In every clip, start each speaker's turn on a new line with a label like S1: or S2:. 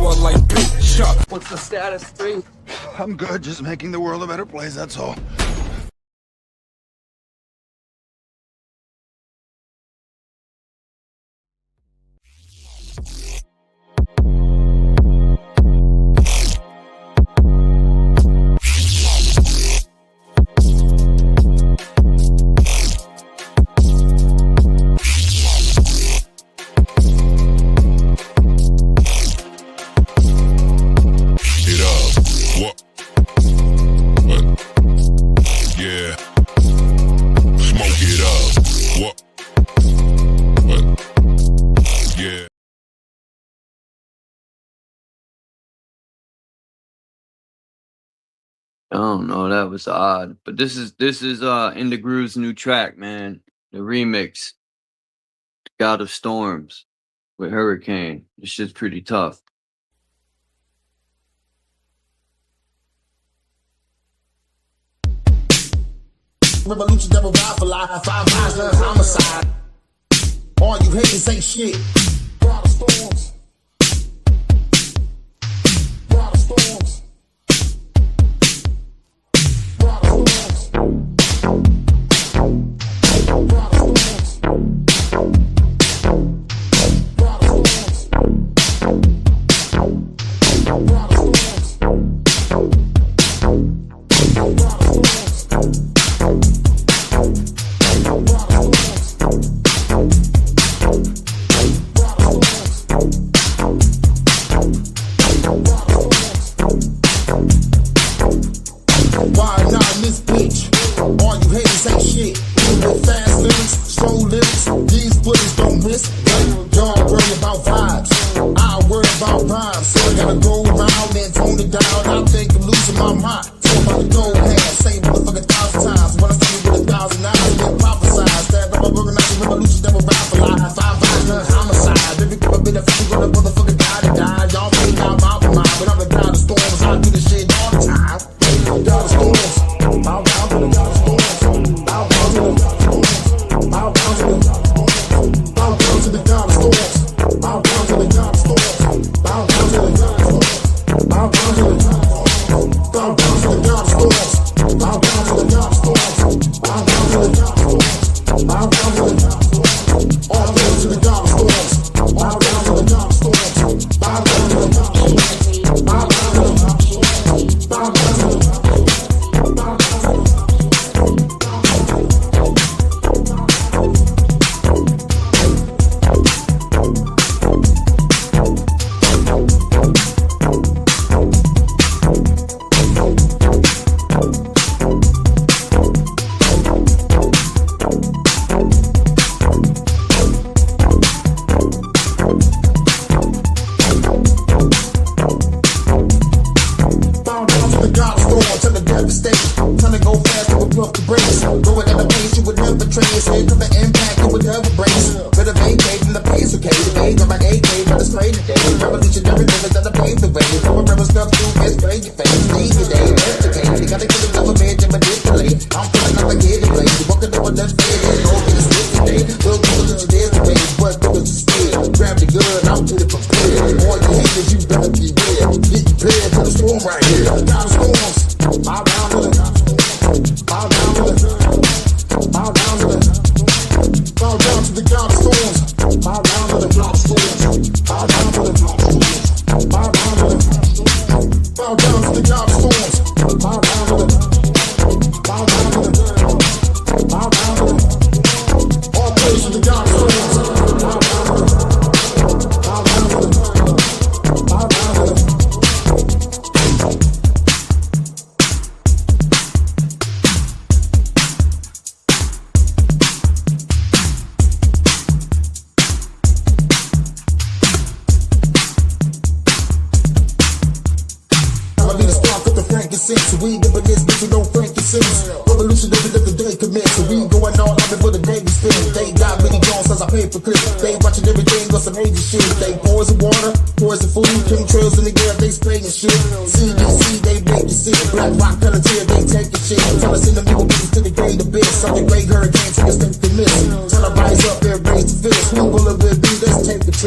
S1: power like Bishop. What's the status, 3?
S2: I'm good, just making the world a better place, that's all.
S3: I don't know, that was odd. But this is In the Groove's new track, man. The remix. God of Storms with Hurricane. This shit's pretty tough.
S4: Revolution never ride for life. 5 miles of homicide. All you haters ain't shit. God of Storms. God of Storms. Tell her rise up, everybody's the fist. Who will it be? Let's take the trip.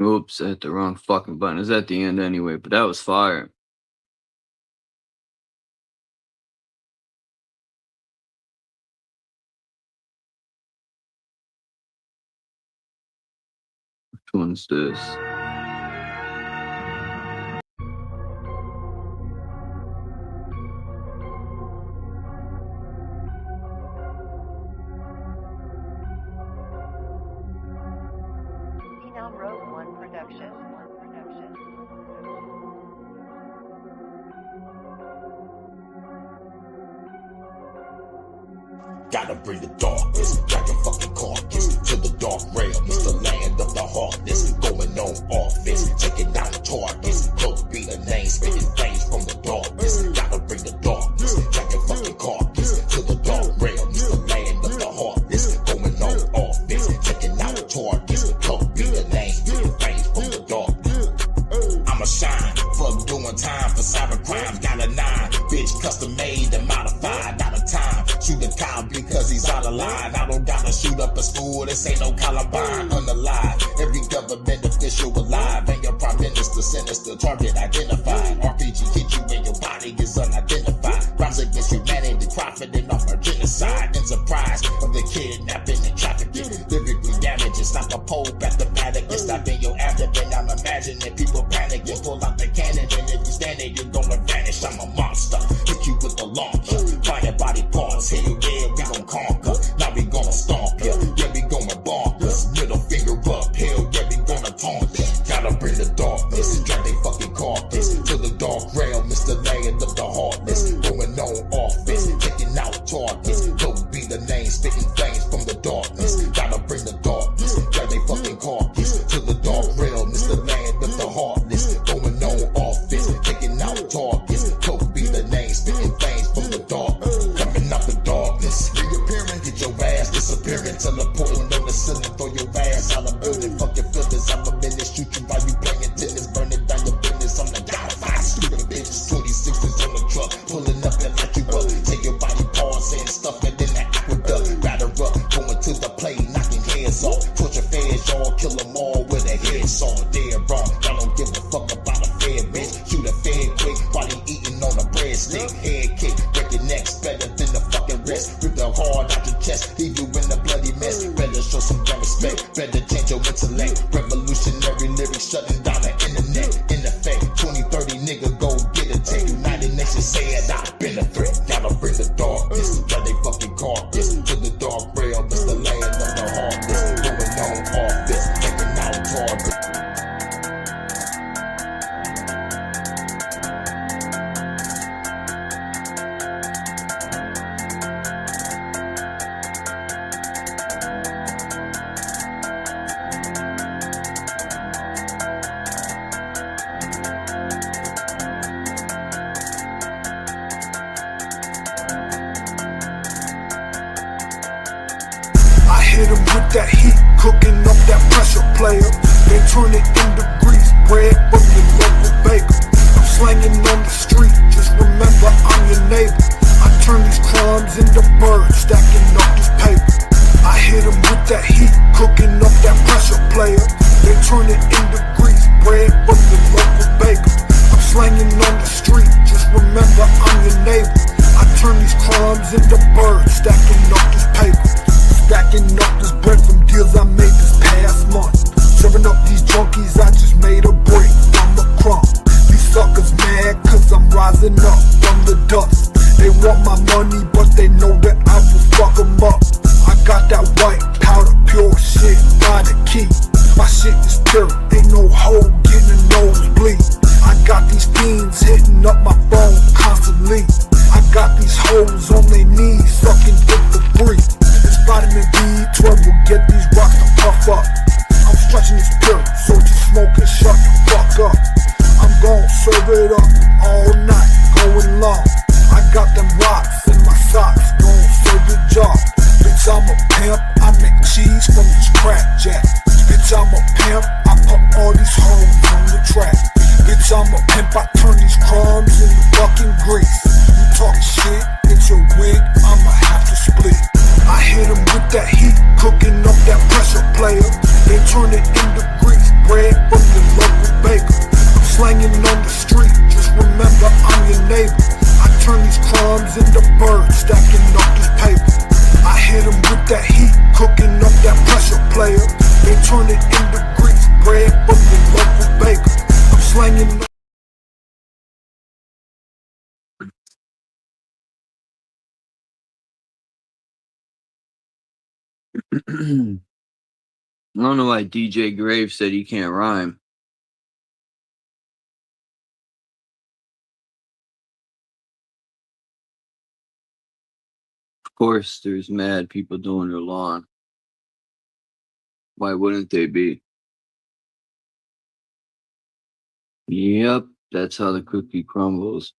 S3: Oops, I hit the wrong fucking button. It's at the end anyway, but that was fire. Which one's this?
S4: Gotta bring the darkness, drag your fucking carcass to the dark realm. It's the land of the heartless, going on offense, taking down targets. Close be the name, spitting flames from the darkness. Gotta bring the darkness, drag your fucking carcass to the dark realm. It's the land of the heartless, going on offense, taking down targets. Close be the name, spitting flames from the darkness. I'ma shine, fuck doing time for cyber crimes. Got a 9, bitch custom made and modified, out of time. Shoot a cop because he's out of line. I don't gotta shoot up a school, this ain't no Columbine. Unalive, every government official alive, and your prime minister sinister, target identified. RPG hit you and your body is unidentified. Crimes against humanity, profiting off our genocide. Enterprise of the kidnapping and trafficking, lyrically damaging. Stop a pope at the Vatican, stop in your abdomen. I'm imagining people panicking, pull out the cannon, and if you stand there, you're gonna vanish. I'm a monster, hit you with the launcher, fire body parts. Hell yeah, we gon' conquer. Now we gonna stomp ya. Yeah, we gonna bonkers. Middle finger up. Hell yeah, we gonna taunt ya. Gotta bring the darkness, drag they fucking carcass to the dark realm. It's the land of the heartless, going on offense, taking out targets. Don't be the name, spitting flames from the darkness. Gotta bring the darkness, drag they fucking carcass to the dark realm. It's the land of the heartless, going on offense, taking out targets. Don't be the name, spitting flames from the darkness. Coming out the darkness, reappearing, get your ass disappearing, teleporting on the ceiling, throw your ass out of building, fucking feelings. I'm a minute, shoot you while you playing tennis, burning down your business. I'm the guy, 5 stupid bitches, 26s on the truck, pulling up and light you up, take your body parts and stuff it in the aqueduct, batter up, going to the plate, knocking heads off, torture feds, y'all kill them all with a headsaw. Dead wrong, y'all don't give a fuck about a fair bitch, shoot a fed quick while he eating on a breadstick, head kick, break your necks better than the fucking rest, rip the hard out your chest, leave you in a bloody mess. Better show some damn respect, better change your intellect. Revolutionary lyrics shutting down the internet. In effect, 2030 nigga go get a tech. United Nations said I've been a threat. Gotta bring the darkness, drag they fucking carcass to the dark realm. It's the land of the heartless, going on offense, taking out targets.
S5: Hit 'em with that heat, cooking up that pressure player. They turn it into grease, bread from your local baker. I'm slanging on the street, just remember I'm your neighbor. I turn these crumbs into birds, stacking up this paper. I hit 'em with that heat, cooking up that pressure player. They turn it into grease, bread from your local baker. I'm slanging on the street, just remember I'm your neighbor. I turn these crumbs into birds, stacking up this paper. Stacking up this bread from deals I made this past month. Serving up these junkies
S3: I don't know why DJ Grave said he can't rhyme. Of course, there's mad people doing their lawn. Why wouldn't they be? Yep, that's how the cookie crumbles.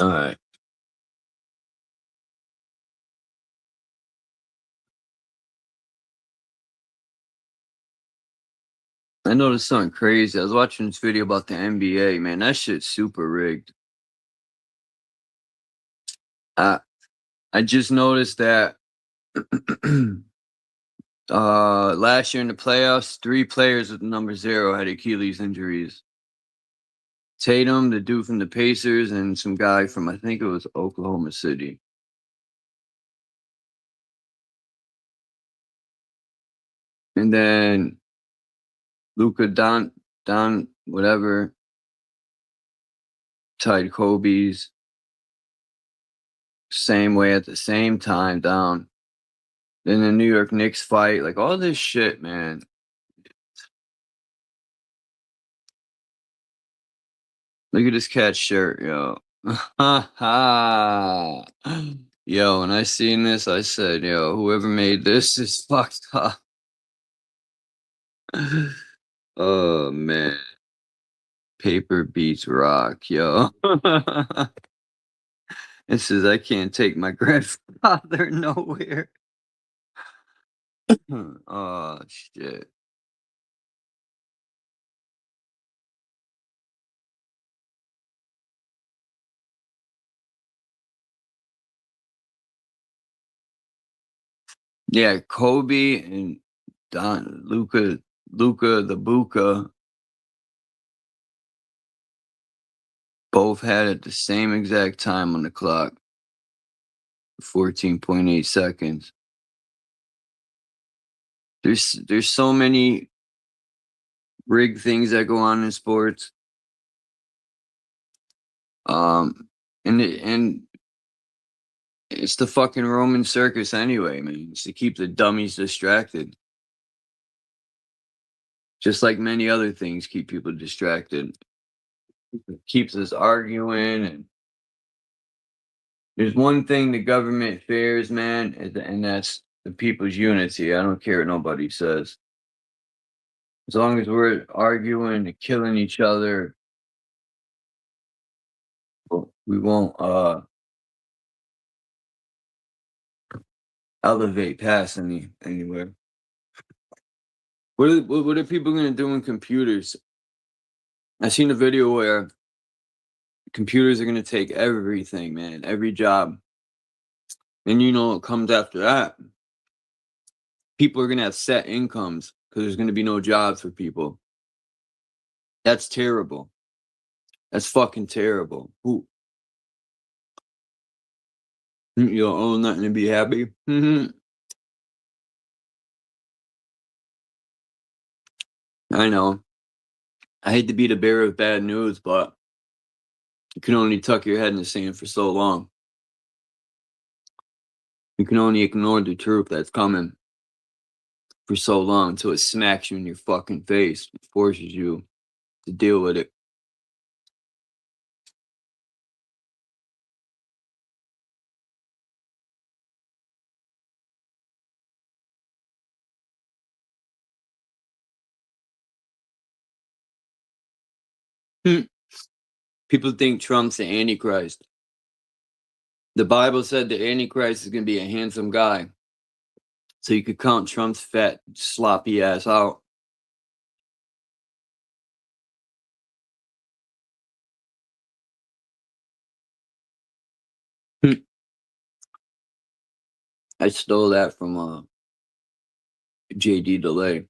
S3: All right. I noticed something crazy. I was watching this video about the NBA, man. That shit's super rigged. I just noticed that last year in the playoffs, 3 players with number 0 had Achilles injuries. Tatum, the dude from the Pacers, and some guy from, I think it was Oklahoma City. And then Luka Don whatever tied Kobe's same way at the same time down. Then the New York Knicks fight, like all this shit, man. Look at this cat's shirt, yo. Yo, when I seen this, I said, yo, whoever made this is fucked up. Oh, man. Paper beats rock, yo. It says, I can't take my grandfather nowhere. Oh, shit. Yeah, Kobe and Luca the Buka both had it the same exact time on the clock. 14.8 seconds. There's so many rigged things that go on in sports. And it's the fucking Roman circus anyway, man. It's to keep the dummies distracted. Just like many other things keep people distracted. It keeps us arguing, and there's one thing the government fears, man, and that's the people's unity. I don't care what nobody says. As long as we're arguing and killing each other, we won't elevate past anywhere. What are people gonna do in computers? I seen a video where computers are gonna take everything, man, every job. And you know what comes after that? People are gonna have set incomes because there's gonna be no jobs for people. That's terrible. That's fucking terrible. Who you don't own nothing to be happy? I know. I hate to be the bearer of bad news, but you can only tuck your head in the sand for so long. You can only ignore the truth that's coming for so long until it smacks you in your fucking face and forces you to deal with it. People think Trump's the Antichrist. The Bible said the Antichrist is going to be a handsome guy. So you could count Trump's fat, sloppy ass out. I stole that from JD Delay.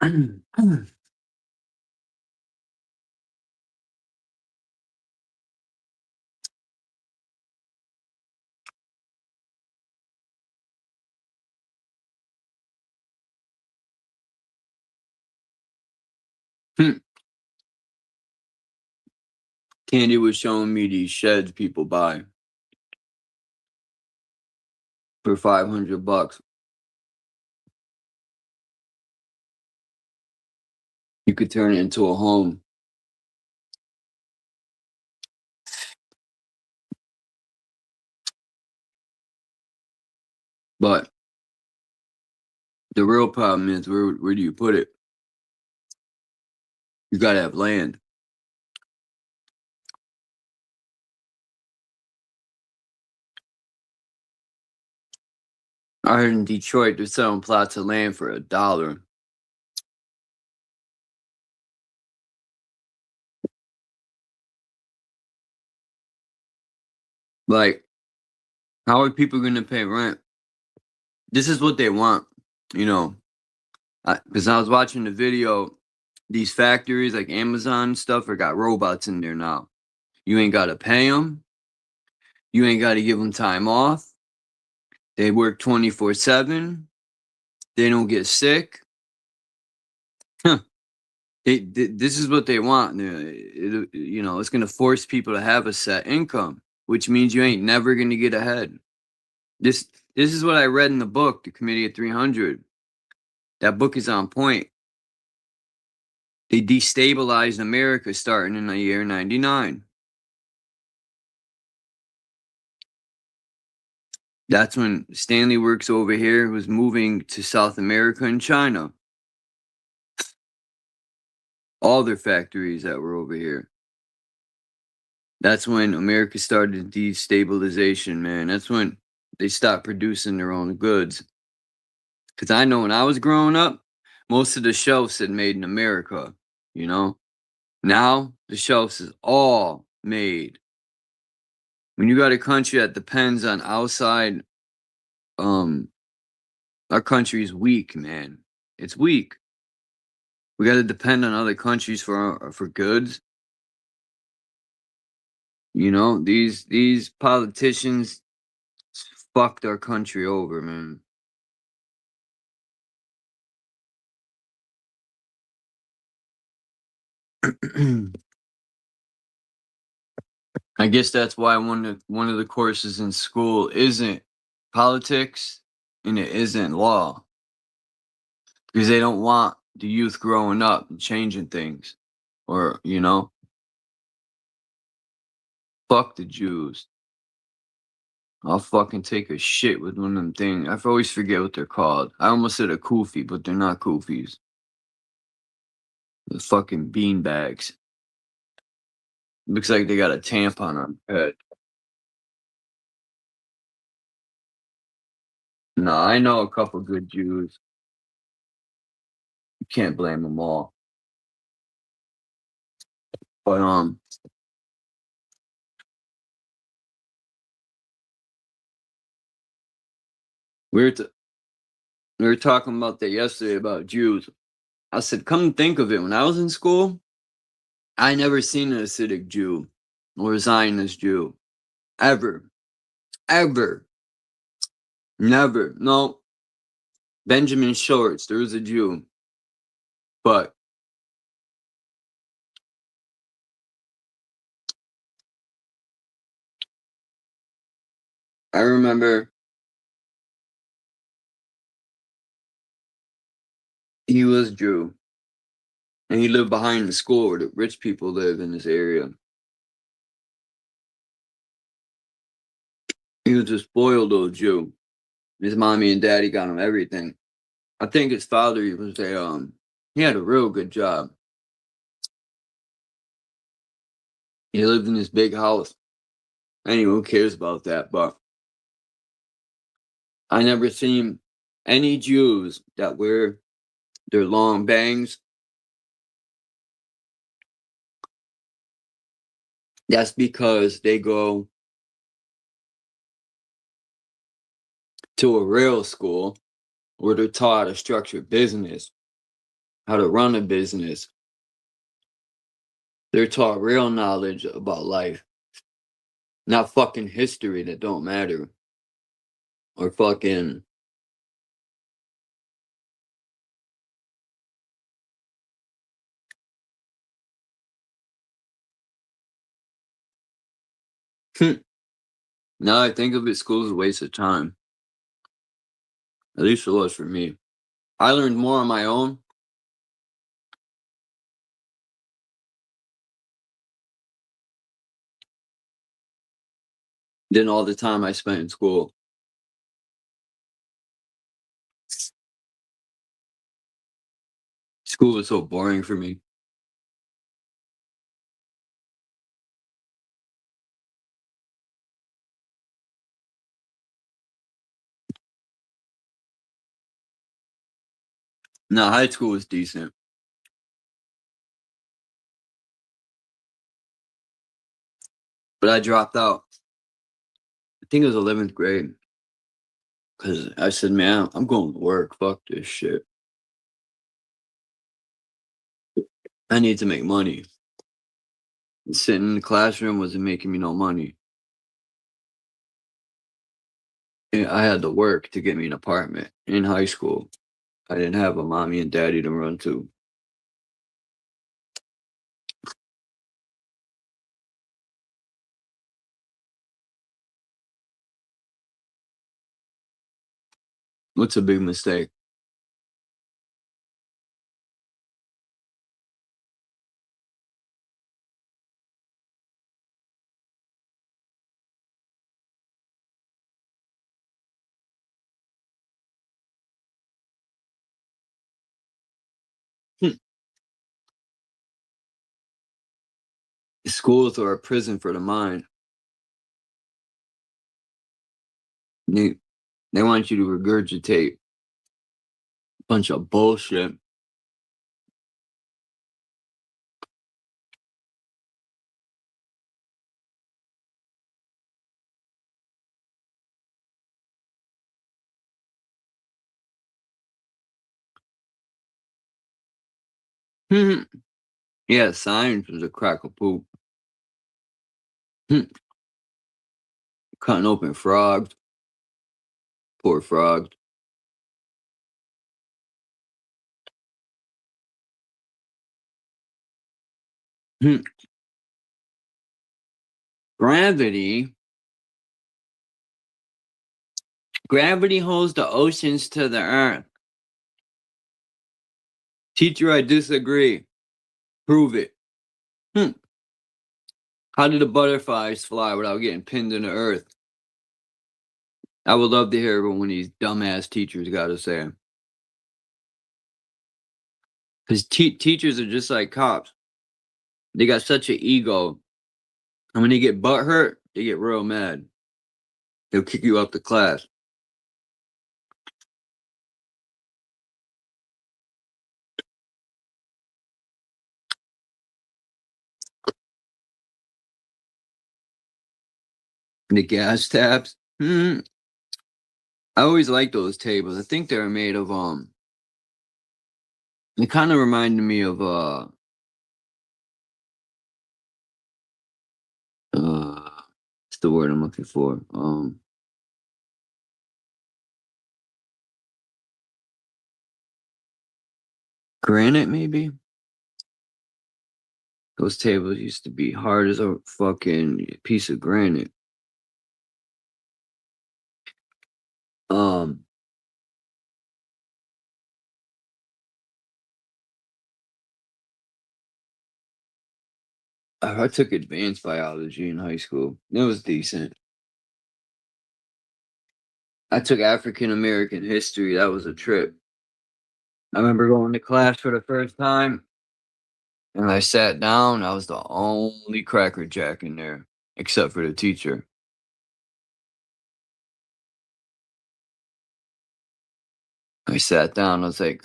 S3: Candy was showing me these sheds people buy for $500. You could turn it into a home. But the real problem is where do you put it? You gotta have land. I heard in Detroit they're selling plots of land for $1. Like, how are people gonna pay rent? This is what they want, you know. Because I was watching the video, these factories like Amazon and stuff are got robots in there now. You ain't gotta pay them. You ain't gotta give them time off. They work 24/7. They don't get sick. This is what they want. You know, it's gonna force people to have a set income, which means you ain't never gonna get ahead. This is what I read in the book, The Committee of 300. That book is on point. They destabilized America starting in the year 99. That's when Stanley Works over here was moving to South America and China. All their factories that were over here. That's when America started destabilization, man. That's when they stopped producing their own goods. Because I know when I was growing up, most of the shelves said made in America, you know? Now, the shelves is all made. When you got a country that depends on outside, our country is weak, man. It's weak. We got to depend on other countries for goods. You know, these politicians fucked our country over, man. I guess that's why one of the courses in school isn't politics and it isn't law. Because they don't want the youth growing up and changing things. Or, you know, fuck the Jews. I'll fucking take a shit with one of them things. I always forget what they're called. I almost said a kufi, but they're not kufis. The fucking beanbags. Looks like they got a tampon on their head. No, I know a couple good Jews. You can't blame them all. But we were talking about that yesterday about Jews. I said, come think of it. When I was in school, I never seen an Hasidic Jew or a Zionist Jew. Ever. Ever. Never. No. Benjamin Shorts, there was a Jew. But I remember he was Jew. And he lived behind the school where the rich people live in this area. He was a spoiled old Jew. His mommy and daddy got him everything. I think his father, he had a real good job. He lived in this big house. Anyway, who cares about that? But I never seen any Jews that wear their long bangs. That's because they go to a real school where they're taught a structured business. how to run a business. They're taught real knowledge about life, not fucking history that don't matter, or fucking now I think of it, school's a waste of time. At least it was for me. I learned more on my own than all the time I spent in school. School was so boring for me. No, high school was decent. But I dropped out. I think it was 11th grade. Because I said, man, I'm going to work. Fuck this shit. I need to make money. And sitting in the classroom wasn't making me no money. And I had to work to get me an apartment in high school. I didn't have a mommy and daddy to run to. What's a big mistake? Schools are a prison for the mind. They want you to regurgitate a bunch of bullshit. Yeah, science was a crack of poop. Cutting open frogs. Poor frogs. Gravity. Gravity holds the oceans to the earth. Teacher, I disagree. Prove it. How do the butterflies fly without getting pinned in the earth? I would love to hear what one of these dumbass teachers got to say. Because teachers are just like cops. They got such an ego. And when they get butt hurt, they get real mad. They'll kick you out the class. The gas taps. I always liked those tables. I think they were made of It kind of reminded me of what's the word I'm looking for? Granite, maybe. Those tables used to be hard as a fucking piece of granite. I took advanced biology in high school. It was decent. I took African American history. That was a trip. I remember going to class for the first time, and I sat down. I was the only Cracker Jack in there, except for the teacher. I sat down. I was like,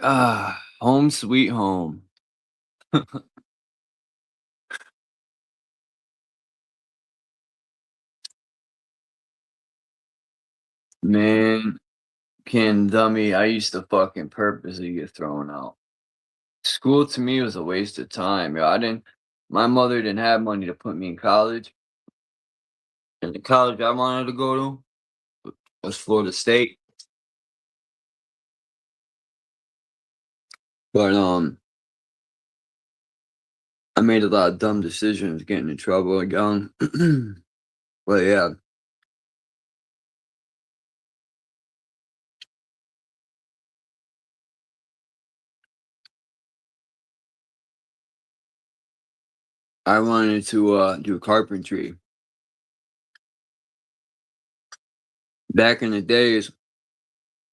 S3: home sweet home. Man, Ken Dummy, I used to fucking purposely get thrown out. School to me was a waste of time. Yo. My mother didn't have money to put me in college. And the college I wanted to go to was Florida State. But I made a lot of dumb decisions, getting in trouble young. But yeah. I wanted to do carpentry. Back in the days,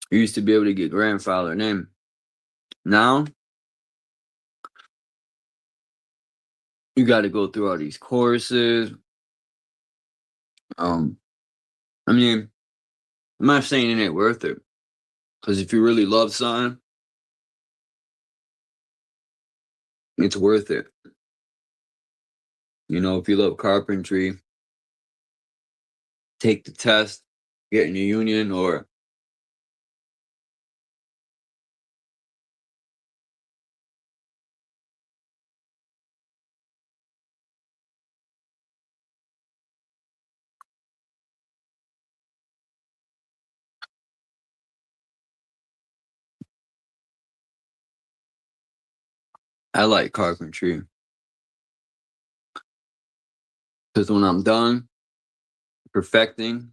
S3: you used to be able to get grandfathered in. Now, you got to go through all these courses. I mean, I'm not saying it ain't worth it. Because if you really love something, it's worth it. You know, if you love carpentry, take the test, get in a union, or I like carpentry. Because when I'm done perfecting,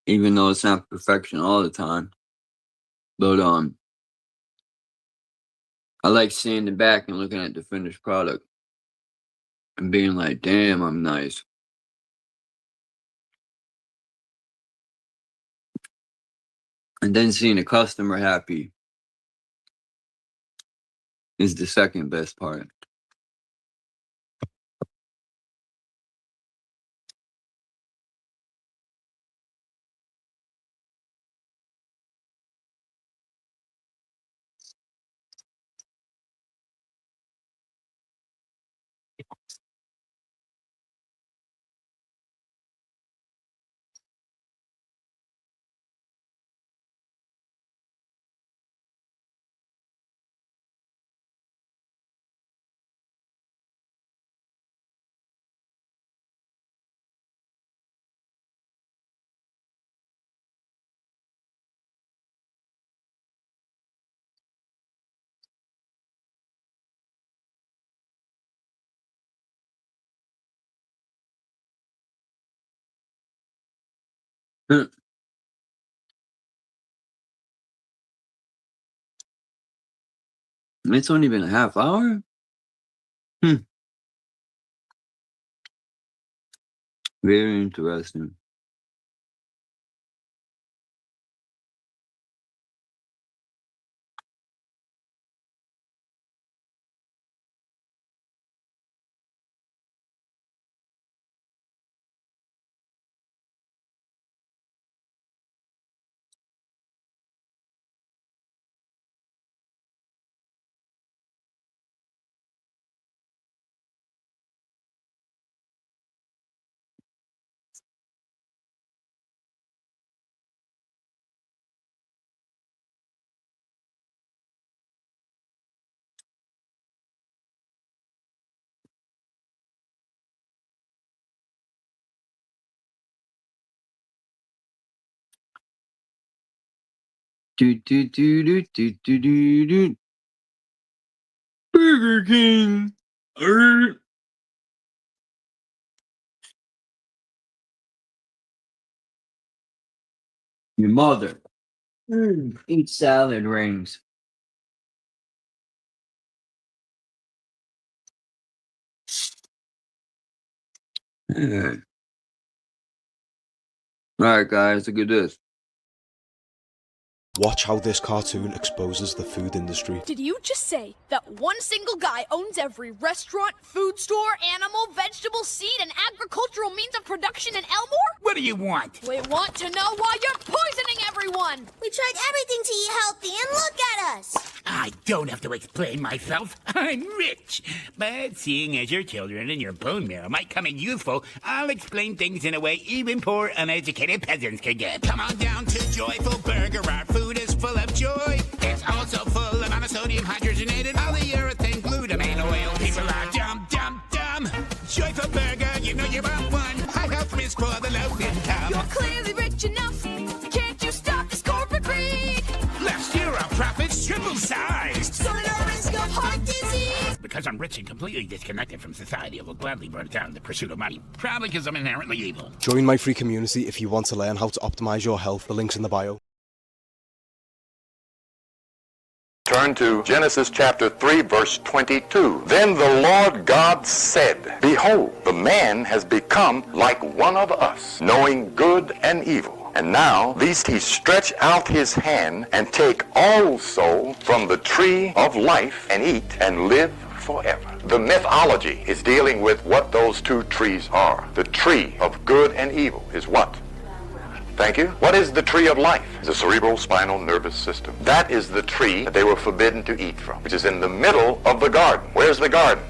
S3: even though it's not perfection all the time, but I like standing back and looking at the finished product and being like, damn, I'm nice. And then seeing the customer happy is the second best part. It's only been a half hour? Very interesting. Do, do, do, do, do, do, do, do. Burger King. Your mother. Eat salad rings. Yeah. Alright, guys, look at this.
S6: Watch how this cartoon exposes the food industry.
S7: Did you just say that one single guy owns every restaurant, food store, animal, vegetable, seed, and agricultural means of production in Elmore?
S8: What do you want?
S7: We want to know why you're poisoning everyone!
S9: We tried everything to eat healthy, and look at us!
S8: I don't have to explain myself. I'm rich. But seeing as your children and your bone marrow might come in useful, I'll explain things in a way even poor, uneducated peasants can get. Come on down to Joyful Burger. Our food is full of joy. It's also full profits triple-sized.
S9: So no risk of heart disease.
S8: Because I'm rich and completely disconnected from society, I will gladly burn it down in the pursuit of money. Probably because I'm inherently evil.
S6: Join my free community if you want to learn how to optimize your health. The link's in the bio.
S10: Turn to Genesis chapter 3, verse 22. Then the Lord God said, Behold, the man has become like one of us, knowing good and evil. And now, lest he stretch out his hand and take also from the tree of life and eat and live forever. The mythology is dealing with what those two trees are. The tree of good and evil is what? Thank you. What is the tree of life? The cerebral spinal nervous system. That is the tree that they were forbidden to eat from, which is in the middle of the garden. Where's the garden?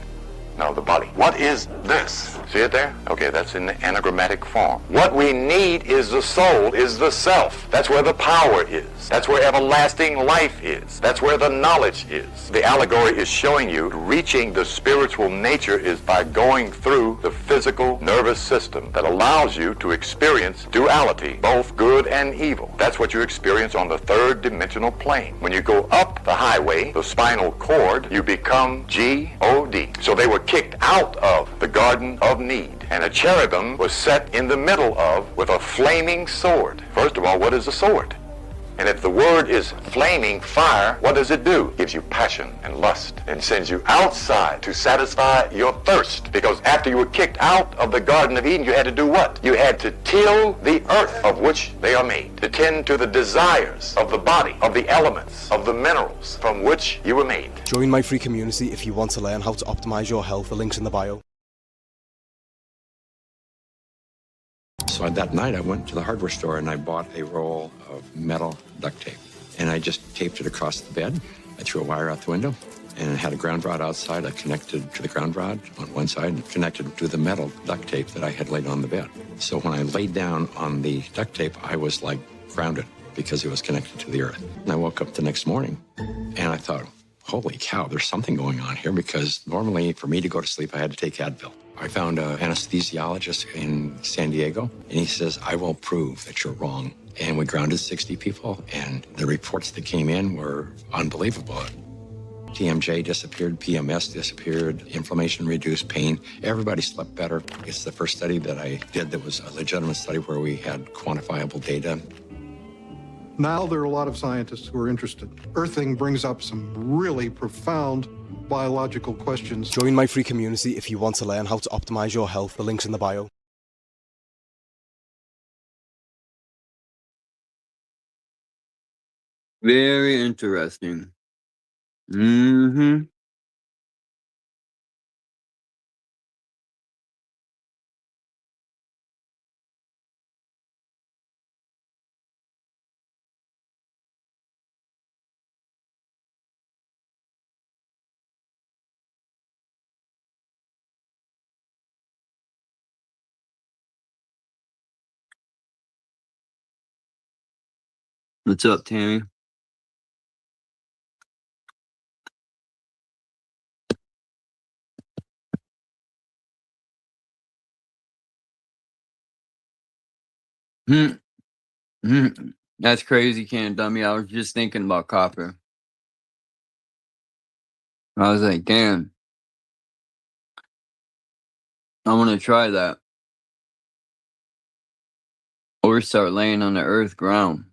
S10: No, the body. What is this? See it there? Okay, that's in the anagrammatic form. What we need is the soul, is the self. That's where the power is. That's where everlasting life is. That's where the knowledge is. The allegory is showing you reaching the spiritual nature is by going through the physical nervous system that allows you to experience duality, both good and evil. That's what you experience on the third dimensional plane. When you go up the highway, the spinal cord, you become G-O-D. So they were kicked out of the Garden of Need, and a cherubim was set in the middle of with a flaming sword. First of all, what is a sword? And if the word is flaming fire, what does it do? It gives you passion and lust and sends you outside to satisfy your thirst. Because after you were kicked out of the Garden of Eden, you had to do what? You had to till the earth of which they are made, to tend to the desires of the body, of the elements, of the minerals from which you were made.
S6: Join my free community if you want to learn how to optimize your health. The link's in the bio.
S11: So that night I went to the hardware store and I bought a roll of metal duct tape. And I just taped it across the bed. I threw a wire out the window and it had a ground rod outside. I connected to the ground rod on one side and connected to the metal duct tape that I had laid on the bed. So when I laid down on the duct tape, I was like grounded because it was connected to the earth. And I woke up the next morning and I thought, holy cow, there's something going on here, because normally for me to go to sleep, I had to take Advil. I found an anesthesiologist in San Diego, and he says, I will prove that you're wrong. And we grounded 60 people, and the reports that came in were unbelievable. TMJ disappeared, PMS disappeared, inflammation reduced, pain. Everybody slept better. It's the first study that I did that was a legitimate study where we had quantifiable data.
S12: Now there are a lot of scientists who are interested. Earthing brings up some really profound biological questions.
S6: Join my free community if you want to learn how to optimize your health. The link's in the bio.
S3: Very interesting. Mm-hmm. What's up, Tammy? That's crazy, can't dummy. I was just thinking about copper. I was like, damn. I want to try that. Or start laying on the earth ground.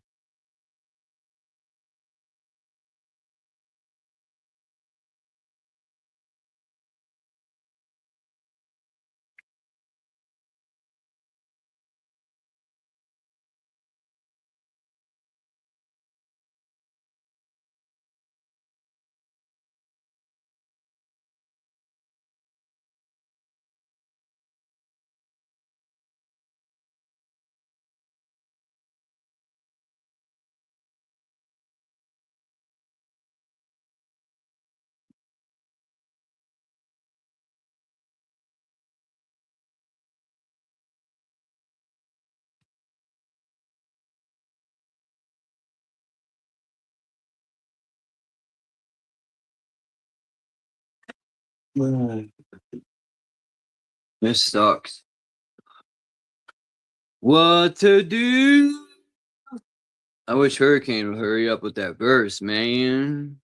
S3: This sucks. What to do? I wish Hurricane would hurry up with that verse, man.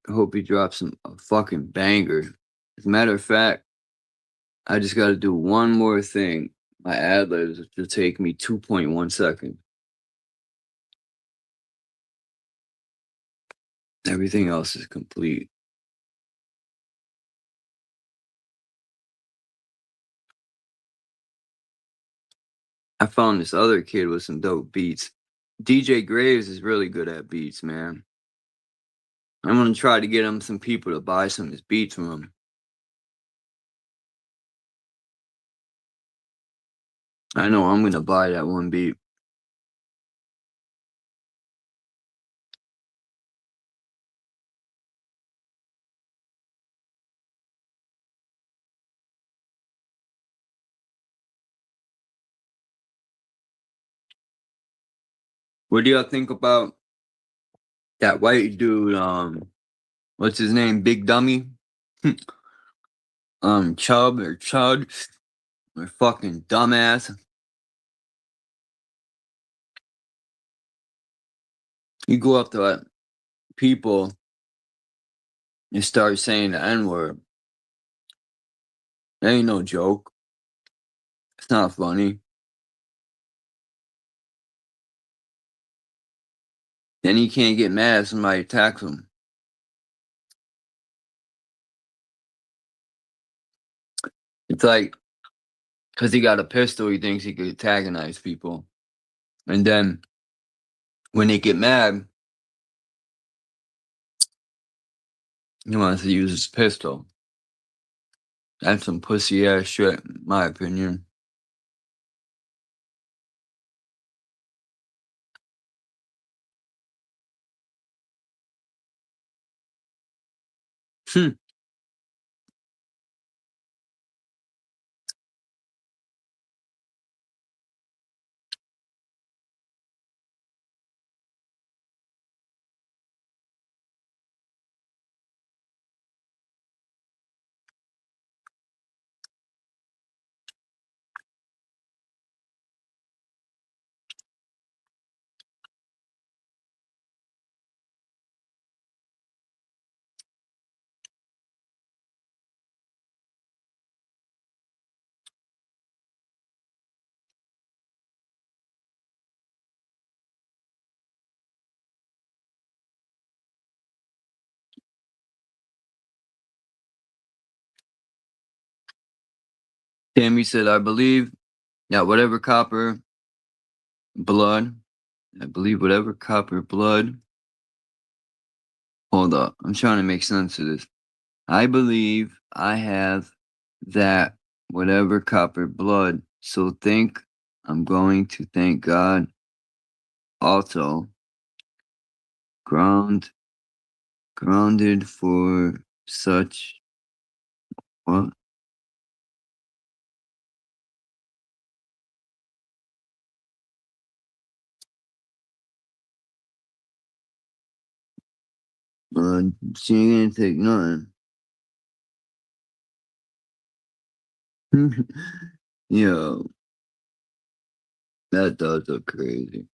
S3: Hope he drops a fucking banger. As a matter of fact, I just got to do one more thing. My ad-libs will take me 2.1 seconds. Everything else is complete. I found this other kid with some dope beats. DJ Graves is really good at beats, man. I'm gonna try to get him some people to buy some of his beats from him. I know I'm gonna buy that one beat. What do y'all think about that white dude? What's his name? Big Dummy? Chubb or Chud? Or fucking dumbass. You go up to people and start saying the N-word. That ain't no joke. It's not funny. Then he can't get mad if somebody attacks him. It's like, because he got a pistol, he thinks he could antagonize people. And then when they get mad, he wants to use his pistol. That's some pussy ass shit, in my opinion. Tammy said, I believe that whatever copper blood, hold up, I'm trying to make sense of this. I believe I have that whatever copper blood, so think I'm going to thank God. Also, grounded for such, what? She ain't gonna take nothing. Yo, that does look crazy.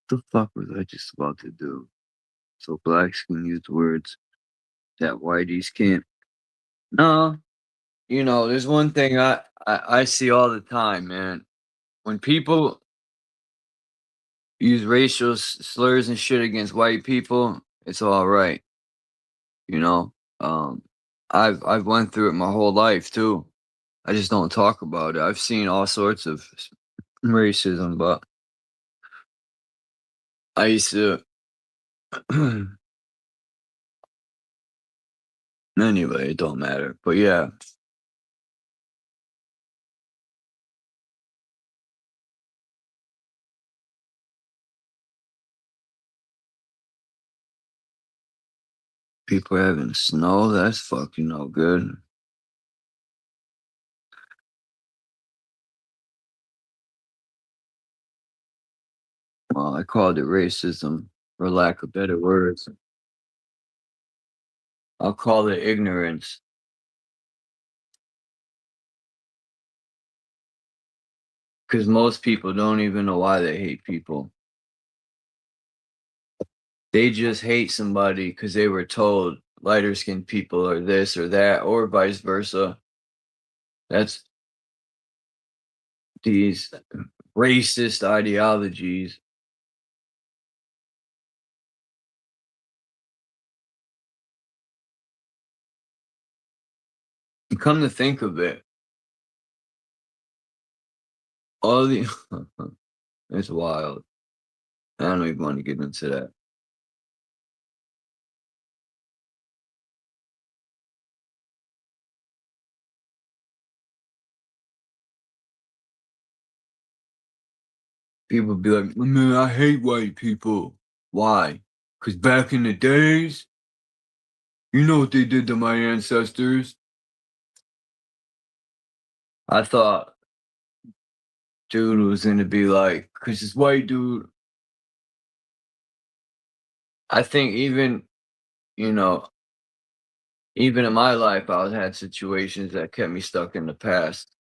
S3: What the fuck was I just about to do? So blacks can use words that whiteys can't. No, there's one thing I see all the time, man. When people use racial slurs and shit against white people, it's all right. I've went through it my whole life too. I just don't talk about it. I've seen all sorts of racism, but I used to. Anyway, it don't matter. But yeah. People having snow, that's fucking no good. I called it racism, for lack of better words. I'll call it ignorance. Because most people don't even know why they hate people. They just hate somebody because they were told lighter skinned people are this or that, or vice versa. That's these racist ideologies. And come to think of it, all the it's wild. I don't even want to get into that. People be like, man, I hate white people. Why? Because back in the days, you know what they did to my ancestors? I thought dude was going to be like, because this white dude, I think even, you know, even in my life, I had situations that kept me stuck in the past.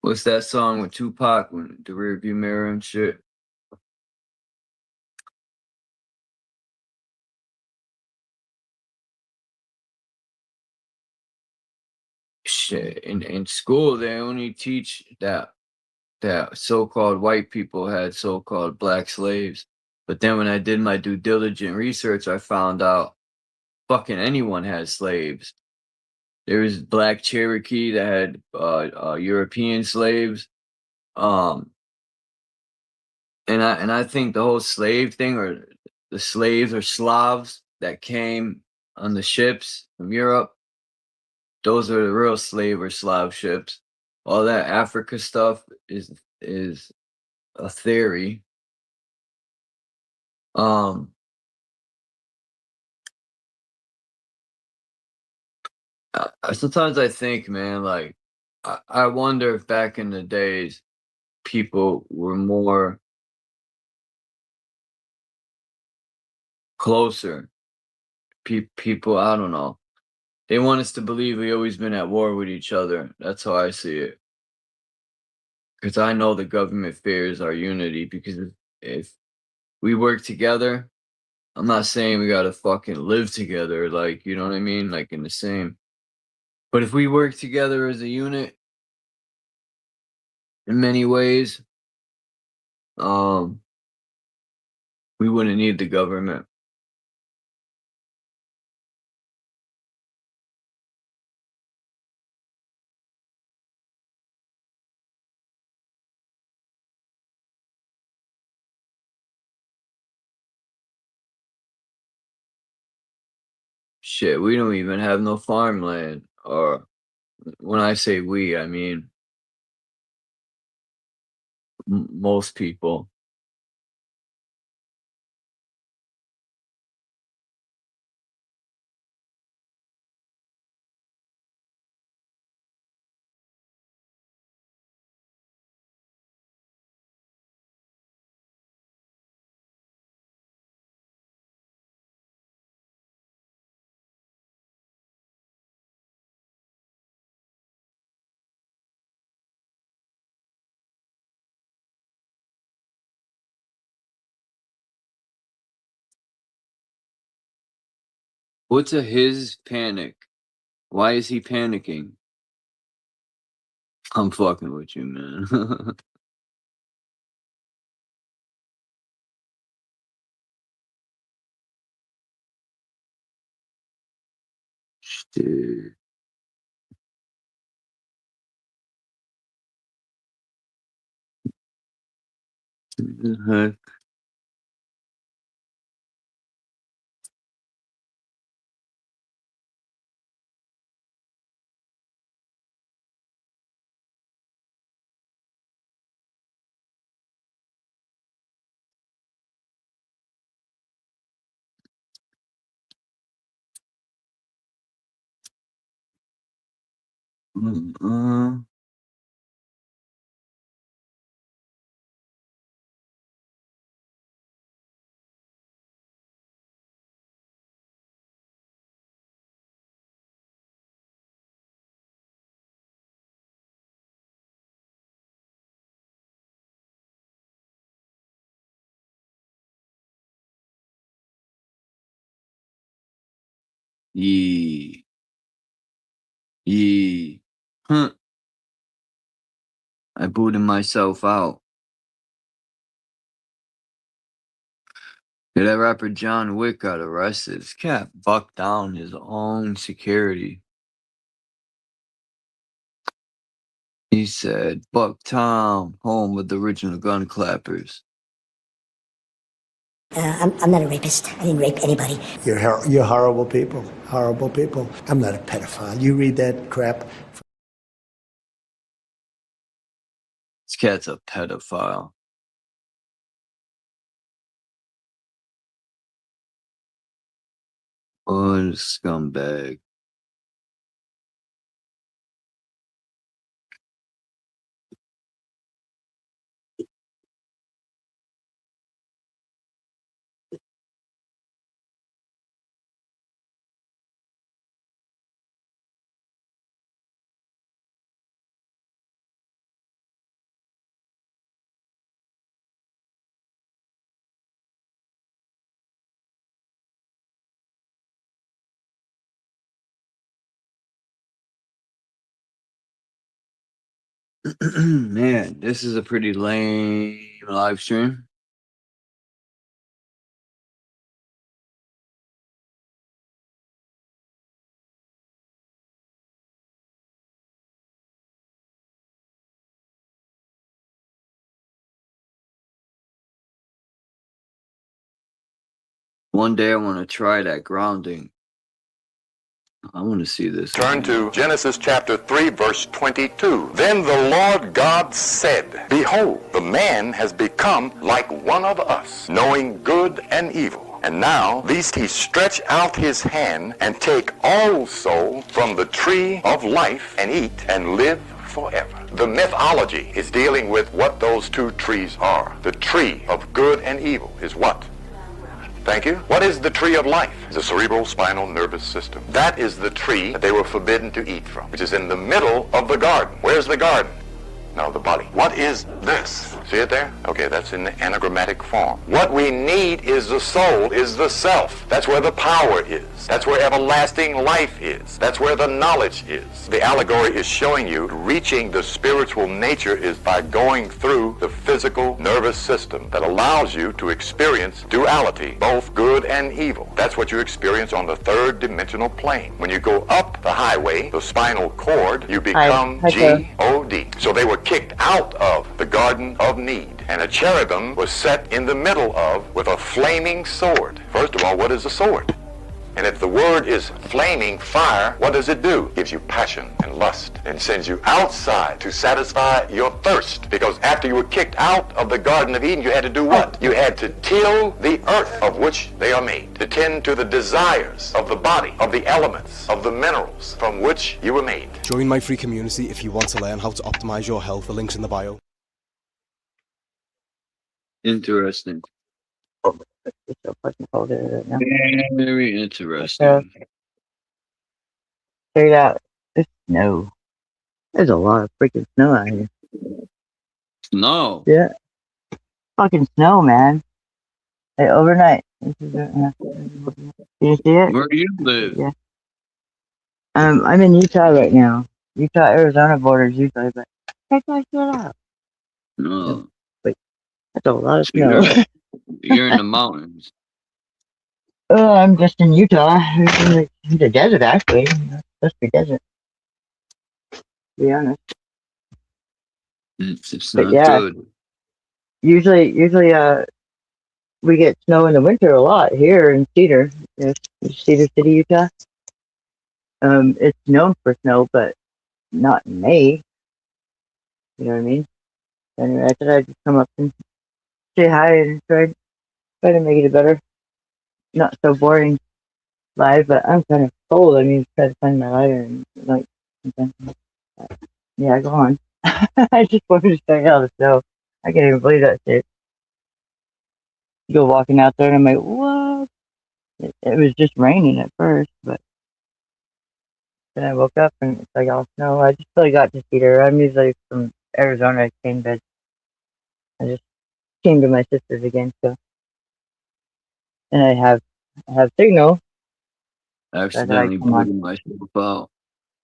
S3: What's that song with Tupac, when the rearview mirror and shit? Shit, in school, they only teach that so-called white people had so-called black slaves. But then when I did my due diligent research, I found out fucking anyone had slaves. There was black Cherokee that had European slaves. And I think the whole slave thing, or the slaves or Slavs that came on the ships from Europe, those are the real slave or Slav ships. All that Africa stuff is a theory. Um, Sometimes I think, man, like I wonder if back in the days people were more closer. People, I don't know. They want us to believe we always been at war with each other. That's how I see it. Because I know the government fears our unity. Because if we work together, I'm not saying we gotta fucking live together, like, you know what I mean, like in the same. But if we work together as a unit, in many ways, um, we wouldn't need the government. Shit, we don't even have no farmland. Or when I say we, I mean most people. What's a his panic? Why is he panicking? I'm fucking with you, man. Shit. The heck? Yee. Yee. Huh. I booted myself out. Yeah, that rapper John Wick got arrested. This cat bucked down his own security. He said, Bucktown, home of the original gun clappers.
S13: I'm not a rapist. I didn't rape anybody.
S14: You're horrible people. Horrible people. I'm not a pedophile. You read that crap.
S3: This cat's a pedophile. What a scumbag. Man, this is a pretty lame live stream. One day I want to try that grounding. I want to see this.
S10: Turn to Genesis chapter 3, verse 22. Then the Lord God said, Behold, the man has become like one of us, knowing good and evil. And now, lest he stretch out his hand and take also from the tree of life and eat and live forever. The mythology is dealing with what those two trees are. The tree of good and evil is what? Thank you. What is the tree of life? The cerebral spinal nervous system. That is the tree that they were forbidden to eat from, which is in the middle of the garden. Where's the garden? No, the body. What is this? See it there? Okay, that's in the anagrammatic form. What we need is the soul, is the self. That's where the power is. That's where everlasting life is. That's where the knowledge is. The allegory is showing you reaching the spiritual nature is by going through the physical nervous system that allows you to experience duality, both good and evil. That's what you experience on the third dimensional plane. When you go up the highway, the spinal cord, you become G-O-D. So they were kicked out of the Garden of Need, and a cherubim was set in the middle of with a flaming sword. First of all, what is a sword? And if the word is flaming fire, what does it do? It gives you passion and lust and sends you outside to satisfy your thirst. Because after you were kicked out of the Garden of Eden, you had to do what? You had to till the earth of which they are made, to tend to the desires of the body, of the elements, of the minerals from which you were made.
S6: Join my free community if you want to learn how to optimize your health. The link's in the bio.
S3: Interesting.
S15: It's so fucking cold here right now.
S3: Very interesting.
S15: Check it out. There's snow. There's a lot of freaking snow out here.
S3: Snow?
S15: Yeah. Fucking snow, man. Hey, overnight. This is you see it?
S3: Where do you live?
S15: Yeah. I'm in Utah right now. Utah-Arizona borders usually, but check that shit out.
S3: No.
S15: Wait, that's a lot of snow.
S3: You're in the mountains.
S15: I'm just in Utah. It's the desert, actually. It's supposed to be desert. To be honest.
S3: It's
S15: But
S3: not
S15: yeah,
S3: good.
S15: usually, we get snow in the winter a lot here in Cedar, Cedar City, Utah. It's known for snow, but not in May. You know what I mean? Anyway, I thought I'd just come up and say hi and try to make it a better, not so boring live, but I'm kind of cold. I mean, try to find my lighter and like something. Yeah, go on. I just wanted to check out the snow. I can't even believe that shit. You go walking out there and I'm like, what? It was just raining at first, but then I woke up and it's like all snow. I just really got to Cedar. I'm usually from Arizona. I came, but I just came to my sister's again, so. And I have signal.
S3: I
S15: So I thought I'd
S3: accidentally
S15: come on.
S3: booted myself out.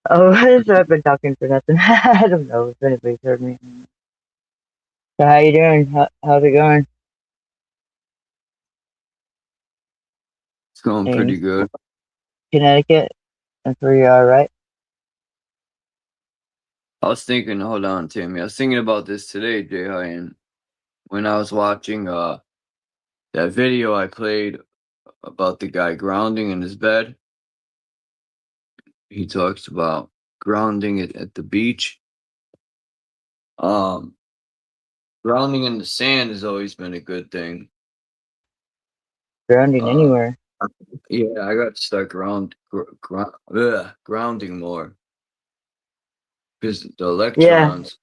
S15: Oh, so I've been talking for nothing. I don't know if anybody's heard me. So how you doing? How's it going?
S3: It's going pretty
S15: In
S3: good.
S15: Connecticut? That's where you are, right?
S3: I was thinking, hold on, Timmy. I was thinking about this today, Jay, and when I was watching that video I played about the guy grounding in his bed. He talks about grounding it at the beach. Um, Grounding in the sand has always been a good thing.
S15: Grounding
S3: Uh,
S15: anywhere.
S3: yeah, I got to start grounding more because the
S15: Yeah,
S3: electrons.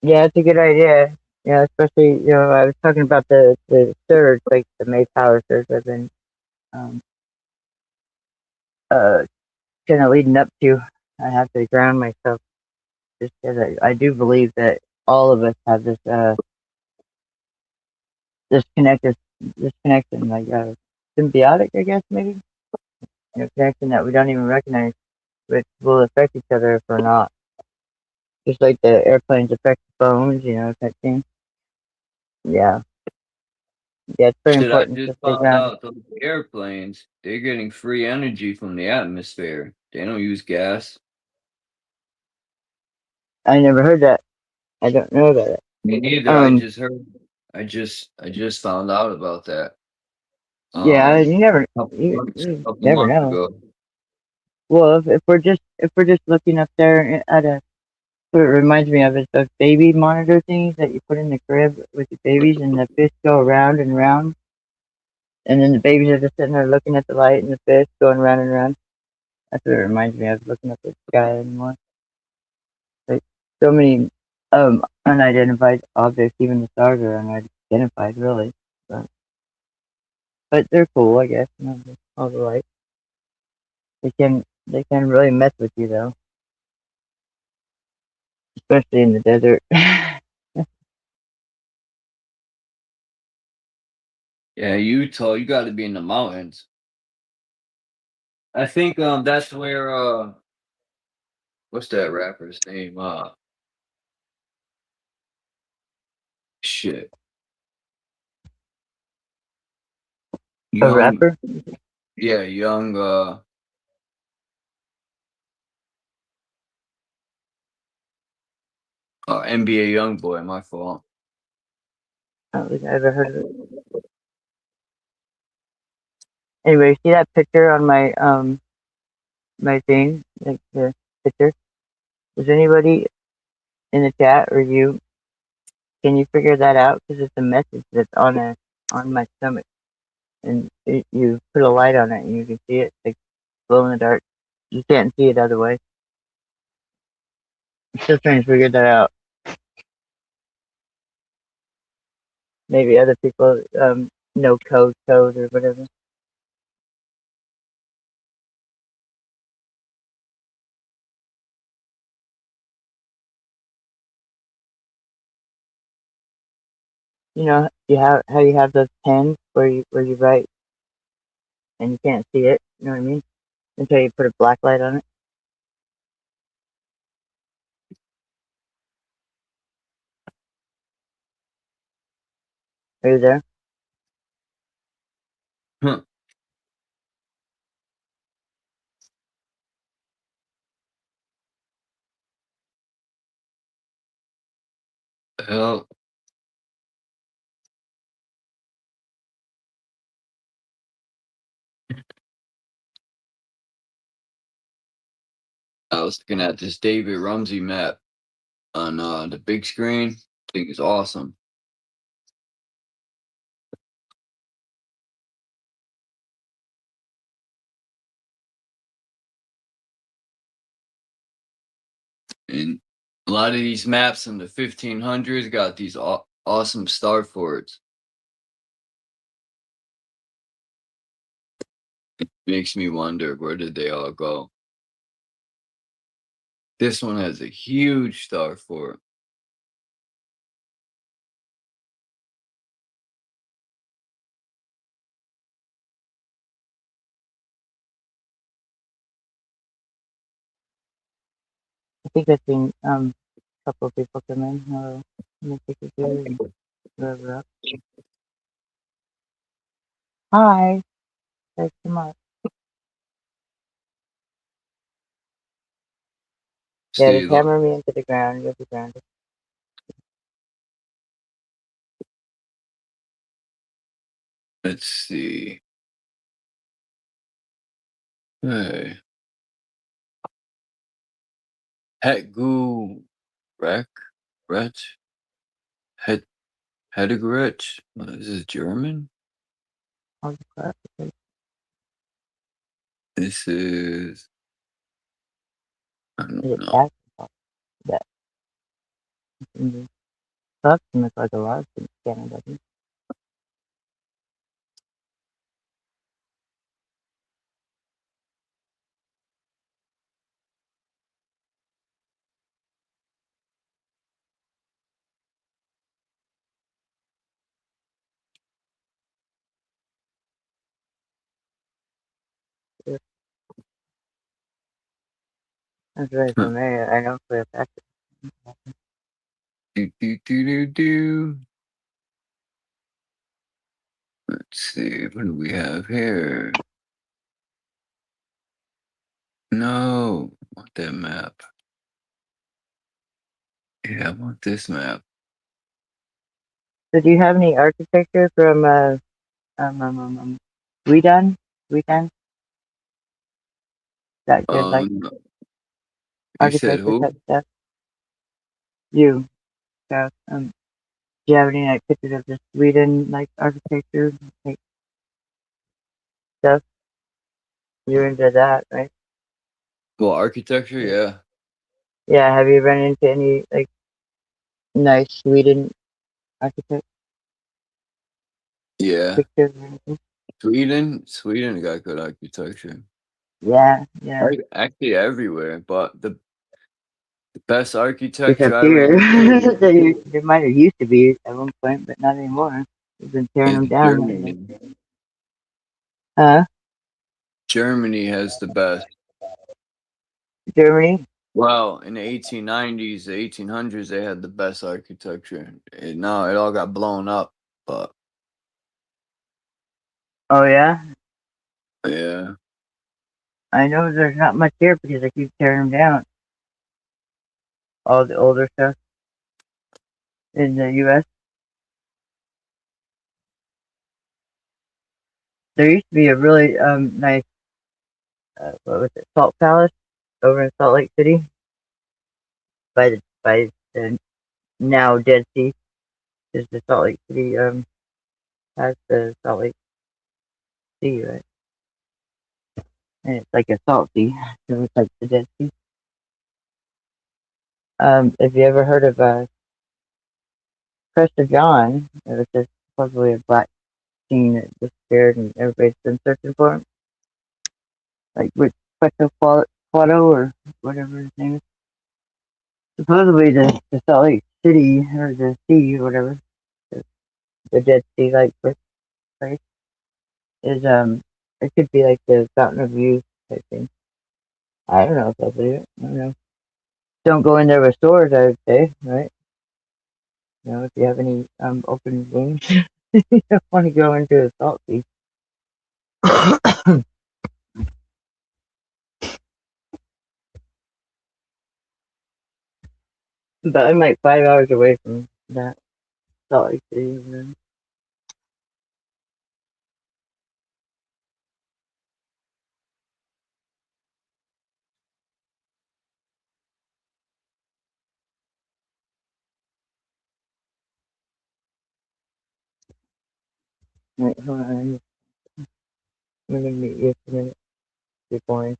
S15: yeah, it's a good idea. Yeah, especially I was talking about the surge, like the May power surge I've been um uh kind of leading up to. I have to ground myself just because I do believe that all of us have this connected this connection, like symbiotic, I guess maybe, connection that we don't even recognize, which will affect each other if we're not. Just like the airplanes affect the phones, type thing. Yeah, yeah, it's very
S3: Shit, I
S15: important to
S3: just
S15: stay
S3: found
S15: grounded.
S3: out those airplanes, they're getting free energy from the atmosphere. They don't use gas.
S15: I never heard that. I don't know about it.
S3: Me neither. I
S15: Um,
S3: just heard. I just found out about that.
S15: yeah, you never,
S3: Couple
S15: never
S3: months
S15: know.
S3: ago.
S15: Well, if we're just looking up there at what it reminds me of is those baby monitor things that you put in the crib with your babies, and the fish go around and round, and then the babies are just sitting there looking at the light, and the fish going round and round. That's what it reminds me of, looking up at the sky anymore. Like so many unidentified objects, even the stars are unidentified, really. But they're cool, I guess. All the lights. They can really mess with you though, especially in the desert.
S3: Yeah, Utah, you got to be in the mountains. I think that's where what's that rapper's name? Shit,
S15: A
S3: young,
S15: rapper?
S3: yeah, young NBA young boy. My fault.
S15: I don't think I ever heard of it. Anyway, see that picture on my thing, like the picture. Is anybody in the chat or you? Can you figure that out? Because it's a message that's on my stomach, and you put a light on it, and you can see it like glow in the dark. You can't see it otherwise. I'm still trying to figure that out. Maybe other people know code or whatever. You have how you have those pens where you write and you can't see it. You know what I mean? Until you put a black light on it. Are you there?
S3: Huh. Hell, I was looking at this David Rumsey map on the big screen. I think it's awesome. And a lot of these maps in the 1500s got these awesome star forts. Makes me wonder, where did they all go? This one has a huge star fort.
S15: think I've seen a couple of people come in. Let me take a here and whoever up. Hi. Thanks so much. Yeah,
S3: See,
S15: just hammer me into the ground. You'll be grounded.
S3: let's see. Hey, het goo wreck, wretch, het Hedegretsch. Is this German?
S15: Oh, crap.
S3: This is I
S15: Is
S3: don't
S15: it
S3: know.
S15: basketball? That sucks and it's like a lot of things Canada. That's right for me. I know for a fact.
S3: Do. Let's see. What do we have here? No, I want that map. Yeah, I want this map.
S15: So do you have any architecture from Sweden? Sweden? That good like
S3: You said
S15: architecture
S3: who?
S15: type stuff? You. So do you have any like pictures of the Sweden like architecture like stuff? You're into that, right?
S3: Well, architecture, yeah.
S15: Yeah, have you run into any like nice Sweden architecture
S3: Yeah.
S15: pictures or anything?
S3: Sweden got good architecture.
S15: Yeah, yeah.
S3: Actually everywhere, but the best
S15: It's
S3: architecture
S15: up
S3: I
S15: here.
S3: ran into
S15: There might have used to be at one point, but not anymore. We've been tearing
S3: is
S15: them down.
S3: Germany.
S15: Huh?
S3: Germany has the best.
S15: Germany?
S3: Well, in the 1890s, the 1800s, they had the best architecture. No, it all got blown up, but
S15: Oh yeah?
S3: yeah.
S15: I know there's not much here because I keep tearing them down. All the older stuff in the US. There used to be a really nice what was it, Salt Palace over in Salt Lake City by the now Dead Sea. Is the Salt Lake City has the Salt Lake Sea, right? And it's like a salt sea, so it's like the Dead Sea. Have you ever heard of Prester John? It was just supposedly a black teen that disappeared and everybody's been searching for him. Like with Quetzalcoatl or whatever his name is. Supposedly the Salt Lake City or the sea or whatever, the Dead Sea like place is it could be like the Fountain of Youth type thing. I don't know if I believe it. I don't know. Don't go in there with swords, I would say, right? You know, if you have any open wounds, you don't want to go into a salt sea. But I'm like 5 hours away from that Salt Lake City. Wait, hold on. I'm gonna meet you for a minute. You're boring.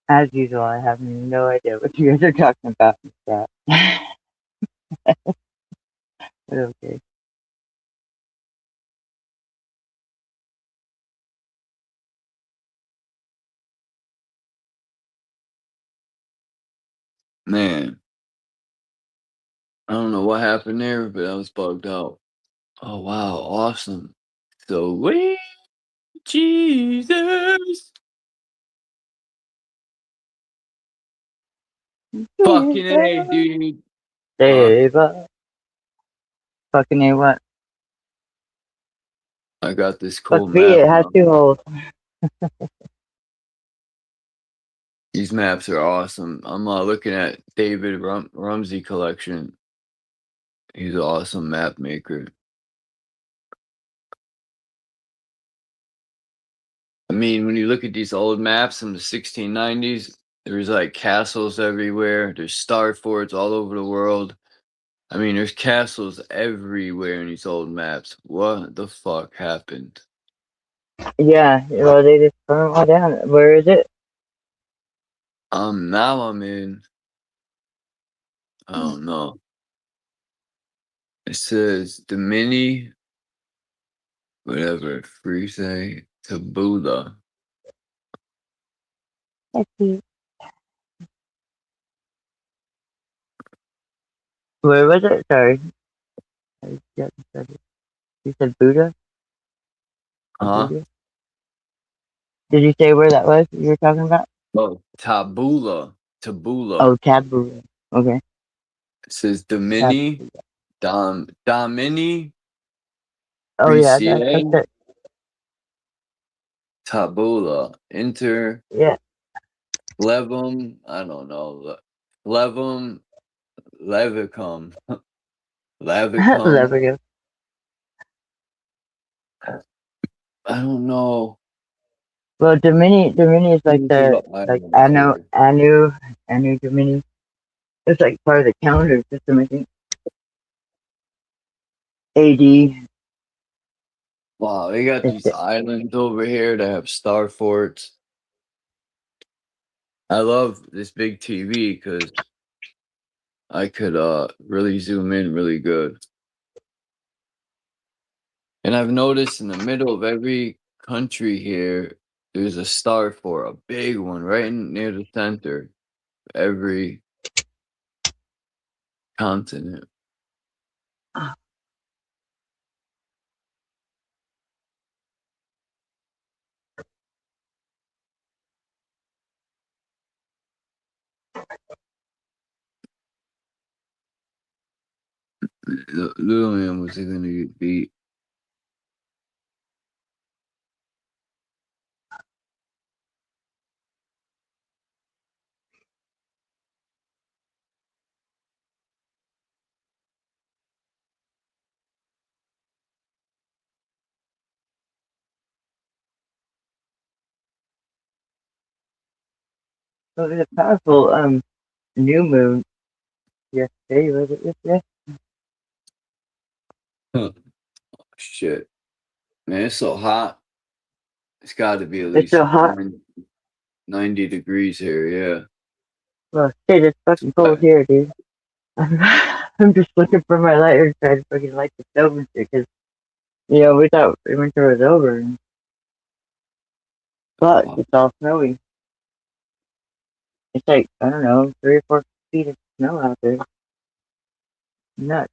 S15: As usual, I have no idea what you guys are talking about. But okay.
S3: Man, I don't know what happened there, but I was bugged out. Oh wow, awesome. Sweet Jesus. Fucking A, dude.
S15: Save us. Fucking A what?
S3: I got this
S15: Fuck
S3: cool
S15: me,
S3: map
S15: it has
S3: now.
S15: 2 holes.
S3: These maps are awesome. I'm looking at David Rumsey collection. He's an awesome map maker. I mean, when you look at these old maps from the 1690s, there's like castles everywhere. There's star forts all over the world. I mean, there's castles everywhere in these old maps. What the fuck happened?
S15: Yeah, well, they just put them all down. Where is it?
S3: Now I'm in. I don't know. It says the mini, whatever, Freethinkerslounge, Taboola.
S15: Let's see. Where was it? Sorry. You said Buddha?
S3: Huh?
S15: Buddha? Did you say where that was you were talking about?
S3: Oh, Taboola.
S15: Oh,
S3: Taboola.
S15: Taboo. Okay.
S3: It says
S15: Tab.
S3: Domini, Domini,
S15: Oh, yeah, that's
S3: Appreciate,
S15: it.
S3: Taboola, Inter,
S15: Yeah.
S3: Levum, I don't know, Levum, Levicum, Lavicum,
S15: There we go.
S3: I don't know.
S15: Well, Domini is like
S3: These are
S15: the,
S3: the
S15: like,
S3: islands here.
S15: Anu Domini. It's like part of the calendar system, I think. AD.
S3: Wow, they got
S15: It's
S3: these islands over here that have star forts. I love this big TV because I could really zoom in really good. And I've noticed in the middle of every country here, there's a star fort, a big one right near the center. Every continent. Little man was going to get beat.
S15: so there's a powerful new moon yesterday. Was it yesterday?
S3: Huh. Shit. Man, it's so hot. It's got to be at
S15: It's
S3: least
S15: so hot.
S3: 90 degrees here, yeah.
S15: Well, shit, it's fucking cold here, dude. I'm just looking for my lighter trying to fucking light the stove and shit, because, we thought winter was over. But it's all snowy. It's like, I don't know, 3 or 4 feet of snow out there. Nuts.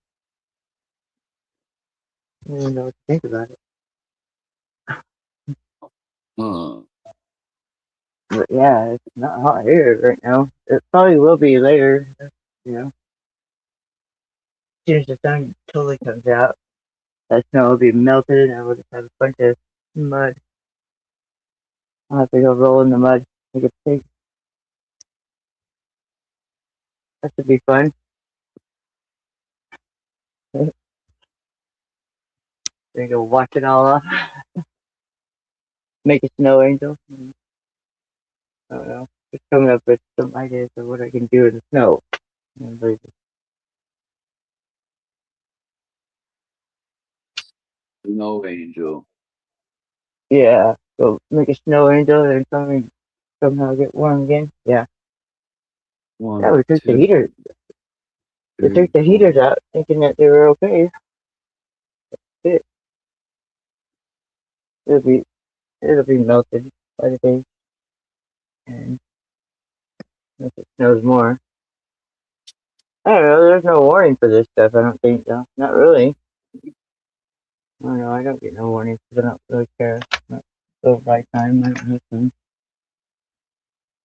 S15: I don't even know what to think about it. But yeah, it's not hot here right now. It probably will be later, As soon as the sun totally comes out, that snow will be melted and we'll just have a bunch of mud. I'll have to go roll in the mud like a pig. That should be fun. Then go wash it all off. Make a snow angel. I don't know. Just coming up with some ideas of what I can do in the snow.
S3: Snow angel.
S15: Yeah, go make a snow angel and something. somehow get warm again. Yeah.
S3: One,
S15: Yeah, we took the
S3: two,
S15: heater. They
S3: three,
S15: took the
S3: four.
S15: heaters out, thinking that they were okay. It, it'll be it'll be melted by the day, and if it snows more. I don't know. There's no warning for this stuff. I don't think so. Not really. I don't know. I don't get no warnings because I don't really care. Not the right time. I don't listen.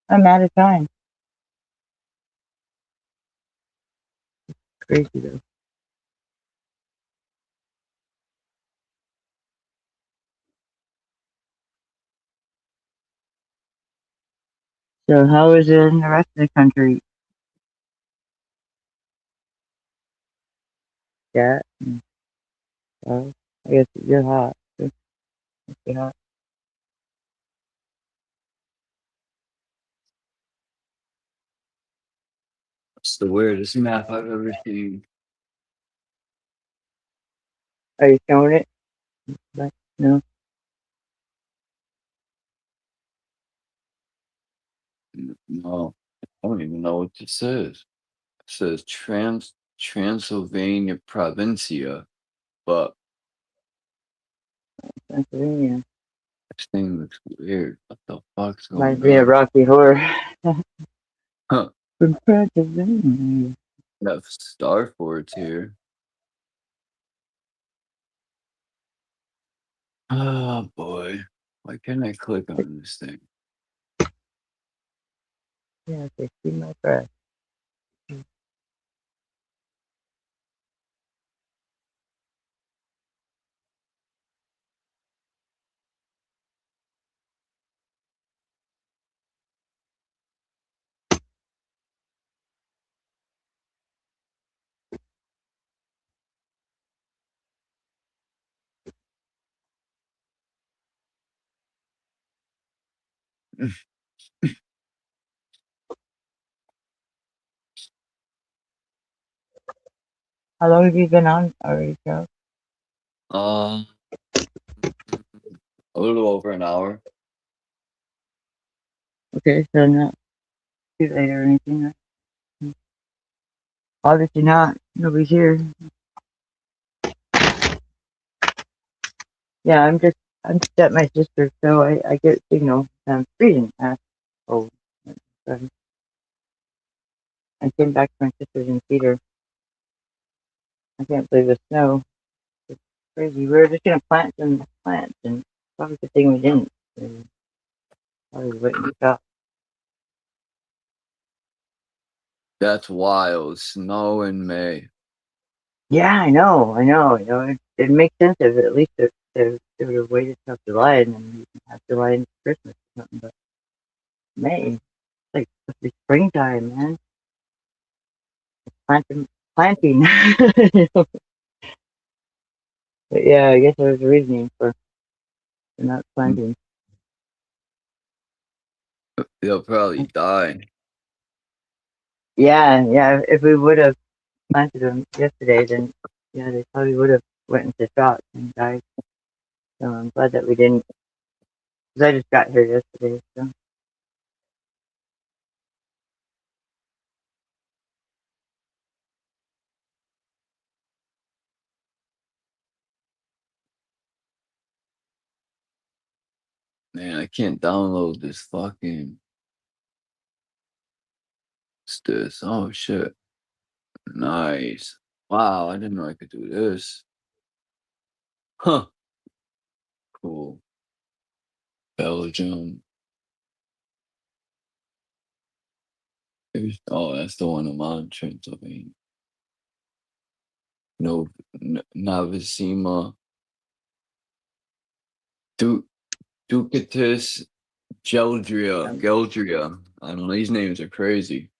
S15: I'm out of time. Crazy though. So how is it in the rest of the country? Yeah. Well, I guess you're hot. You're hot.
S3: It's the weirdest map I've ever seen.
S15: Are you showing it? But no.
S3: No, I don't even know what this says. It says Transylvania Provincia, but
S15: Pennsylvania.
S3: this thing looks weird. What the fuck's
S15: Might
S3: going
S15: be a
S3: on?
S15: Rocky Horror.
S3: Huh.
S15: From Pennsylvania.
S3: Got Starfords here. Oh boy. Why can't I click on this thing?
S15: Yeah, they see my breath. How long have you been on already, Joe?
S3: A little over an hour.
S15: Okay, so not too late or anything, right? Obviously not. Nobody's here. Yeah, I'm just at my sister's, so I get signal. I'm freezing. Oh, sorry. I came back to my sister's in Cedar. I can't believe the snow. It's crazy. We were just gonna plant some plants, and probably the thing we didn't. And probably waiting to stop.
S3: That's wild. Snow in May.
S15: Yeah, I know. It makes sense if at least they would have waited till July and then you can have July into Christmas or something. But May, it's like supposed to be springtime, man. Planting. But yeah, I guess there's a reasoning for not planting.
S3: They'll probably die.
S15: Yeah. If we would have planted them yesterday, then yeah, they probably would have went into shock and died. So I'm glad that we didn't, because I just got here yesterday. So
S3: Man, I can't download this fucking. What's this? Oh shit. Nice. Wow, I didn't know I could do this. Huh. Cool. Belgium. Oh, that's the one I'm on, Transylvania. No, Navicima. Ducatus Geldria. I don't know. These names are crazy.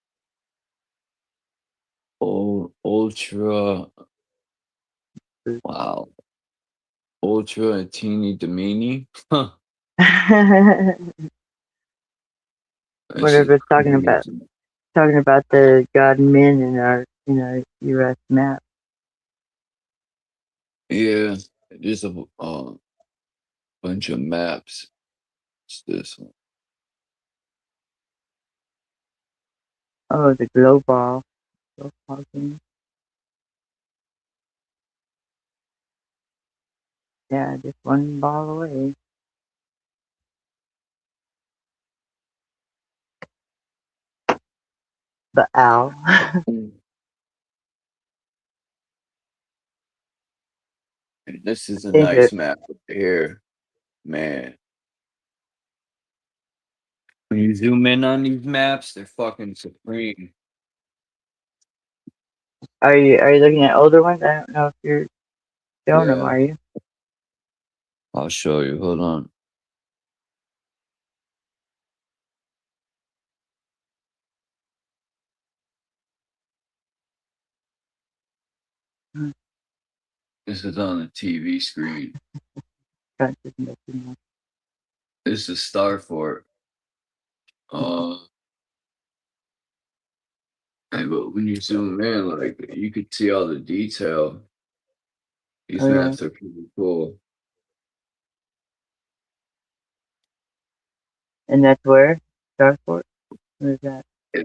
S3: Ultra. Wow. Ultra Teeny Domini. Huh. That shit
S15: whatever it's talking about.
S3: crazy.
S15: Talking about the God and men in our U.S. map.
S3: Yeah, there's a bunch of maps. It's this one.
S15: Oh, the glow ball. Glow ball game. Yeah, just one ball away. But ow.
S3: This is a
S15: Is
S3: nice
S15: it?
S3: map up here, man. When you zoom in on these maps, they're fucking supreme.
S15: Are you looking at older ones? I don't know if you're showing them,
S3: Yeah,
S15: are you?
S3: I'll show you. Hold on.
S15: Hmm.
S3: This is on the TV screen.
S15: Can't just make them up.
S3: This is Starfort. But when you zoom in, like you could see all the detail. These
S15: Oh yeah.
S3: maps are pretty cool.
S15: And that's where? Starport? Where's that?
S3: Yeah.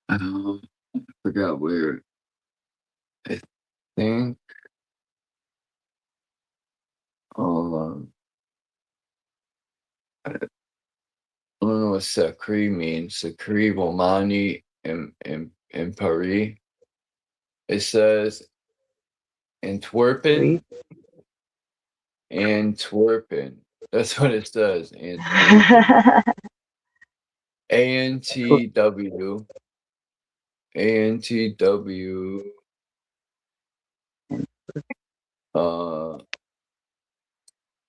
S3: I forgot where. I think. I don't know what Sacré means. Sacré Romani in Paris. It says Antwerpen.
S15: Three?
S3: Antwerpen. That's what it says. Antwerpen. ANTW. ANTW.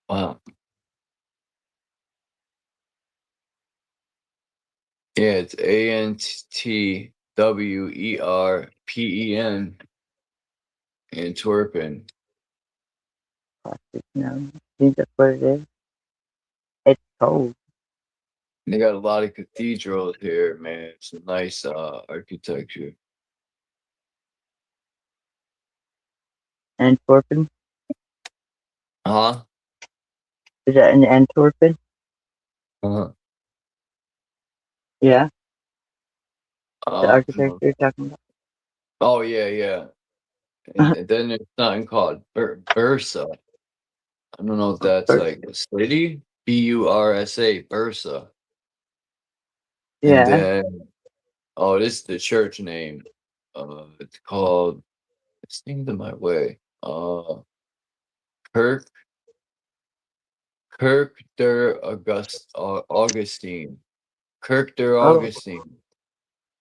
S3: Wow. Yeah, it's ANTWERPEN. Antwerpen.
S15: No. Seems that's what it is. It's cold.
S3: They got a lot of cathedrals here, man. It's a nice architecture.
S15: Antwerpen?
S3: Huh?
S15: Is that in Antwerpen?
S3: Uh-huh.
S15: Yeah. The architecture
S3: No.
S15: you're talking about?
S3: Oh yeah, yeah. And then there's something called Bursa. I don't know if that's
S15: First.
S3: like a city. Bursa, Bursa. And
S15: Yeah.
S3: then this is the church name. It's called it's named in my way. Kirk Augustine. Kirk der
S15: Oh,
S3: Augustine.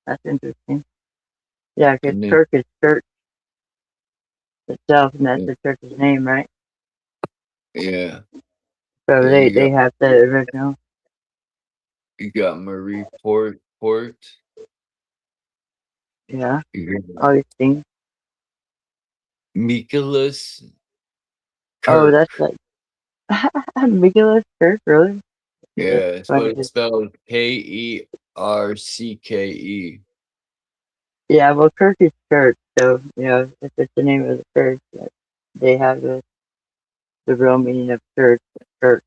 S15: that's interesting. Yeah, because
S3: And then
S15: Kirk is church itself, and that's
S3: yeah,
S15: the church's name, right?
S3: yeah.
S15: So
S3: And
S15: they have the original.
S3: you got Marie Port.
S15: Yeah.
S3: You got
S15: Augustine.
S3: Nicholas
S15: Oh, that's
S3: Kirk.
S15: like Nicholas Kirk, really? That's
S3: Yeah, it's what
S15: funny.
S3: it's spelled Kercke.
S15: Yeah, well, Kirk is church, so if it's the name of the church, they have the real meaning of church. Kirk,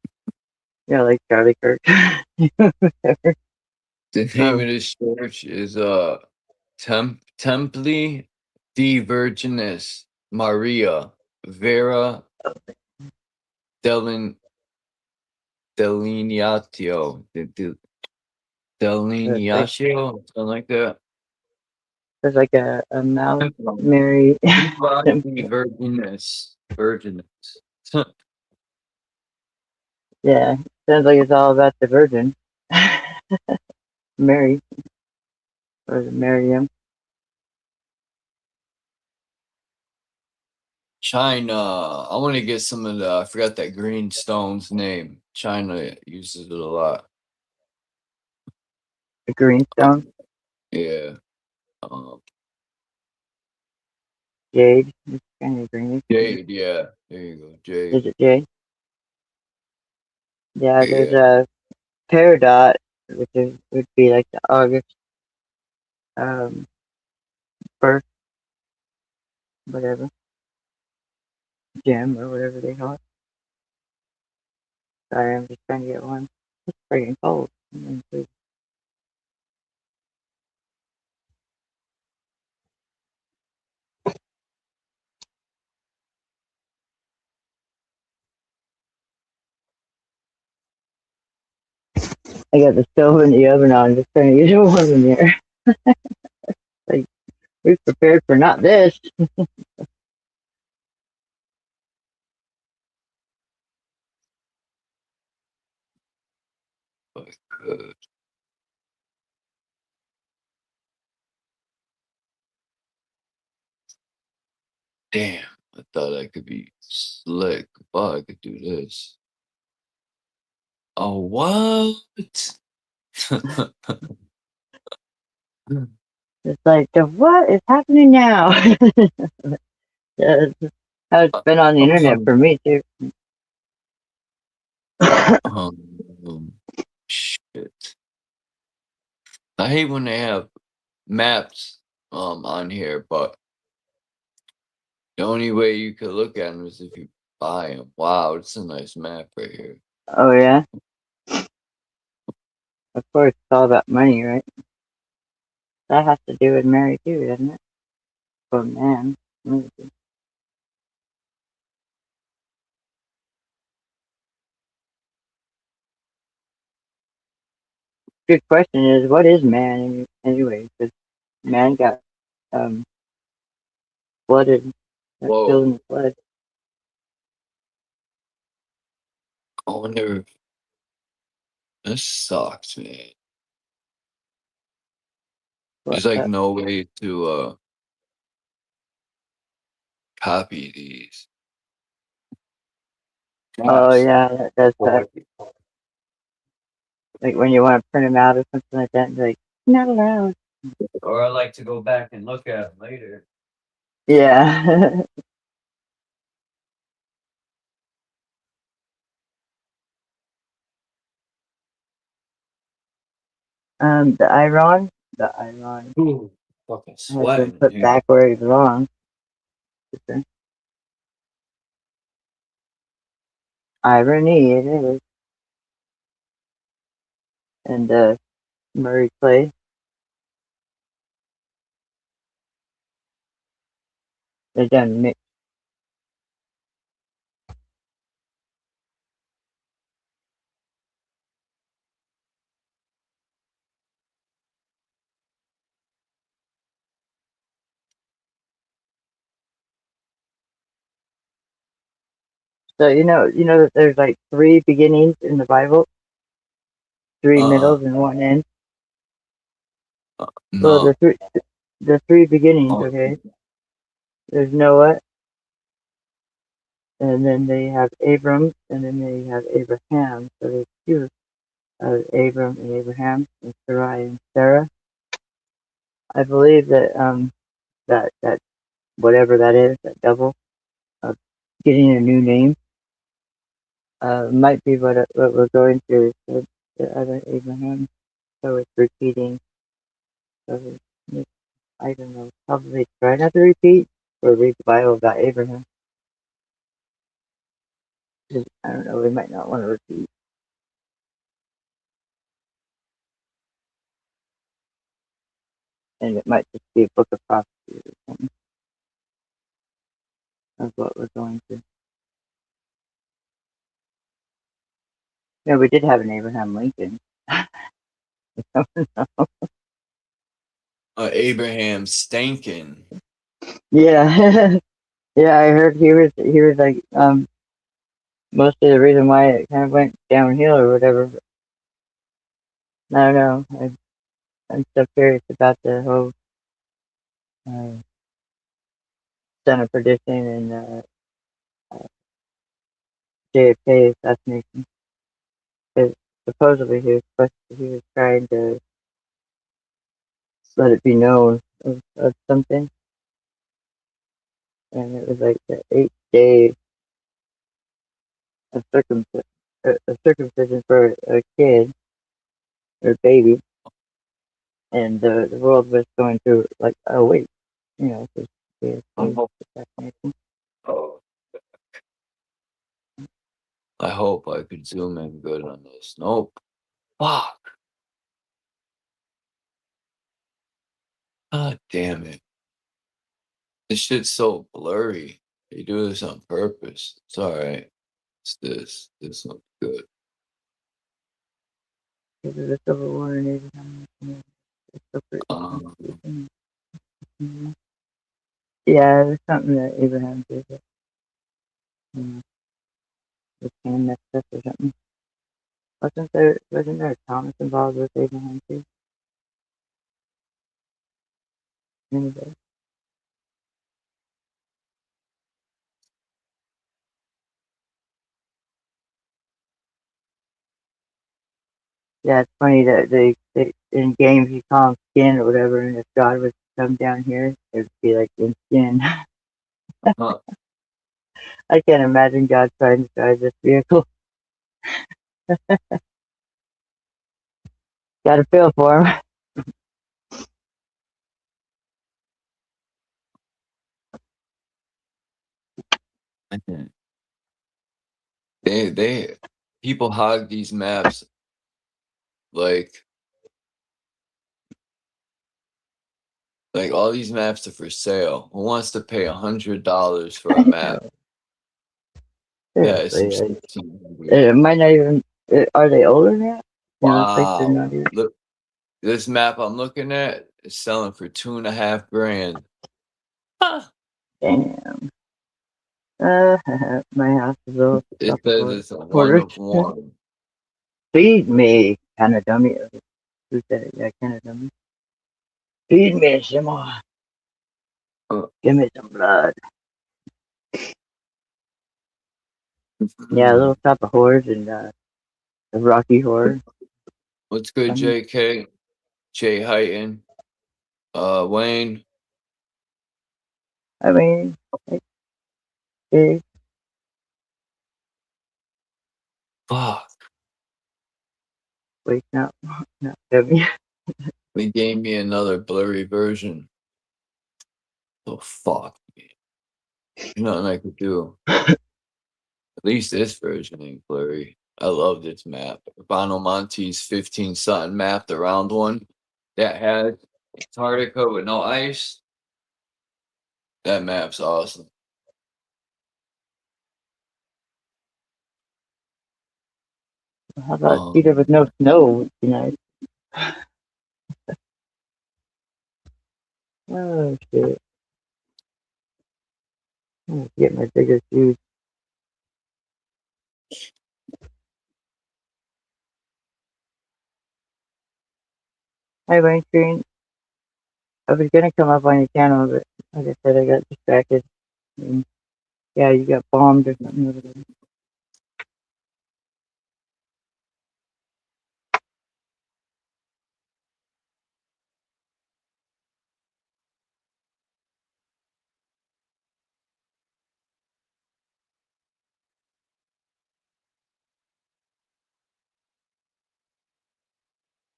S15: like Charlie Kirk. Whatever.
S3: The name of this church is Templi di Virginis Maria Vera Delin Delineatio.
S15: It's
S3: Delineatio, something like that.
S15: like a mouse,
S3: Templum.
S15: Mary.
S3: Viva di Virginis.
S15: Yeah, sounds like it's all about the Virgin. Mary, or Miriam.
S3: China. I want to get some of the. I forgot that green stone's name. China uses it a lot.
S15: The greenstone.
S3: Yeah.
S15: Jade. It's kind of green.
S3: Jade. Yeah. There you go. Jade.
S15: Is it jade? Yeah, there's
S3: Yeah.
S15: a peridot, which would be like the August birth, whatever, gem or whatever they call it. Sorry, I'm just trying to get one. It's freaking cold. I got the stove and the oven on, just trying to use a warm in there. Like, we prepared for not this.
S3: Good. Damn, I thought I could be slick, but I could do this. Oh, what?
S15: It's like, what is happening now? That's how it's been on the internet for me, too.
S3: Shit. I hate when they have maps on here, but the only way you could look at them is if you buy them. Wow, it's a nice map right here.
S15: Oh, yeah? Of course, it's all about money, right? That has to do with Mary, too, doesn't it? Oh, man. Good question is, what is man anyway? Because man got flooded, got killed in
S3: Whoa.
S15: the flood.
S3: I wonder if this sucks, man. There's like no way to copy these.
S15: Oh, yeah, that's that. Like when you want to print them out or something like that, and be like, not allowed.
S3: Or I like to go back and look at them later.
S15: Yeah. The iron
S3: Ooh, fucking
S15: has been
S3: sweating
S15: put
S3: here.
S15: back where it belongs. Irony, it is. And Murray Clay. They done mix. So you know that there's like 3 beginnings in the Bible, 3 middles and 1 end. Well,
S3: No.
S15: the 3 beginnings, okay. There's Noah, and then they have Abram, and then they have Abraham. So there's 2 Abram and Abraham, and Sarai and Sarah. I believe that that whatever that is, that double of getting a new name, might be what we're going through. So the other Abraham, so it's repeating. So I don't know. Probably try not to repeat or read the Bible about Abraham. I don't know. We might not want to repeat, and it might just be a book of prophecy or something of what we're going through. Yeah, we did have an Abraham Lincoln.
S3: Abraham Stankin.
S15: Yeah, yeah. I heard he was like most of the reason why it kind of went downhill or whatever. I don't know. I'm so curious about the whole uh, son of perdition and JFK assassination. Because supposedly he was trying to let it be known of something, and it was like the 8th day of circumcision for a kid or a baby, and the world was going through like, oh wait, it's JFK assassination.
S3: Oh. I hope I could zoom in good on this. Nope. Fuck. God damn it. This shit's so blurry. They do this on purpose. It's alright. It's this. This one's good.
S15: This is a Civil War in Abraham. Yeah, there's something that Abraham did. The can messed up or something. Wasn't there Thomas involved with Abraham too? Anyway. Yeah, it's funny that they in games you call him skin or whatever, and if God was to come down here, it would be like in skin.
S3: Huh.
S15: I can't imagine God trying to drive this vehicle. Got to feel for him.
S3: They people hog these maps like all these maps are for sale. Who wants to pay $100 for a map? Yeah, it's
S15: Seriously, it might not even. Are they older now?
S3: wow. Look, this map I'm looking at is selling for $2.5 grand.
S15: Damn. My house is a
S3: It says it's a 1
S15: quarter.
S3: of 1.
S15: Feed me, kind of dummy. Who said it? Yeah, kind of dummy. Feed me some more. Give me some blood. Yeah, a little type of horse and a rocky horse.
S3: What's good, JK? Jay Heighton. Wayne.
S15: I mean, it's
S3: Fuck.
S15: wait, not dummy.
S3: They gave me another blurry version. Oh, fuck. Nothing I could do. At least this version ain't blurry. I love this map. Bono Monte's 15 something map, the round one that has Antarctica with no ice. That map's awesome.
S15: How about Cheetah with no snow? You know. Oh shit! I'm gonna get my bigger shoes. Hi, Wayne Screen. I was gonna come up on your channel, but like I said, I got distracted. And, yeah, you got bombed or something over there.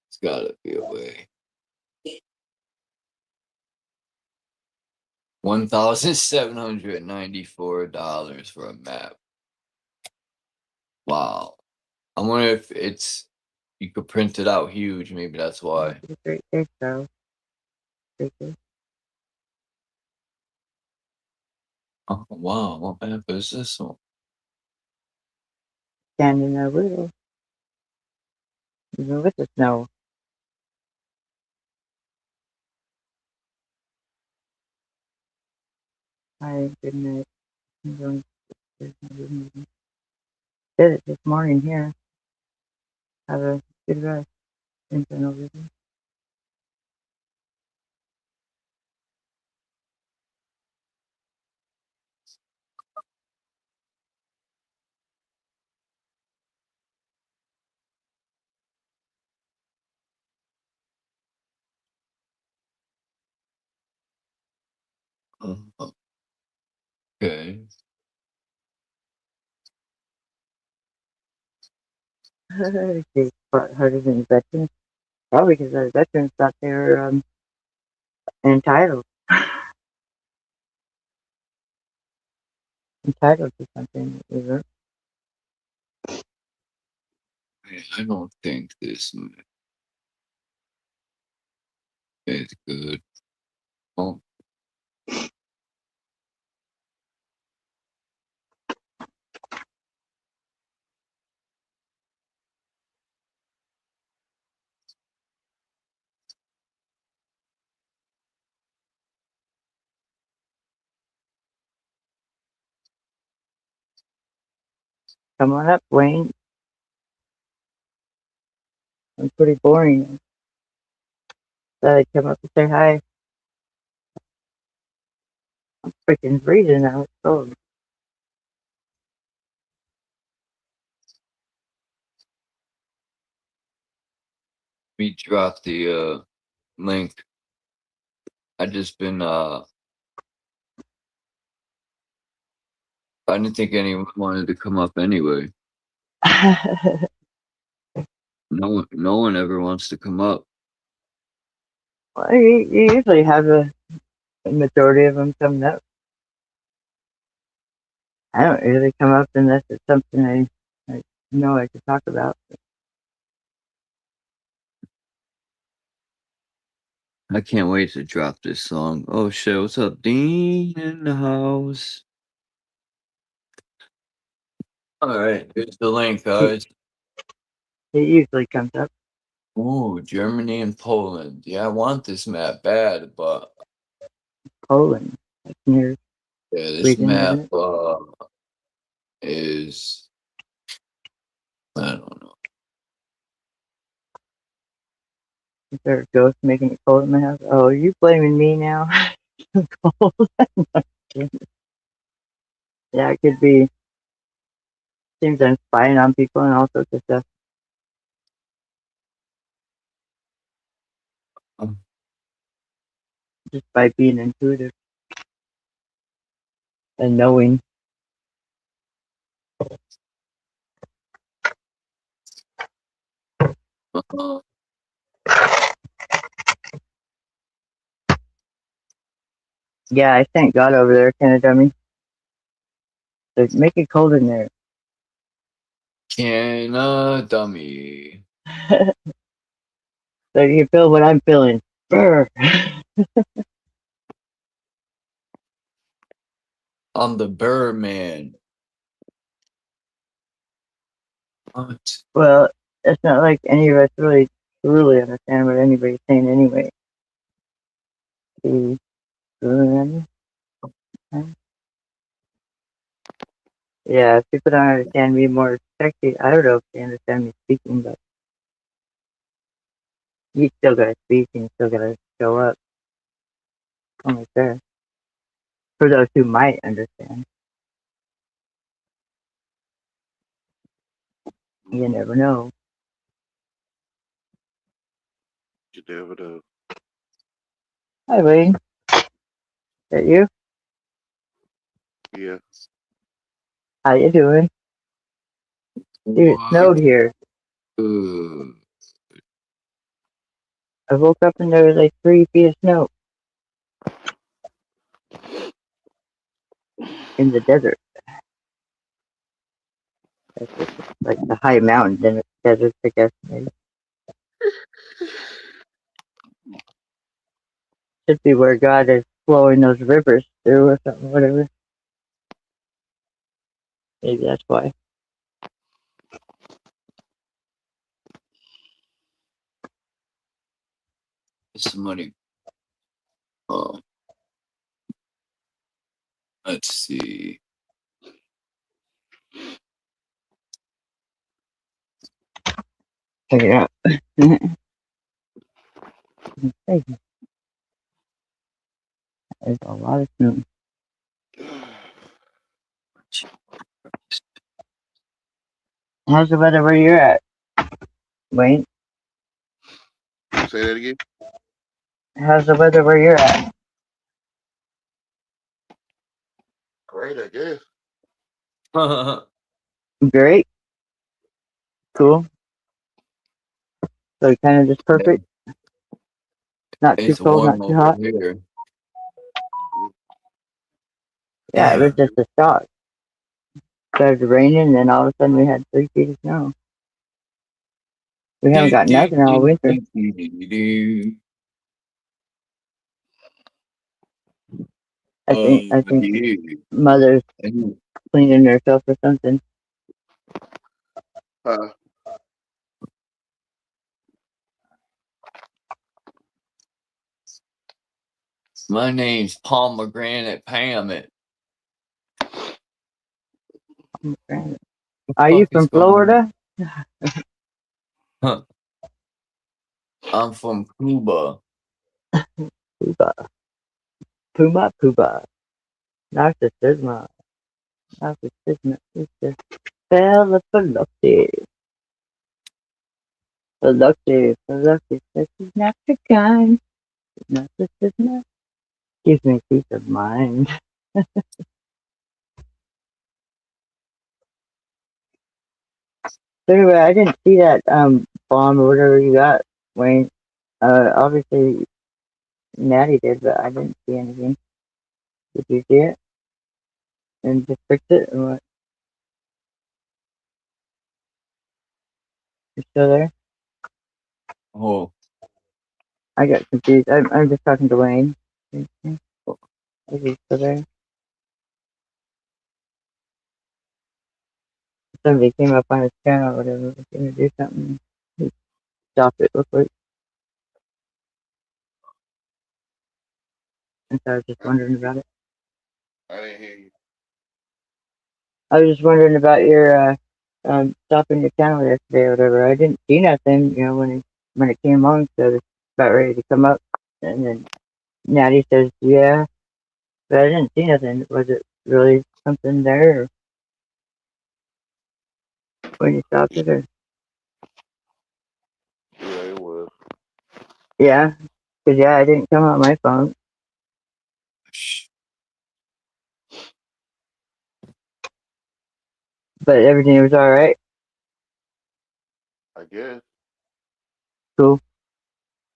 S3: It's gotta be a way. $1,794 for a map. Wow. I wonder if you could print it out huge. Maybe that's why.
S15: Great day, Charles. Great day.
S3: Oh, wow. What map is this one?
S15: Standing there with even with the snow. Hi, good night. I'm going to did it this morning here. Have a good rest. Thinking over there.
S3: Okay.
S15: It's harder than veterans. Probably because the veterans thought they were entitled. Entitled to something.
S3: I don't think this map is good. Oh,
S15: Come on up, Wayne. I'm pretty boring. Thought I'd come up and say hi. I'm freaking freezing now. It's cold.
S3: we dropped the link. I just been I didn't think anyone wanted to come up anyway. No one ever wants to come up.
S15: Well, you usually have a majority of them coming up. I don't usually come up unless it's something I know I could talk about.
S3: I can't wait to drop this song. Oh shit, what's up, Dean in the house? Alright, here's the link, guys.
S15: It usually comes up.
S3: Ooh, Germany and Poland. Yeah, I want this map bad, but
S15: Poland. That's near
S3: yeah, this
S15: Sweden,
S3: map
S15: isn't it?
S3: is I don't know.
S15: Is there a ghost making it cold in my house? Oh, are you blaming me now? Cold. Yeah, it could be. Seems I'm spying on people and all sorts of stuff. Just by being intuitive and knowing. Yeah, I thank God over there, Canada dummy. They make it cold in there.
S3: Can a dummy.
S15: So you can feel what I'm feeling. Brr.
S3: I'm the Birdman. What?
S15: Well, it's not like any of us really truly understand what anybody's saying anyway. Do you really understand? Yeah, if people don't understand me more sexy, I don't know if they understand me speaking, but you still gotta speak and you still gotta show up. Only fair. For those who might understand. You never know.
S16: You never know.
S15: Hi, Wayne. Is that you?
S16: Yeah.
S15: How you doing? Dude, it snowed here. I woke up and there was like 3 feet of snow. In the desert. It's like the high mountains in the desert, I guess. Maybe. Should be where God is flowing those rivers through or something, whatever. Maybe that's why.
S3: Somebody. Let's see.
S15: Check it out. There's a lot of snow. How's the weather where you're at, Wayne?
S16: Say that again?
S15: How's the weather where you're at?
S16: Great, I guess.
S15: Great. Cool. So kind of just perfect. Not too
S3: It's
S15: cold,
S3: warm
S15: not too
S3: over
S15: hot.
S3: here.
S15: Yeah, it was just a shock. Started raining, and then all of a sudden we had 3 feet of snow. We haven't got nothing all winter. I think
S3: Yeah.
S15: mother's cleaning herself or something.
S3: My name's Pomegranate Pamit.
S15: Are you from Florida?
S3: Huh. I'm from Cuba.
S15: Cuba. Puma Cuba. Narcissism. Narcissism is the fella seductive. Seductive. Seductive. This is not the kind. Narcissism gives me peace of mind. So anyway, I didn't see that bomb or whatever you got, Wayne. Obviously Natty did, but I didn't see anything. Did you see it? And just fix it or what? You still there?
S3: Oh.
S15: I got confused. I'm just talking to Wayne. Is he still there? Somebody came up on his channel or whatever, was gonna do something. He stopped it real quick. And so I was just wondering about it.
S16: I didn't hear you.
S15: I was just wondering about your stopping your channel yesterday or whatever. I didn't see nothing, you know, when it came on, so I was about ready to come up, and then Natty says, "Yeah," but I didn't see nothing. Was it really something there or when you stopped it, or?
S16: Yeah, it was.
S15: Yeah, because I didn't come on my phone. But everything was all right.
S16: I guess.
S15: Cool.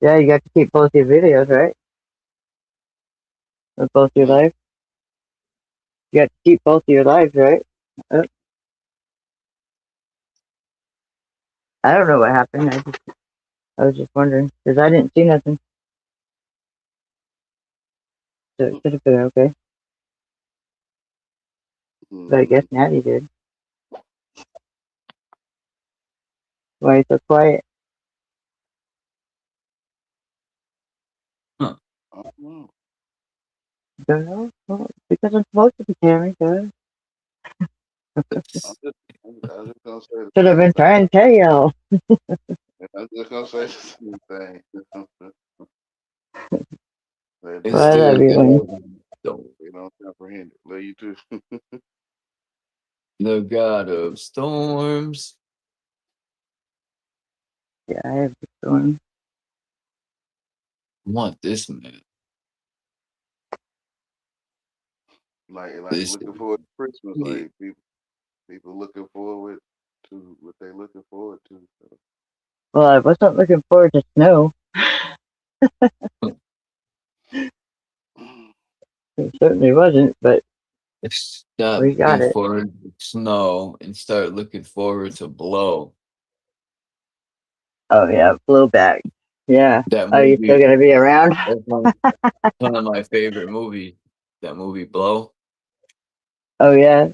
S15: Yeah, you got to keep both your videos, right? With both your lives. You got to keep both your lives, right? I don't know what happened. I was just wondering because I didn't see nothing. So it should have been okay. But I guess Natty did. Why are you so quiet?
S3: Huh.
S16: I don't know.
S15: Don't know. Well, because I'm supposed to be caring, guys.
S16: I was just gonna say the
S15: Should have
S16: same
S15: been
S16: thing.
S15: trying to tell y'all.
S16: I was just gonna say the same thing.
S3: It's
S15: Well, I love you, Wayne.
S16: They don't comprehend it. Love you too.
S3: The god of storms.
S15: Yeah, I have the storm.
S3: I want this man.
S16: like
S3: This
S16: looking forward to Christmas. Like people looking forward to what they looking forward to. So.
S15: Well, I wasn't looking forward to snow. It certainly wasn't, but
S3: Stop
S15: we got
S3: looking
S15: it.
S3: forward to snow and start looking forward to blow.
S15: Oh yeah, blowback. Yeah.
S3: That
S15: Are you still
S3: movie.
S15: gonna be around?
S3: That's one of my favorite movies. That movie Blow.
S15: Oh yeah.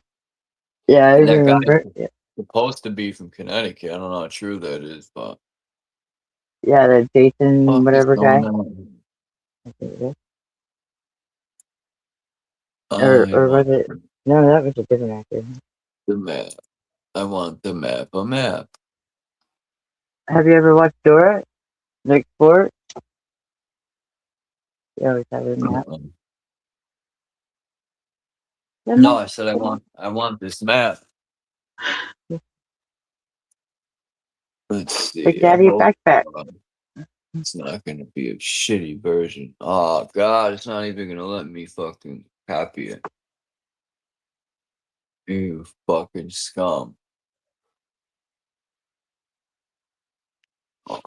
S15: Yeah, I
S3: And that
S15: remember.
S3: guy's supposed to be from Connecticut. I don't know how true that is, but
S15: Yeah, the Jason
S3: fuck is
S15: whatever
S3: going
S15: guy.
S3: on?
S15: I think it is.
S3: I
S15: Or was
S3: want
S15: it? No, that was a different actor.
S3: the map. I want the map. A map.
S15: Have you ever watched Dora the Explorer? You always have a map.
S3: No, I said I want this map. Let's
S15: Big
S3: see. I
S15: Daddy
S3: hope
S15: backpack.
S3: it's not gonna be a shitty version. Oh god, it's not even gonna let me fucking copy it. You fucking scum.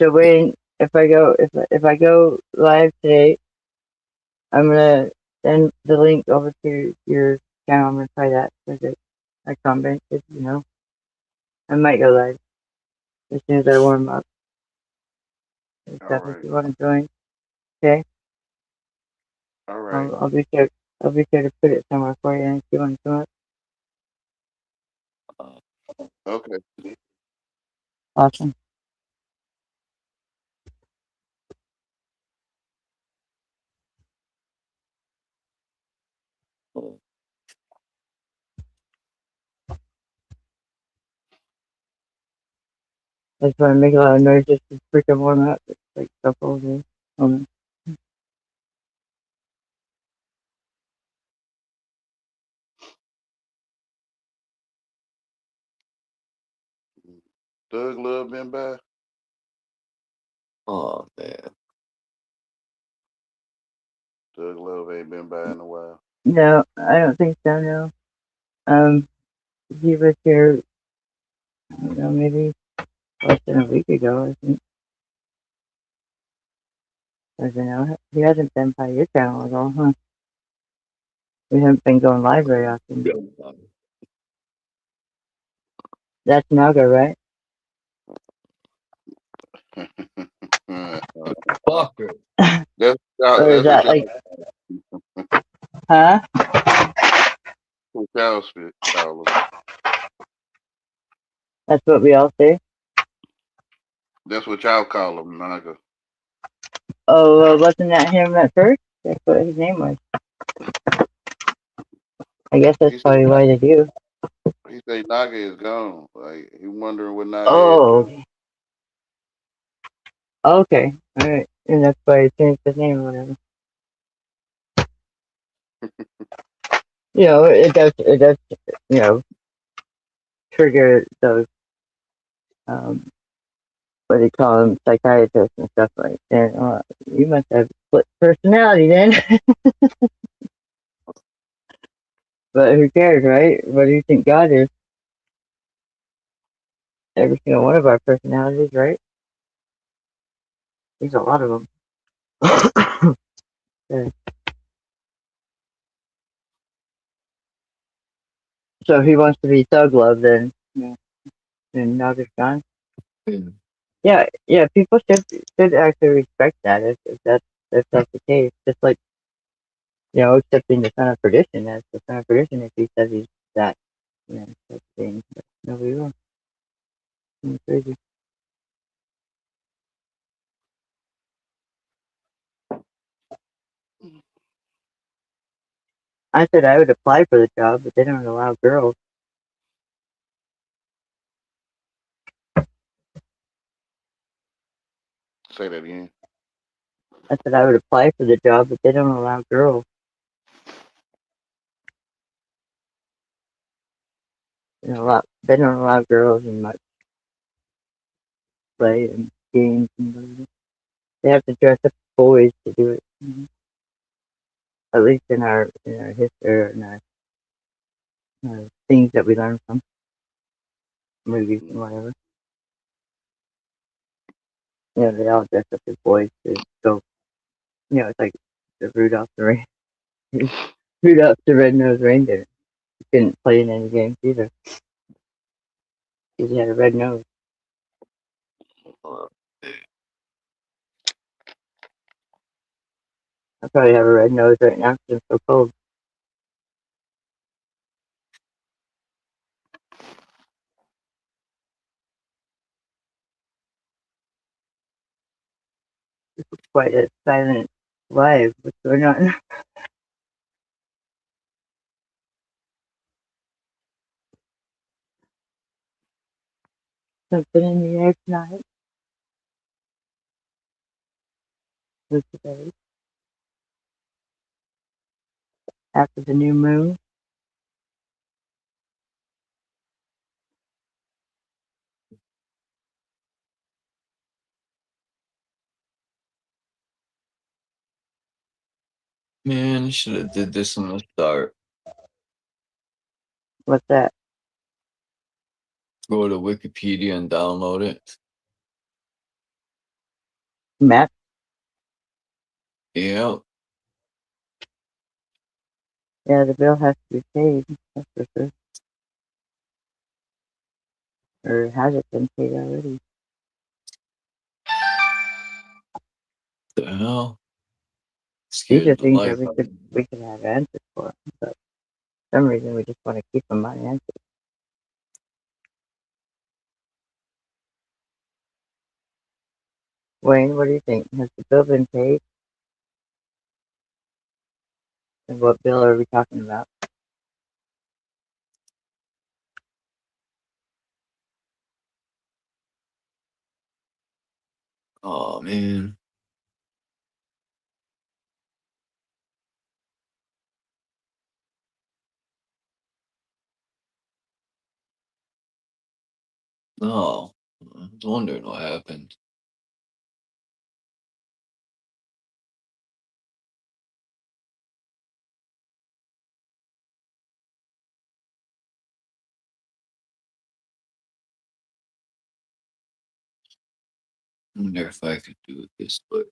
S15: So Wayne, if I go live today, I'm gonna send the link over to your channel. I'm gonna try that because I commented, you know. I might go live as soon as I warm up. If
S16: All right.
S15: you want to join, okay?
S16: All right.
S15: I'll be sure. I'll be sure to put it somewhere for you if you want to come up.
S16: Okay.
S15: Awesome. I just want to make a lot of noise just to freaking warm up. It's like stuff over there.
S16: Doug Love been by?
S3: Oh man.
S16: Doug Love ain't been by in a while.
S15: No, I don't think so, no. He was here, I don't know, maybe less than a week ago, I think. I don't know. He hasn't been by your channel at all, huh? We haven't been going live very often. That's Naga, right?
S3: Fucker.
S16: That's
S15: Or is that like, huh?
S16: what y'all call him.
S15: That's what we all say?
S16: That's what y'all call him, Naga.
S15: Oh, wasn't that him at first? That's what his name was. I guess that's probably why they do.
S16: He say Naga is gone. Like he wondering what Naga
S15: Oh. Okay. Alright. And that's why he changed his name or whatever. It does, trigger those, what do you call them, psychiatrists and stuff like that. You must have split personality then. But who cares, right? What do you think God is? Every single one of our personalities, right? There's a lot of them. Yeah. So he wants to be Thug Love then. Yeah. And now they're gone. Yeah, people should actually respect that if that's the case. Just like, accepting the Son of Perdition as the Son of Perdition if he says he's that, such thing. But nobody will. It's crazy. I said I would apply for the job, but they don't allow girls.
S16: Say that again.
S15: I said I would apply for the job, but they don't allow girls. They don't allow girls in much play and games and whatever. They have to dress up boys to do it. Mm-hmm. At least in our history and our things that we learn from movies and whatever. They all dress up as boys to go. It's like the Rudolph the Red-Nosed Reindeer. He couldn't play in any games either because he had a red nose. I probably have a red nose right now because it's so cold. It's quite a silent live. What's going on? Something in the air tonight. What's today? After the new moon.
S3: Man, I should have did this from the start.
S15: What's that?
S3: Go to Wikipedia and download it.
S15: Matt?
S3: Yeah.
S15: Yeah, the bill has to be paid. That's for sure. Or has it been paid already?
S3: The hell?
S15: These are
S3: Scared the
S15: things that
S3: life out of me.
S15: we could have answers for, but for some reason we just want to keep them unanswered. Wayne, what do you think? Has the bill been paid? And what bill are we talking about?
S3: Oh man. Oh, I was wondering what happened. I wonder if I could do it this way.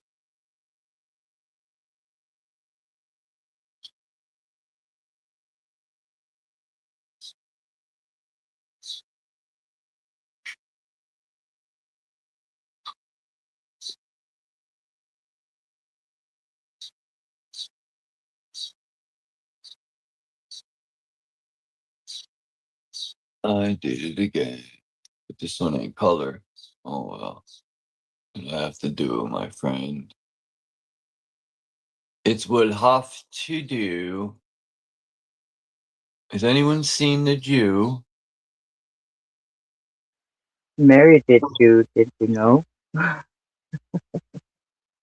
S3: I did it again. But this one ain't color. Oh well. I have to do it, my friend. It's what have to do. Has anyone seen the Jew?
S15: Mary did you know?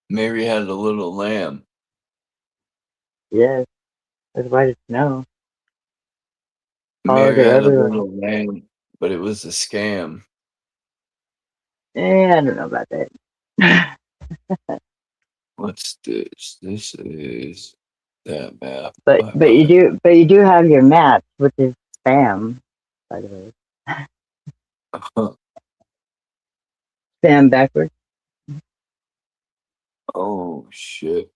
S3: Mary had a little lamb.
S15: Yes, that's why it's snow. Followed
S3: Mary
S15: her
S3: had a
S15: everywhere.
S3: little lamb, but it was a scam.
S15: I don't know about that.
S3: What's this? This is that map.
S15: But you do have your maps, which is spam, by the way. Spam backwards.
S3: Oh shit.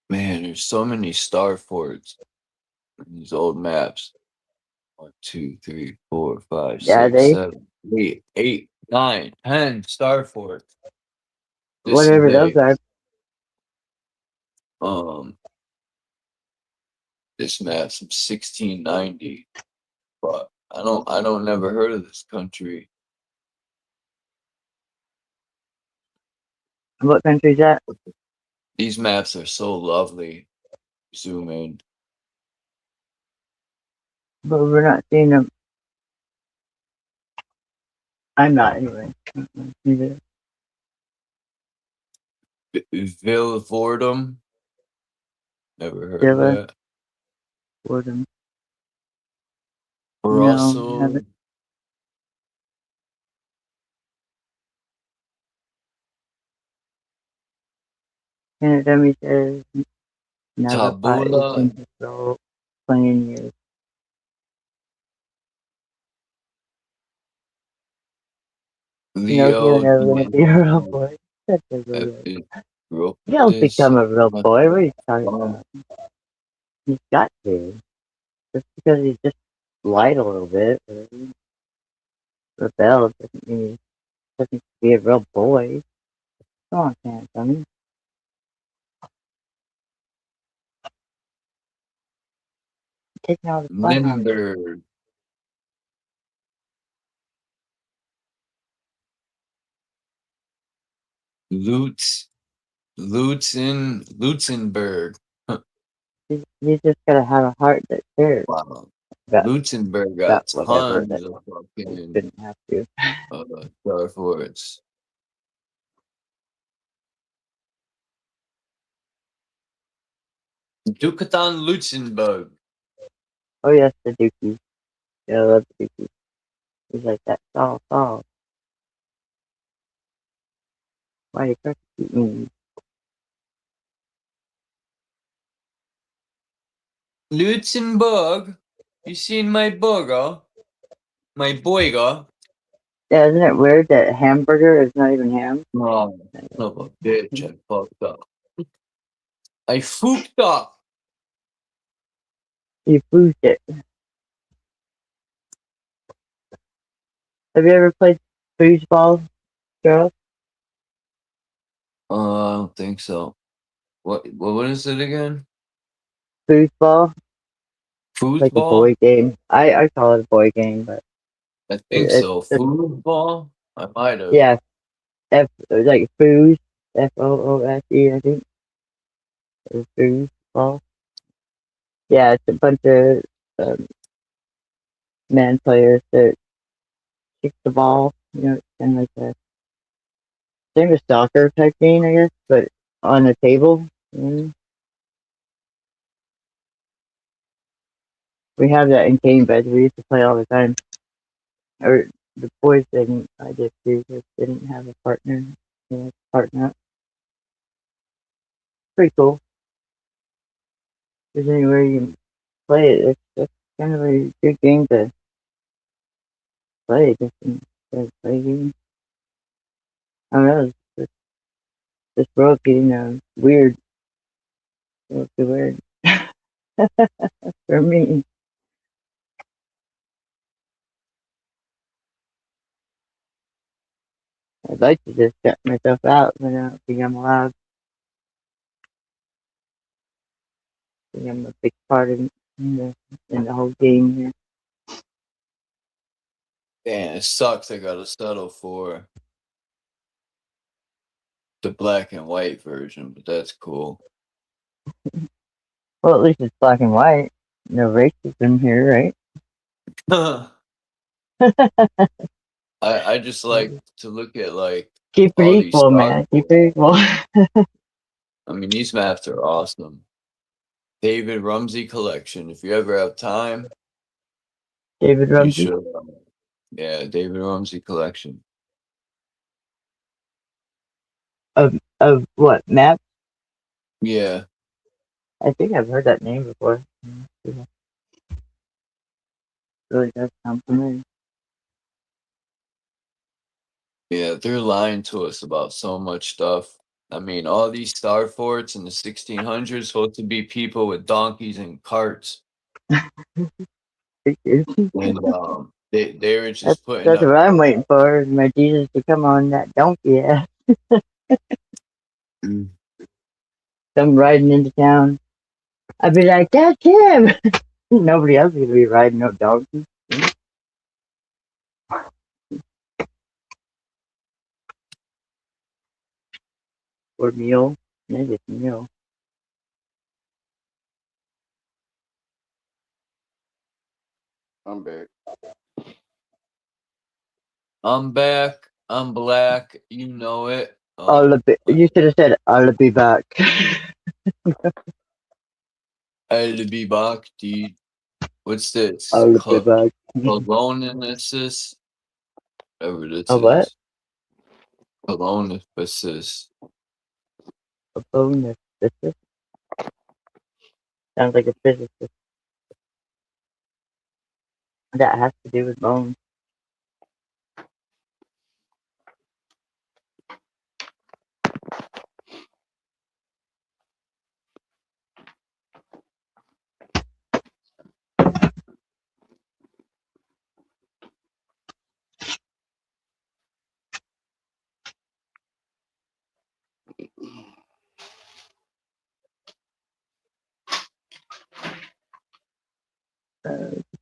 S3: Man, there's so many star forts in these old maps. 1, 2, 3, 4, 5,
S15: Yeah,
S3: 6, 7, 8, 8, 9, 10 star forts. This is
S15: whatever those are.
S3: this map's from 1690, but I don't never heard of this country.
S15: What country is that?
S3: These maps are so lovely. Zoom in.
S15: But we're not seeing them. I'm not anyway. Neither.
S3: Villa Fordham. Never heard
S15: Villa
S3: of that.
S15: Fordham. No,
S3: Russell.
S15: haven't. And dummy says never fought
S3: Tabula.
S15: 18 control playing years. No, you're
S3: Leo.
S15: never gonna be a real boy. That's a real. He'll
S3: This.
S15: become a real boy. What are you talking about? He's got to. Just because he's just light a little bit, or rebel, doesn't mean he doesn't be a real boy. Come on, Sam, dummy. Taking all the fun out of it.
S3: Lindbergh. Lutzenberg.
S15: You just gotta have a heart that cares.
S3: Wow.
S15: About
S3: Lutzenberg got
S15: whatever
S3: tons
S15: that
S3: of
S15: you
S3: fucking
S15: shouldn't have to.
S3: star forts. Ducatan Lutzenberg.
S15: Oh yes, the Dookie. Yeah, I love the Dookie. He's like that Saul. Why you persecute me?
S3: Lutzenberg. You seen my burger? My boiger?
S15: Yeah, isn't it weird that hamburger is not even ham?
S3: Oh, son of a bitch, I fucked up. I fucked up.
S15: You foosed it. Have you ever played foosball, girls?
S3: I don't think so. What is it again?
S15: Foosball? Like a
S3: Foosball?
S15: boy game. I call it a boy game, but
S3: I think so. Foosball? I might have.
S15: yeah, like foos, FOOSE, I think. Or foosball. Yeah, it's a bunch of um, men players that kick the ball. You know, it's kind of like a same as soccer type game, I guess, but on a table. We have that in game beds. We used to play all the time. Or the boys didn't. I just too. Just didn't have a partner. Partner up. Pretty cool. If there's anywhere you can play it, it's kind of a good game to play. Just to play games. I don't know. This world's getting weird. It's weird for me. I'd like to just shut myself out, but I don't think I'm allowed. I think I'm a big part of in the whole game here.
S3: Damn, it sucks I gotta settle for the black and white version, but that's cool.
S15: Well, at least it's black and white. No racism here, right?
S3: I just like to look at like
S15: Keep it
S3: all these
S15: equal, man. Keep it equal.
S3: I mean, these maps are awesome. David Rumsey collection. If you ever have time,
S15: David
S3: you
S15: Rumsey?
S3: should. Yeah, David Rumsey collection.
S15: Of what, maps?
S3: Yeah.
S15: I think I've heard that name before. Really does sound familiar.
S3: Yeah, they're lying to us about so much stuff. I mean, all these star forts in the 1600s supposed to be people with donkeys and carts. And they were just putting
S15: That's
S3: up.
S15: what I'm waiting for, is my Jesus to come on that donkey ass. Come riding into town. I'd be like, that's him! Nobody else is going to be riding no donkey. Or mule. Maybe it's mule.
S16: I'm back.
S3: I'm back. I'm black. You know it.
S15: You should have said, I'll be back.
S3: I'll be back, dude. What's this?
S15: I'll be back.
S3: Coloniasis? Whatever this
S15: A what?
S3: is. Coloniasis.
S15: A bonus physicist? Sounds like a physicist. That has to do with bones.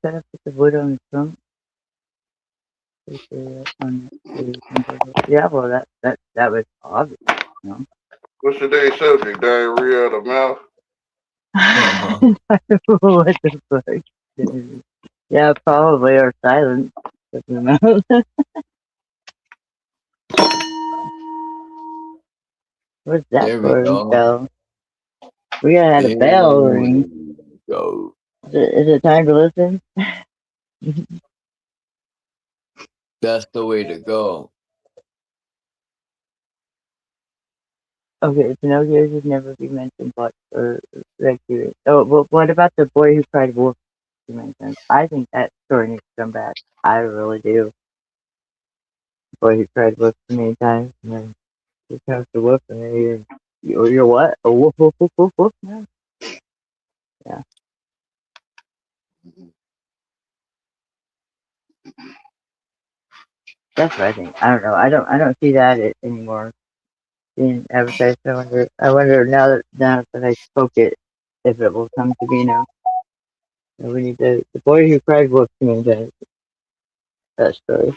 S15: Set up with the wood on the trunk. Yeah, well, that was obvious. You know?
S16: What's today's subject? Diarrhea of the mouth?
S15: What the fuck? Yeah, probably, or silence. What's that
S3: There we
S15: for?
S3: go.
S15: Bell? We gotta have a bell ring.
S3: Go.
S15: Is it time to listen?
S3: That's the way to go.
S15: Okay, Pinocchio should never be mentioned, but accurate. Oh, well, what about the boy who cried wolf? You mentioned. I think that story needs to come back. I really do. The boy who cried wolf so many times, and then he comes to wolf, and then you're what? A wolf, wolf, wolf, wolf, wolf? Yeah. Yeah. That's what I think. I don't know. I don't see that anymore being advertised. I wonder now that I spoke it, if it will come to me now. And we need the boy who cried wolf to me that story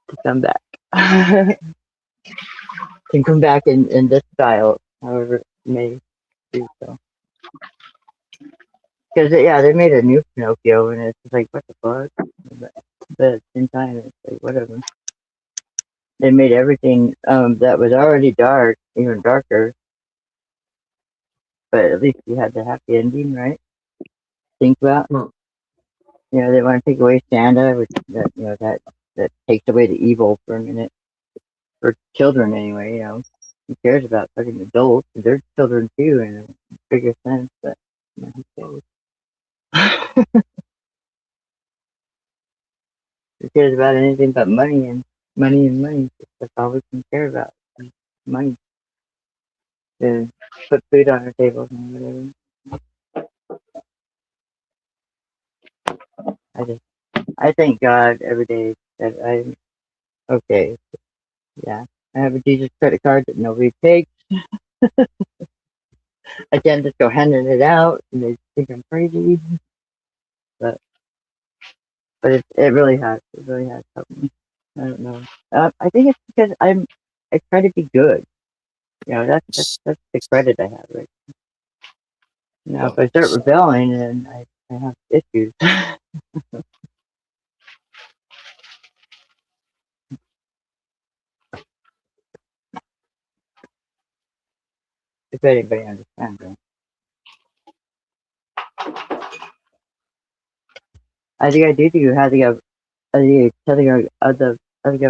S15: to come back. Can come back in this style, however it may do so. Because yeah, they made a new Pinocchio, and it's just like, what the fuck? But at the same time, it's like, whatever. They made everything that was already dark even darker, but at least you had the happy ending, right? Think about, you know, they want to take away Santa, which that takes away the evil for a minute for children anyway. You know, who cares about fucking adults? They're children too in a bigger sense, but you know, who cares? Who cares about anything but money and money and money? That's all we can care about. Money. To put food on our table and whatever. I thank God every day that I'm okay. Yeah. I have a Jesus credit card that nobody takes. I can't just go handing it out and they think I'm crazy. But it really has. It really has helped me. I don't know. I think it's because I try to be good. You know, that's the credit I have, right? Now, if I start rebelling, then I have issues. If anybody understands that. I think I do think how they have other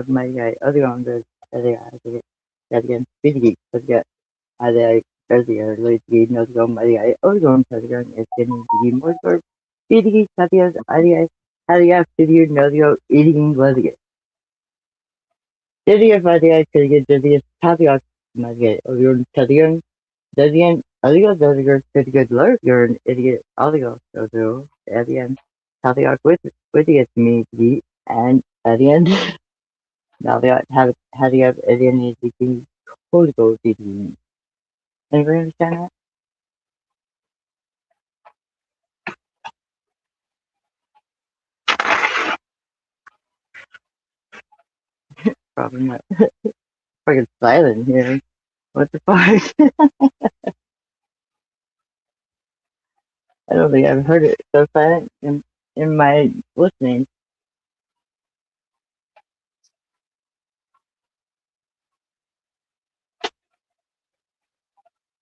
S15: my guy other on the other speedy other late no go my other on is getting the more for speedy how you know you're eating was Did you find the idea to get the caveat my guy or your Tadian Dadian Adigo Dadiger pretty good lurk you're an idiot Adigo so at the end caveat with it me and at the end now they have you have any code did you anybody understand that? Probably not. Fucking silent here. What the fuck? I don't think I've heard it so silent in my listening.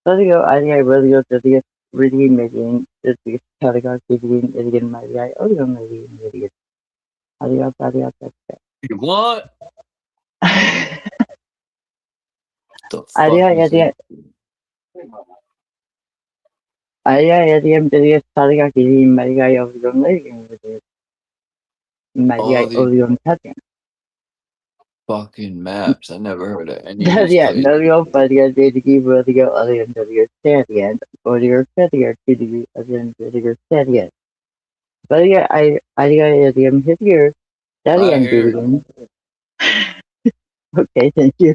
S15: So I think I really go to the really making this category giving it again my guy. Oh, you're maybe idiot. Adios.
S3: What? The fuck
S15: Adios. Adios. Category giving my guy of your living with it. My guy
S3: all these
S15: Orion Cutting.
S3: fucking maps. I never heard of any of these
S15: Yeah,
S3: places.
S15: no, you're funny. They give the other end of your stand or your failure to the other end of your stand. But yeah, I am here. Daddy
S3: I
S15: and
S3: hear.
S15: Dividend. Okay, thank you.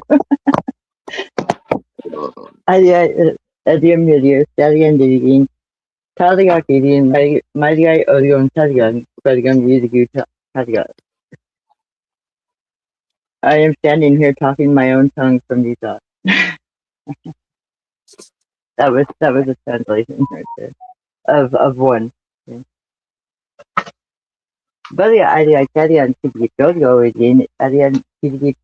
S15: I am here. Daddy and Dividend. Taliga Gideon, my guy Orion Taligan, Peligan Music Taliga. I am standing here talking my own tongue from these thoughts. That was a translation right there of one. Yeah. But yeah, I carry on to get go again. I didn't get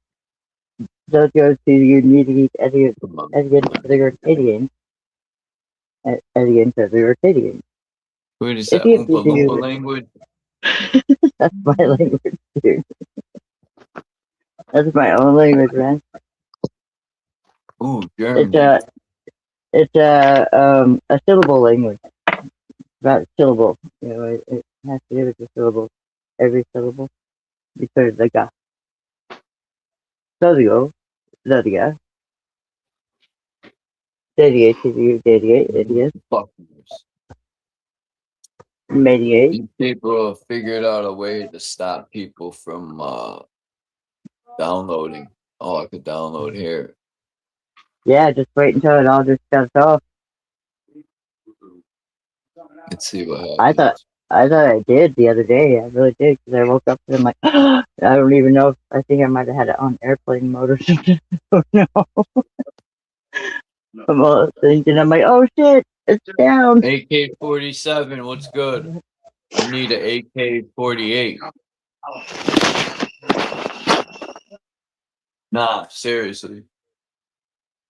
S15: Jojo to you need to get again to the Arcadian. Again to the Arcadian.
S3: What is
S15: If
S3: that?
S15: you
S3: Oompa
S15: do,
S3: Loompa language?
S15: that's my language, dude. That's my own language, man.
S3: Ooh,
S15: It's
S3: German.
S15: a syllable language. About syllable. You know, it has to do with the syllable. Every syllable. Because like a sodio, zodia, dediate to you, dediate, idiot.
S3: Fuck.
S15: I'm 88.
S3: These people have figured out a way to stop people from downloading. Oh, I could download here.
S15: Yeah, just wait until it all just shuts off.
S3: Let's see what
S15: I
S3: happens.
S15: thought I did the other day. I really did, because I woke up and I'm like, I don't even know. I think I might have had it on airplane mode or something. I don't know. From all the things, and I'm like, oh shit, it's down.
S3: AK-47, what's good? I need an AK-48. Nah, seriously.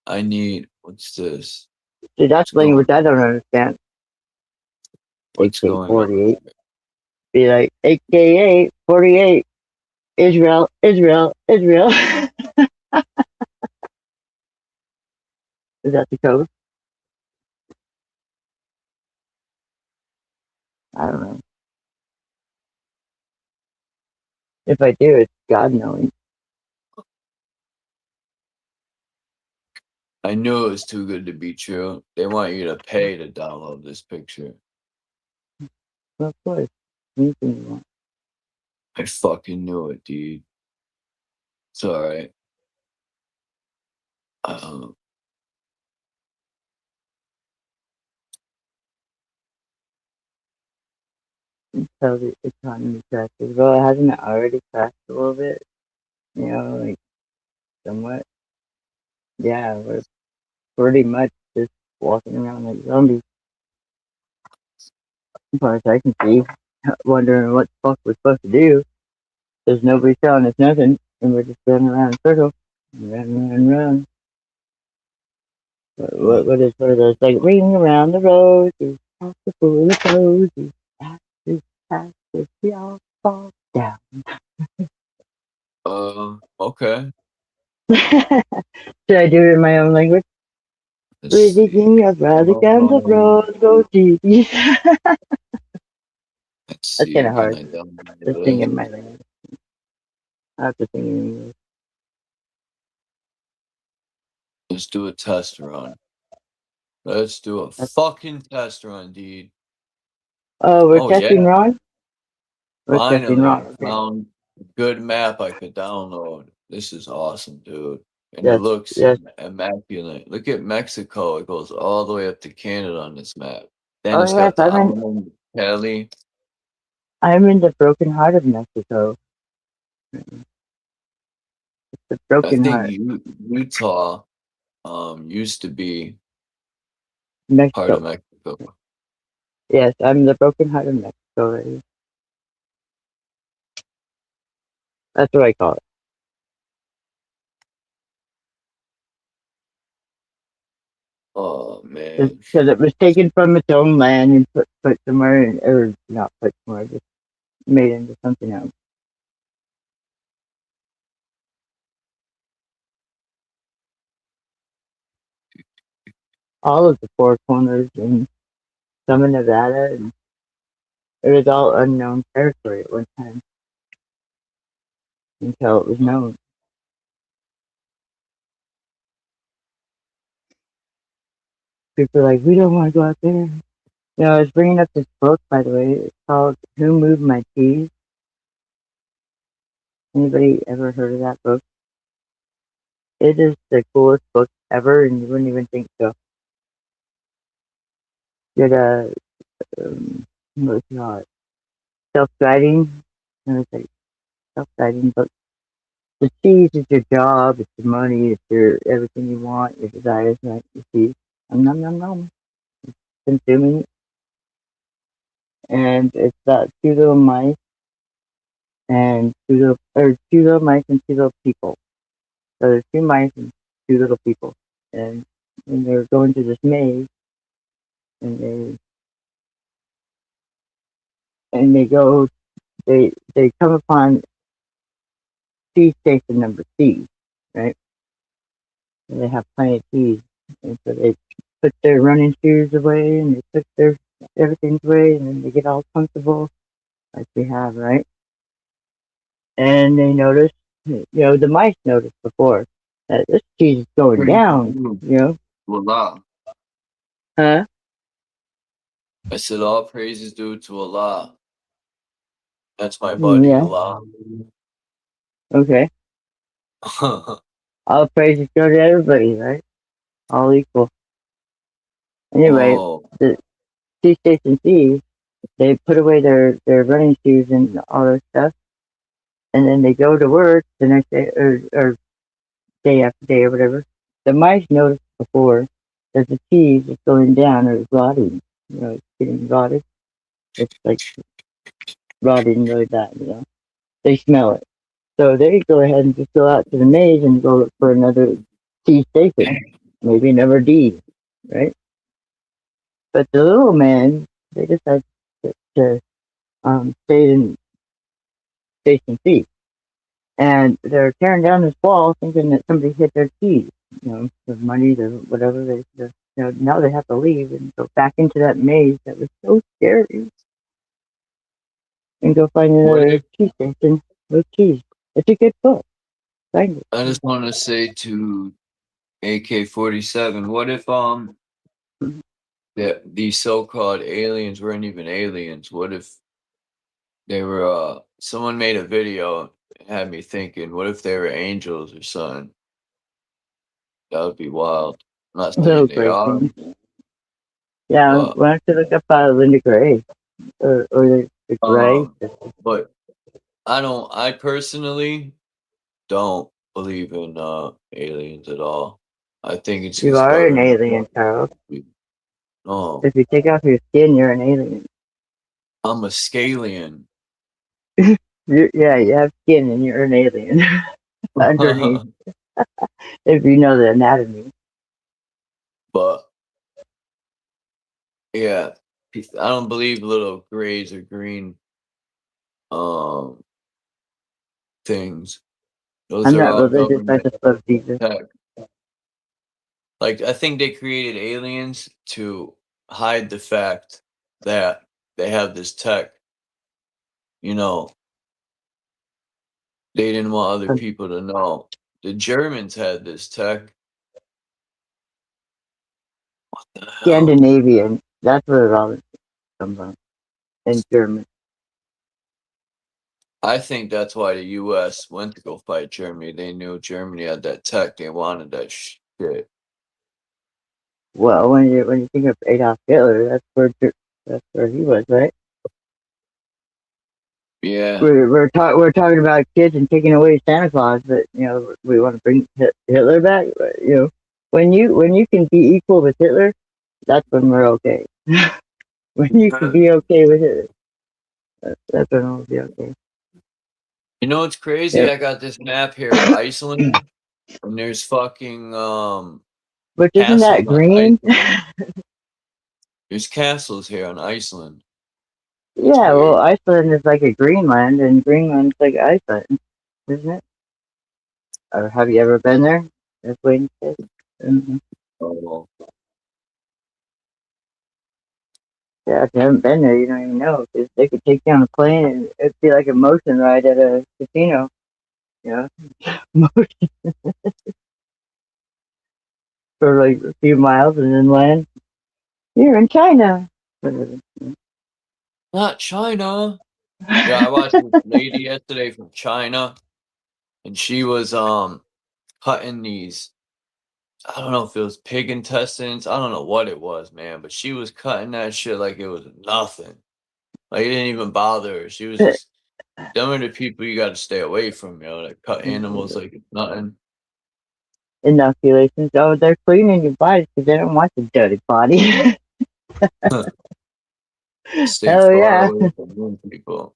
S3: I need, what's this?
S15: See, that's language I don't understand.
S3: What's going on?
S15: AK-48. Be like, AKA 48. Israel, Israel, Israel. Is that the code? I don't know. If I do, it's God knowing.
S3: I knew it was too good to be true. They want you to pay to download this picture.
S15: Well, of course. Anything you want.
S3: I fucking knew it, dude. It's alright.
S15: So the economy crashes. Well, hasn't it already crashed a little bit? You know, like, somewhat. Yeah, we're pretty much just walking around like zombies. As far as I can see, wondering what the fuck we're supposed to do. There's nobody telling us nothing, and we're just running around in circles. Run. What is those, like, ring around the roses, house is full of posies, ashes, we all fall down.
S3: Okay.
S15: Should I do it in my own language? Breathing of rather down the road, go deep. That's kind of hard to sing in my language. I have to sing in English.
S3: Let's do a test run. Let's do a fucking test run, dude.
S15: Oh, we're testing Ron? We're testing
S3: Finally,
S15: Ron.
S3: I
S15: Okay.
S3: found a good map I could download. This is awesome, dude. And
S15: Yes,
S3: it looks
S15: yes.
S3: immaculate. Look at Mexico. It goes all the way up to Canada on this map. Then
S15: Oh,
S3: it's
S15: yes,
S3: got the island, Cali.
S15: I'm in the broken heart of Mexico. It's the
S3: I
S15: broken
S3: think
S15: heart.
S3: Utah used to be part of
S15: Mexico.
S3: Mexico.
S15: Yes, I'm the broken heart of Mexico. Right? That's what I call it.
S3: Oh man.
S15: Because it was taken from its own land and put somewhere, or not put somewhere, just made into something else. All of the four corners and some of Nevada, and it was all unknown territory at one time until it was known. People are like, we don't want to go out there. You know, I was bringing up this book, by the way. It's called Who Moved My Cheese? Anybody ever heard of that book? It is the coolest book ever, and you wouldn't even think so. Did what was it called? Self-guiding. It was like self-guiding book. The cheese is your job, it's your money, it's your everything you want, your desires, right? You see, nom nom nom, consuming it. And it's about two little mice and two little mice and two little people. So there's two mice and two little people, and they're going to this maze, and they come upon tea station number C, right? And they have plenty of teas, and so they put their running shoes away, and they put their everything's away, and then they get all comfortable, like we have, right? And they notice, the mice noticed before that this cheese is going down,
S3: Voila.
S15: Huh?
S3: I said all praise is due to Allah. That's my buddy,
S15: Yeah.
S3: Allah.
S15: Okay. All praises go to everybody, right? All equal. Anyway,
S3: Oh,
S15: the Sea Station Thieves, they put away their running shoes and all their stuff, and then they go to work the next day or day after day or whatever. The mice noticed before that the cheese is going down or it's rotting. You know, it's getting rotted. It's like rotting really bad, you know. They smell it. So they go ahead and just go out to the maze and go look for another T station. Maybe number D, right? But the little man, they decided to stay in Station C. And they're tearing down this wall thinking that somebody hid their keys, you know, the money, the whatever. You know, now they have to leave and go back into that maze that was so scary and go find
S3: what
S15: another
S3: if
S15: key station with keys. It's a good book. Find it.
S3: I just want to say to AK-47, what if that these so-called aliens weren't even aliens? What if they were someone made a video and had me thinking, what if they were angels or something? That would be wild. I'm not
S15: Little
S3: saying they
S15: Gray
S3: are,
S15: thing. Yeah,
S3: but
S15: why don't you look up Linda Gray or the Gray?
S3: but I personally don't believe in aliens at all. I think it's
S15: You
S3: just
S15: are an
S3: government.
S15: alien, Charles.
S3: No,
S15: If you take off your skin, you're an alien.
S3: I'm a scalien.
S15: Yeah, you have skin and you're an alien underneath. If you know the anatomy.
S3: But yeah, I don't believe little grays or green um things. Those
S15: I'm
S3: are
S15: not
S3: all
S15: religious. I
S3: government
S15: just love Jesus.
S3: tech. Like I think they created aliens to hide the fact that they have this tech. You know, they didn't want other people to know. The Germans had this tech. What the hell?
S15: Scandinavian. That's what it all comes from. In German.
S3: I think that's why the U.S. went to go fight Germany. They knew Germany had that tech. They wanted that shit.
S15: Well, when you think of Adolf Hitler, that's where he was, right?
S3: Yeah.
S15: We're talking about kids and taking away Santa Claus, but you know we want to bring Hitler back. But, you know, when you can be equal with Hitler, that's when we're okay. When you can be okay with it, that's when we'll be okay.
S3: You know what's crazy?
S15: Yep.
S3: I got this map here of Iceland, and there's fucking
S15: But isn't that
S3: castles on
S15: green?
S3: Iceland. There's castles here on Iceland. It's
S15: Yeah, well,
S3: weird.
S15: Iceland is like a Greenland, and Greenland's like Iceland, isn't it? Or have you ever been there? That's what you said. Mm-hmm.
S3: Oh,
S15: Yeah, if you haven't been there, you don't even know. Because they could take you on a plane, and it'd be like a motion ride at a casino. You know, motion for like a few miles, and then land. You're in China.
S3: not China. Yeah, I watched this lady yesterday from China, and she was cutting these. I don't know if it was pig intestines. I don't know what it was, man. But she was cutting that shit like it was nothing. Like it didn't even bother her. She was just them are the people you got to stay away from. You know, that cut animals like it's nothing.
S15: Inoculations. Oh, they're cleaning your body because they don't want your dirty body.
S3: Stay
S15: Hell
S3: far
S15: yeah.
S3: away from those people.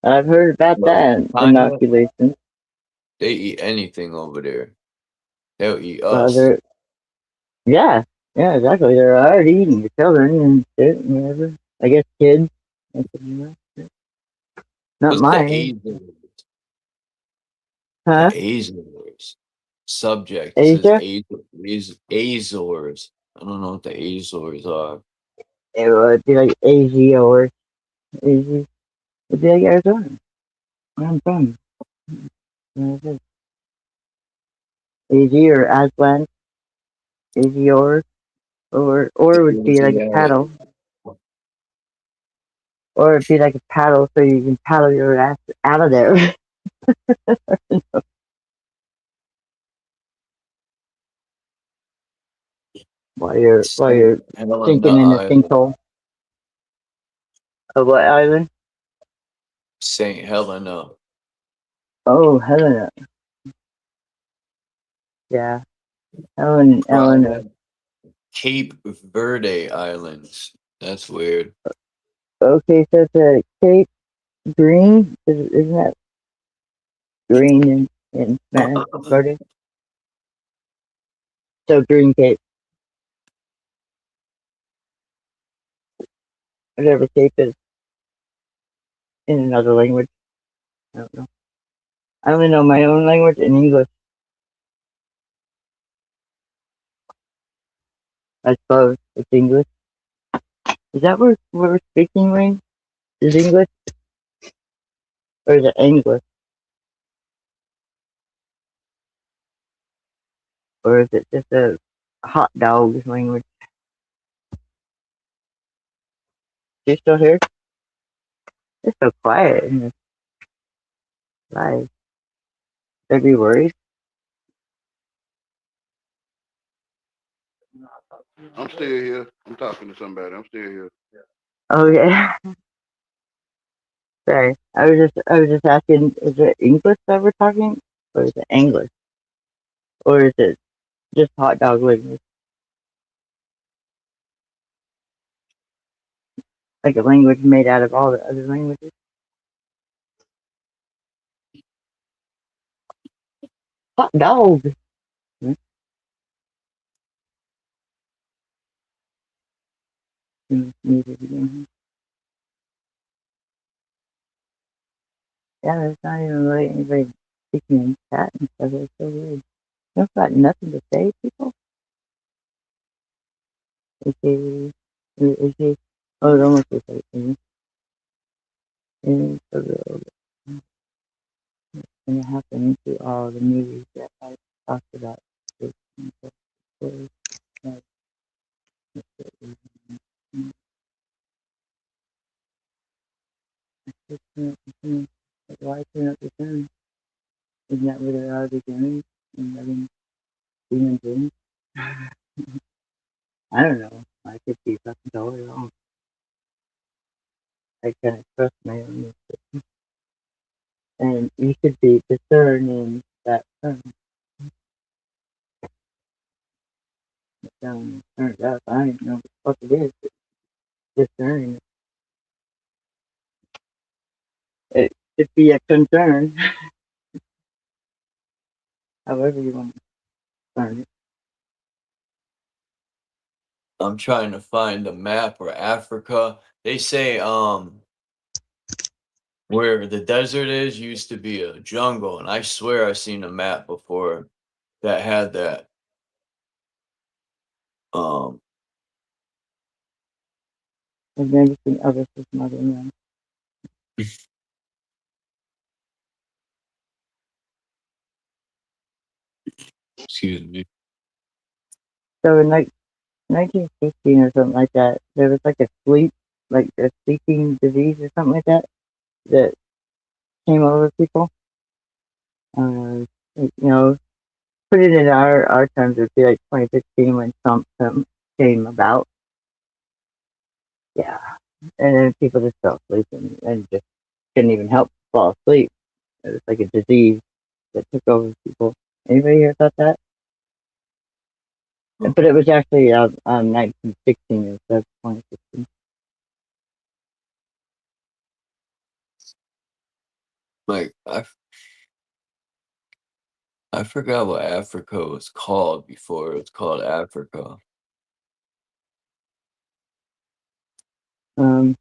S15: I've heard about that.
S3: China,
S15: Inoculation.
S3: they eat anything over there. They'll eat
S15: Well,
S3: us.
S15: yeah, exactly. They're already eating your children and shit and whatever. I guess kids. Not
S3: What's
S15: mine.
S3: the Azores?
S15: Huh?
S3: The Azores. Subject. It
S15: Asia?
S3: says Azores. I don't know what the Azores are.
S15: It would be like Asia or Asia. It'd be like Arizona. Where I'm from. Asia or Aslan. Asia or it would be like a
S3: Asiatic.
S15: paddle. Or it'd be like a paddle so you can paddle your ass out of there. while you're
S3: Saint Helena
S15: sinking in the
S3: Island.
S15: sinkhole. Of what island?
S3: Saint Helena.
S15: Oh, Helena. Yeah. Helena.
S3: Cape Verde Islands. That's weird.
S15: Okay, so it's a Cape Green. Isn't that green in Spanish? Verde? So Green Cape. Whatever Cape is in another language. I don't know. I only know my own language and English. I suppose it's English. Is that where we're speaking, Wayne? Is English? Or is it English? Or is it just a hot dog language? You still here? It's so quiet in this live. They'd be worried.
S16: I'm still here. I'm talking to somebody. I'm still here.
S15: Oh yeah. Sorry. I was just asking, is it English that we're talking? Or is it English? Or is it just hot dog language? Like a language made out of all the other languages? Hot dog! Hmm? Muted again. Yeah, there's not even really anybody speaking in chat and stuff. It's so weird. You've got nothing to say, people? Is he? Oh, it almost looks like me. And so going to happen to all the movies that I talked about. Why turn up the phone? Isn't that where they are beginning? And letting human beings? I don't know. I could be fucking totally wrong. I can't trust my own instinct. And you could be discerning that phone. Turns out I don't know what it is. Discerning. It should be a concern. However you want to discern it.
S3: I'm trying to find the map where Africa. They say where the desert is used to be a jungle, and I swear I've seen a map before that had that.
S15: I've never seen others with mother now.
S3: Excuse me.
S15: So in like 1916 or something like that, there was like a sleeping disease or something like that that came over people. You know, put it in our terms, it'd be like 2016 when something came about. Yeah, and then people just fell asleep and just couldn't even help fall asleep. It was like a disease that took over people. Anybody hear about that? But it was actually 1916 instead of 2016.
S3: Like I forgot what Africa was called before it was called Africa.
S15: I
S3: I
S15: don't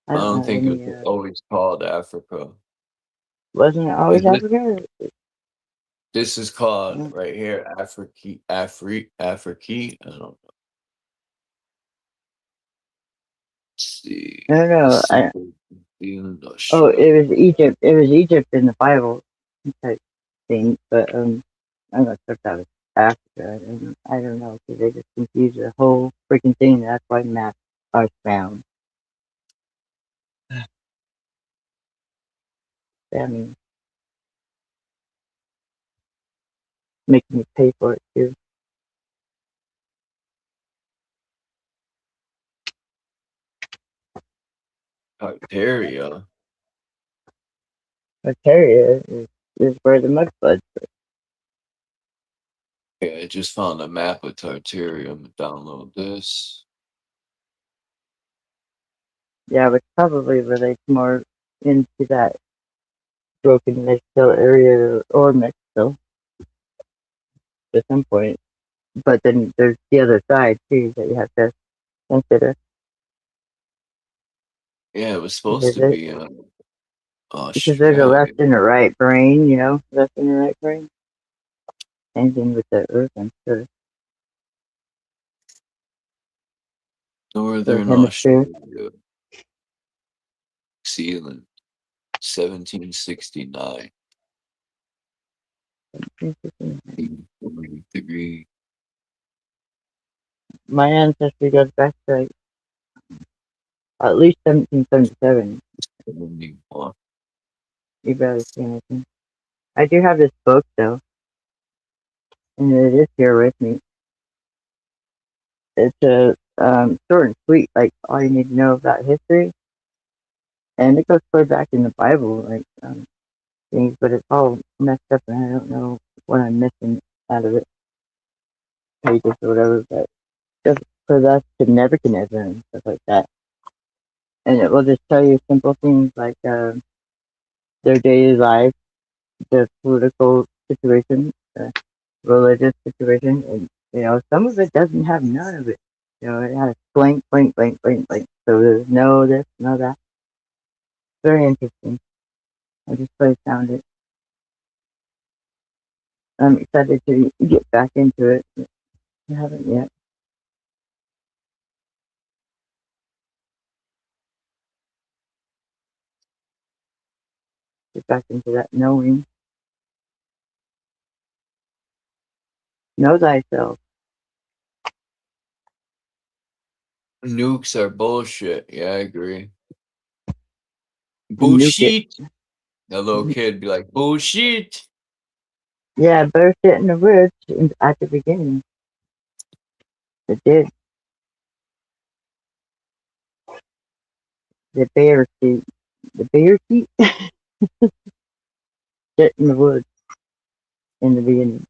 S3: don't
S15: have
S3: think it
S15: any.
S3: was always called Africa.
S15: Wasn't it always Africa?
S3: This is called right here, Afrique. I don't know. Let's see.
S15: I don't know. Oh,
S3: Australia.
S15: it was Egypt. It was Egypt in the Bible type thing, but I'm not sure if that was Africa. I don't know because they just confused the whole freaking thing. That's why map are found. I mean, making me pay for it too.
S3: Diarrhea.
S15: Ontario is where the mudfloods.
S3: Yeah, I just found a map of Tartaria. I'm gonna download this.
S15: Yeah, which probably relates more into that broken Mexico area or Mexico at some point. But then there's the other side too that you have to consider.
S3: Yeah, it was supposed
S15: Because,
S3: to be
S15: because there's a left
S3: Australia.
S15: and a right brain, you know, left and a right brain. Same thing with the earth, I'm sure. The
S3: Northern
S15: hemisphere.
S3: Australia. Zealand. 1769. 43.
S15: My ancestry goes back to like, at least 1777.
S3: 71.
S15: You barely see anything. I do have this book though, and it is here with me. It's a short and sweet, like all you need to know about history, and it goes far back in the Bible, like things, but it's all messed up, and I don't know what I'm missing out of it, pages or whatever. But just for us to Nebuchadnezzar and stuff like that, and it will just tell you simple things like their daily life, the political situation, the religious situation, and you know some of it doesn't have none of it. You know, it has blank, blank, blank, blank, blank. So there's no this, no that. Very interesting. I just really found it. I'm excited to get back into it. I haven't yet. Get back into that knowing. Know thyself.
S3: Nukes are bullshit. Yeah, I agree.
S15: Nuke it.
S3: Bullshit. That little kid be like, bullshit.
S15: Yeah, better sit in the woods at the beginning. It did. The bear seat. The bear seat? Sit in the woods in the beginning.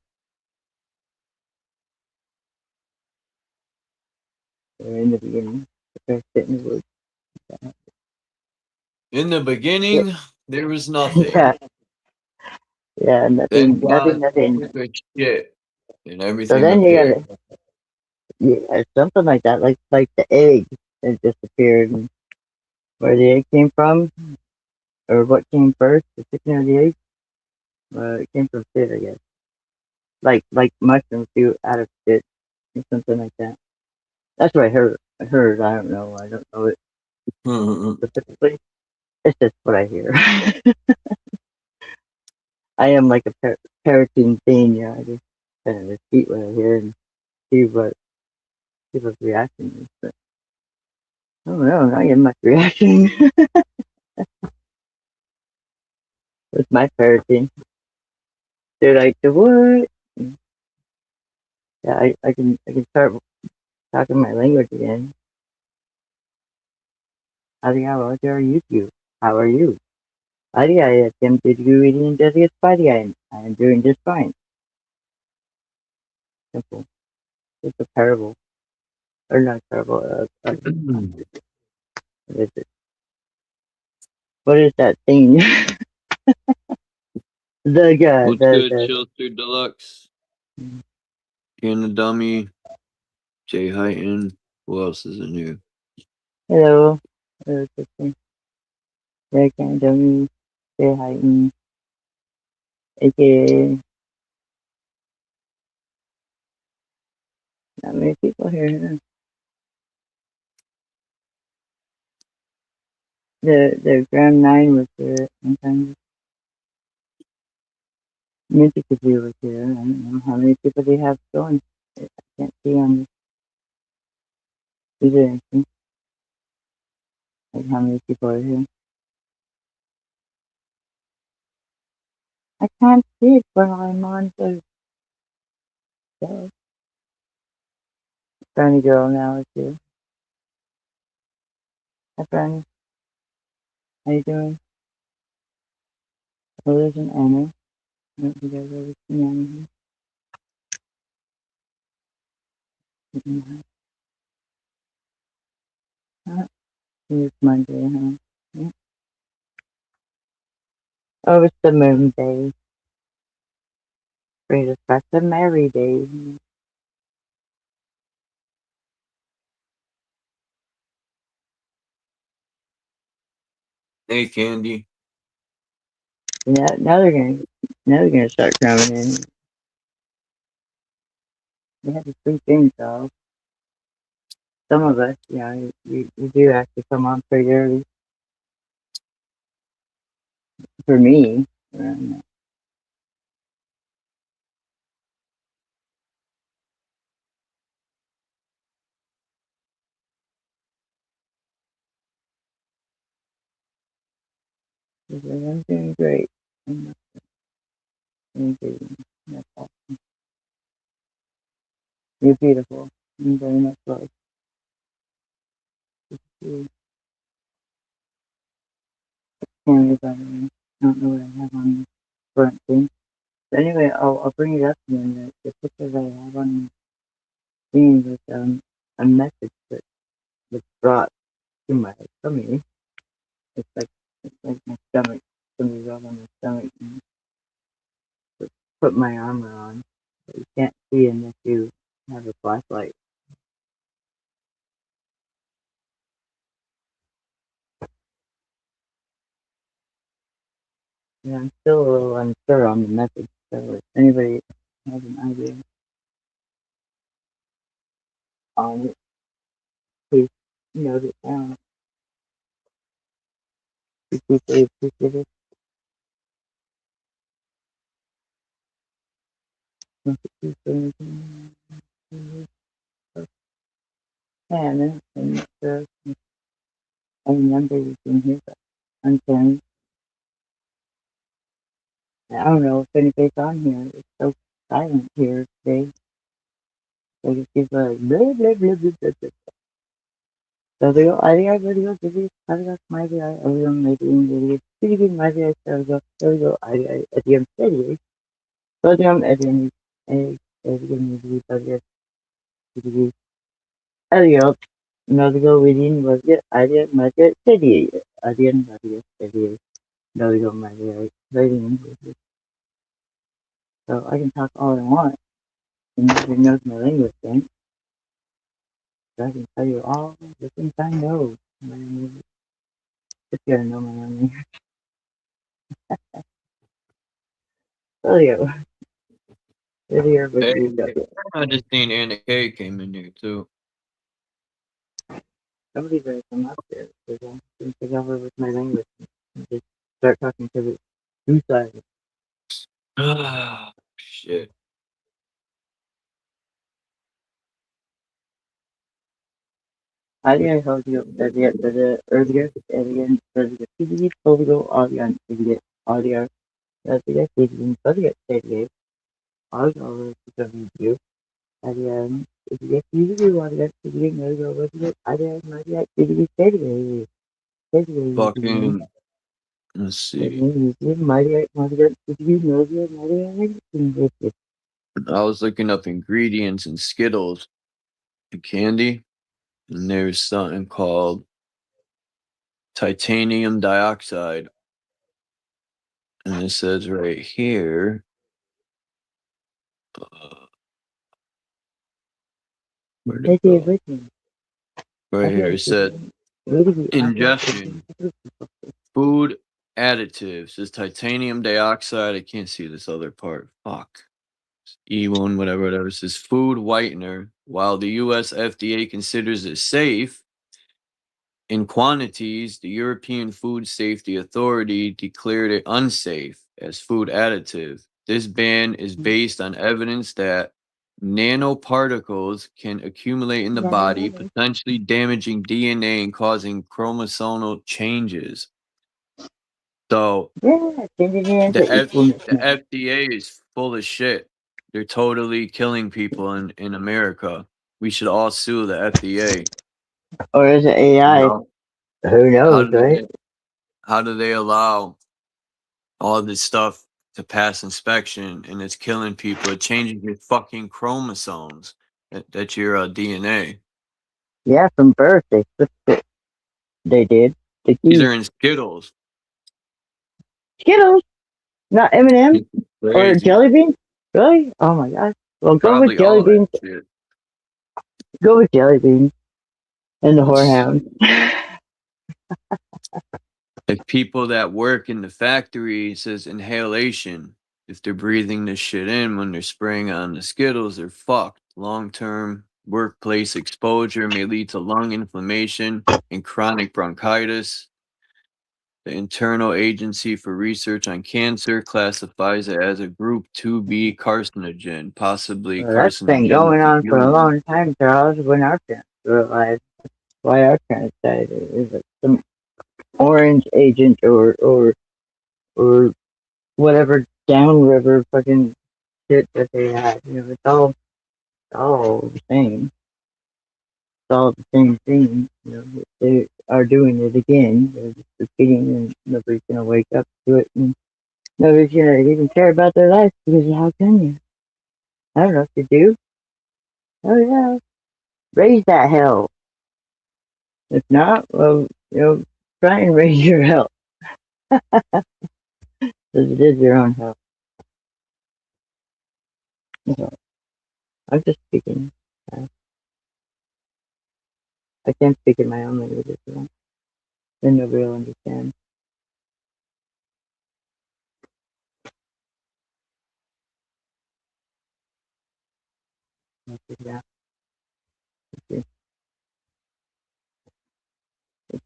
S15: Or in the beginning. Better sit in the woods.
S3: In the beginning, there was nothing.
S15: Yeah. Yeah,
S3: Then
S15: nothing.
S3: God took a shit, and
S15: So
S3: everything
S15: then you
S3: appeared.
S15: gotta, yeah, something like that, like the egg that disappeared, and where the egg came from, or what came first, the chicken or the egg. It came from shit, I guess. Like mushrooms do out of shit, or something like that. That's what I heard. I don't know. I don't know it specifically. It's just what I hear. I am like a parroting thing. Yeah, I just kind of repeat what I hear and see what people's reaction is. But I don't know. Not get much reaction with my parroting. They're like, the what? Yeah, I can start talking my language again. How are you? How are you? I attempted to read into this party. I am doing just fine. Simple. It's a parable. Or not parable. What is it? What is that thing? the guy.
S3: What's good, Chilster Deluxe? Canna Dummy, Jay Heighton. Who else is in here?
S15: Hello. Hello, sister. They can't tell me. Say hi. AKA. Not many people here. Huh? The Grand 9 was here. Sometimes Minty could be was here. I don't know how many people they have going. I can't see on either. Like how many people are here? I can't see it when I'm on the show. Brownie girl now is here. Hi, Brownie. How you doing? Oh, there's an Anna. I don't think I've ever seen Anna here. It's Monday, huh? Yeah. Oh, it's the moon day. Brings us back to Mary Day.
S3: Hey, Candy.
S15: Yeah, now they're gonna start coming in. We have to sleep in, so some of us, we do have to come on pretty early. For me, I'm doing great. I'm doing good. That's awesome. You're beautiful. I'm very much love. You can't live out of me. I don't know what I have on the front thing. But anyway, I'll bring it up to you. The picture that I have on the thing was a message that was brought to my tummy. It's like my stomach. Somebody rubbed on my stomach and put my armor on. But you can't see unless you have a flashlight. Yeah, I'm still a little unsure on the message. So if anybody has an idea on it, please note it down. If you appreciate it, don't you say anything? And I'm not sure. I remember you can hear that. I'm saying, I don't know if anybody's on here. It's so silent here today. Like it's just like blah blah blah blah blah blah. So they go, I digo, jadi ada maybe I maybe in the city maybe I go, I diam steady. So diam ediam ediam maybe maybe adios. No digo within was it idea maybe steady. Adian maybe steady. No digo maybe writing. So I can talk all I want. And nobody knows my language then. So I can tell you all the things I know. Just gotta know my own language. Oh yeah. Video with
S3: Hey,
S15: you.
S3: I just seen Anna K came in here, too.
S15: Somebody better come up there because I'm going to take over with my language and just start talking to the two sides.
S3: Ah, shit.
S15: Hadi audio the earlier alien earlier TV audio audio audio earlier TV earlier audio video audio TV audio TV audio audio Maria TV
S3: Fucking, let's see.
S15: Maria TV Maria
S3: I was looking up ingredients in Skittles and candy, and there's something called titanium dioxide. And it says right here, where'd it go? Right here, it said ingestion, food additives is titanium dioxide. I can't see this other part. Fuck. E1, whatever. It says food whitener. While the US FDA considers it safe in quantities, the European Food Safety Authority declared it unsafe as food additive. This ban is based on evidence that nanoparticles can accumulate in the body, potentially damaging DNA and causing chromosomal changes. So
S15: Yeah,
S3: the FDA is full of shit. They're totally killing people in America. We should all sue the FDA.
S15: Or is it
S3: You
S15: AI?
S3: know?
S15: Who knows, right?
S3: How do they allow all this stuff to pass inspection and it's killing people? It changes your fucking chromosomes. That's your DNA.
S15: Yeah, from birth they flipped it. They did. The
S3: These
S15: key.
S3: are in Skittles.
S15: Skittles, not M&M or
S3: Crazy.
S15: jelly beans. Really? Oh my gosh. Well, go with
S3: Probably
S15: jelly
S3: all that
S15: beans.
S3: shit.
S15: Go with jelly beans and the
S3: It's
S15: whorehound.
S3: like people that work in the factory, it says inhalation. If they're breathing this shit in when they're spraying on the Skittles, they're fucked. Long-term workplace exposure may lead to lung inflammation and chronic bronchitis. The Internal Agency for Research on Cancer classifies it as a Group 2B carcinogen, possibly
S15: Well, that's been
S3: carcinogenic
S15: going
S3: to
S15: on for a
S3: humans.
S15: long time, Charles. When our parents were alive, why our parents died is it some orange agent or whatever downriver fucking shit that they had. You know, it's all the same. It's all the same thing. You know, they are doing it again. They're just repeating, and nobody's gonna wake up to it, and nobody's gonna even care about their life because how can you? I don't know if you do. Oh yeah, raise that hell. If not, well, try and raise your hell because it is your own hell. So, I'm just speaking. I can't speak in my own language if you want. Then nobody will understand. Yeah. Let's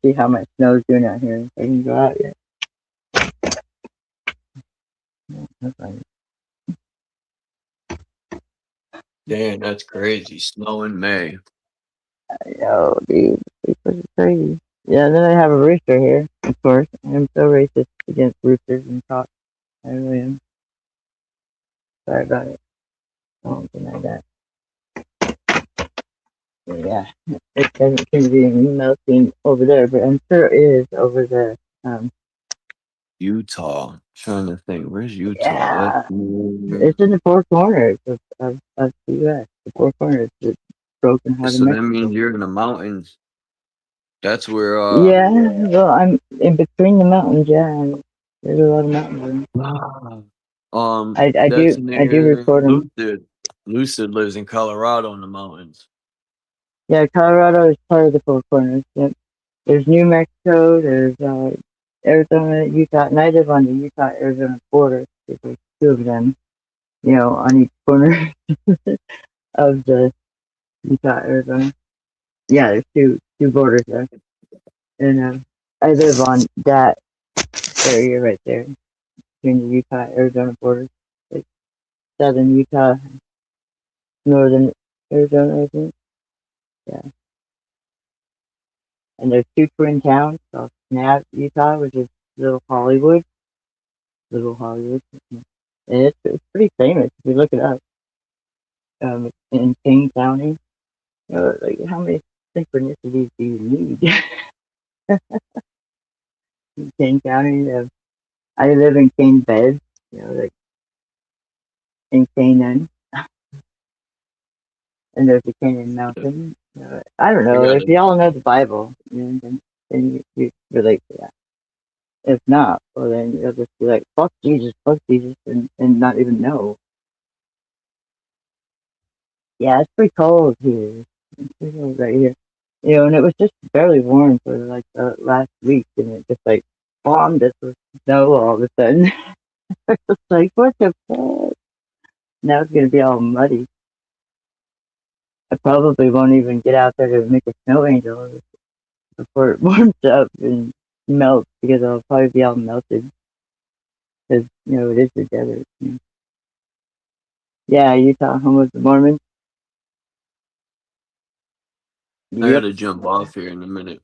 S15: see how much snow's doing out here. If I can go out yet. That's fine.
S3: Damn, that's crazy. Snow in May.
S15: I know, dude. It's crazy. Yeah, then I have a rooster here, of course. I'm so racist against roosters and cocks. I really am. Sorry about it. I won't deny that. But yeah, it doesn't seem to be melting over there, but I'm sure it is over there.
S3: Utah. Trying to think. Where's Utah?
S15: Yeah,
S3: That's near...
S15: it's in the four corners of the U.S. The four corners, the broken heart of
S3: So that means
S15: Mexico.
S3: you're in the mountains. That's where
S15: Yeah, well, I'm in between the mountains. Yeah, and there's a lot of mountains. I
S3: that's
S15: do
S3: near
S15: record them.
S3: Lucid. Lucid lives in Colorado in the mountains.
S15: Yeah, Colorado is part of the four corners. Yep. There's New Mexico. There's Arizona, Utah, and I live on the Utah-Arizona border. There's two of them, on each corner of the Utah-Arizona. Yeah, there's two borders there, and I live on that area right there between the Utah-Arizona borders, like southern Utah, northern Arizona, I think. Yeah. And there's two twin towns, so Snap, Utah, which is Little Hollywood. And it's pretty famous if you look it up. In Kane County, like how many synchronicities do you need? In Kane County, I live in Kane Bed, like in Canaan, and there's a Canaan Mountain. I don't know if y'all know the Bible, then you relate to that. If not, well then you'll just be like, fuck Jesus, and not even know. Yeah, it's pretty cold here. It's pretty cold right here. And it was just barely warm for like the last week, and it just like bombed us with snow all of a sudden. It's like, what the fuck? Now it's gonna be all muddy. I probably won't even get out there to make a snow angel before it warms up and melts because I'll probably be all melted. Because, it is the desert. Yeah, Utah, home of the Mormons.
S3: I
S15: Yep.
S3: gotta jump off here in a minute.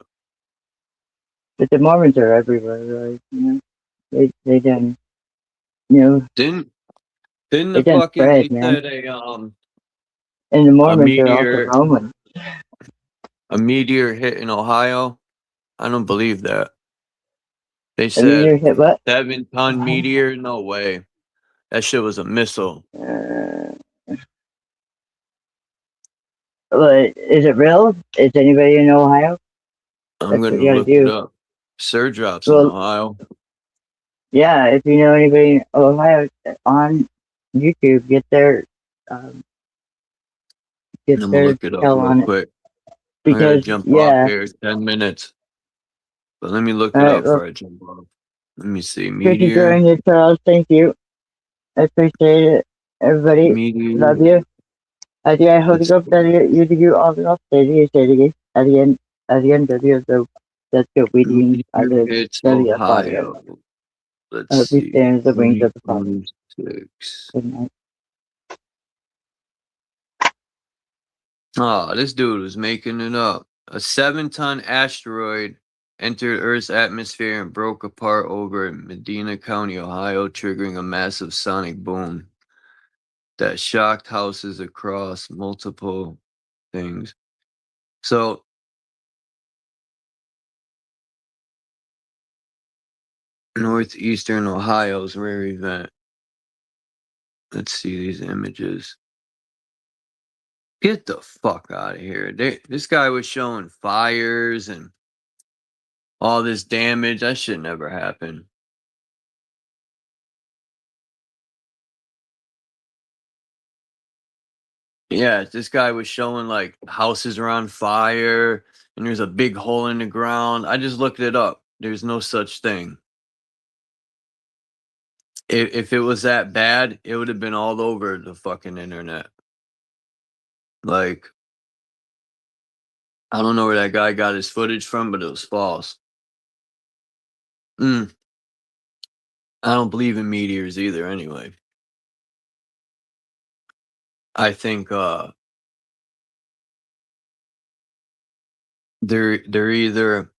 S15: But the Mormons are everywhere, really. You know, they done, you know,
S3: Didn't
S15: they
S3: the
S15: done
S3: fucking
S15: spread,
S3: they
S15: man.
S3: said
S15: And the
S3: a
S15: Mormons are also Romans.
S3: meteor hit in Ohio? I don't believe that. They
S15: I mean, you
S3: said
S15: hit what?
S3: 7-ton meteor? No way. That shit was a missile.
S15: But is it real? Is anybody in Ohio?
S3: I'm
S15: That's what
S3: gonna
S15: you gotta
S3: look it
S15: do.
S3: up. SIRDROP's in
S15: Well,
S3: Ohio.
S15: yeah, if you know anybody in Ohio on YouTube, um, get
S3: I'm gonna
S15: their
S3: look it up
S15: tell
S3: real
S15: on it.
S3: quick. I gotta
S15: Because,
S3: jump off
S15: yeah,
S3: here. 10 minutes. But let me look it
S15: alright,
S3: up
S15: well,
S3: before I jump off. Let me see.
S15: just
S3: Meteor.
S15: enjoying it, Charles. Thank you. I appreciate it. Everybody, love
S3: Meteor.
S15: you. I hope
S3: Let's
S15: you go
S3: see.
S15: you to do all the updates. At the end of the that's good reading. I
S3: Meteor
S15: live
S3: hits
S15: study of audio.
S3: Ohio. Let's
S15: I hope you
S3: see.
S15: stand in the wings of the Father.
S3: 2026.
S15: Good night.
S3: Oh, this dude was making it up. A 7-ton asteroid entered Earth's atmosphere and broke apart over Medina County, Ohio, triggering a massive sonic boom that shocked houses across multiple things. So, northeastern Ohio's rare event. Let's see these images. Get the fuck out of here. This guy was showing fires and all this damage. That should never happen. Yeah, this guy was showing like houses are on fire and there's a big hole in the ground. I just looked it up. There's no such thing. If it was that bad, it would have been all over the fucking internet. Like, I don't know where that guy got his footage from, but it was false. I don't believe in meteors either anyway. I think they're either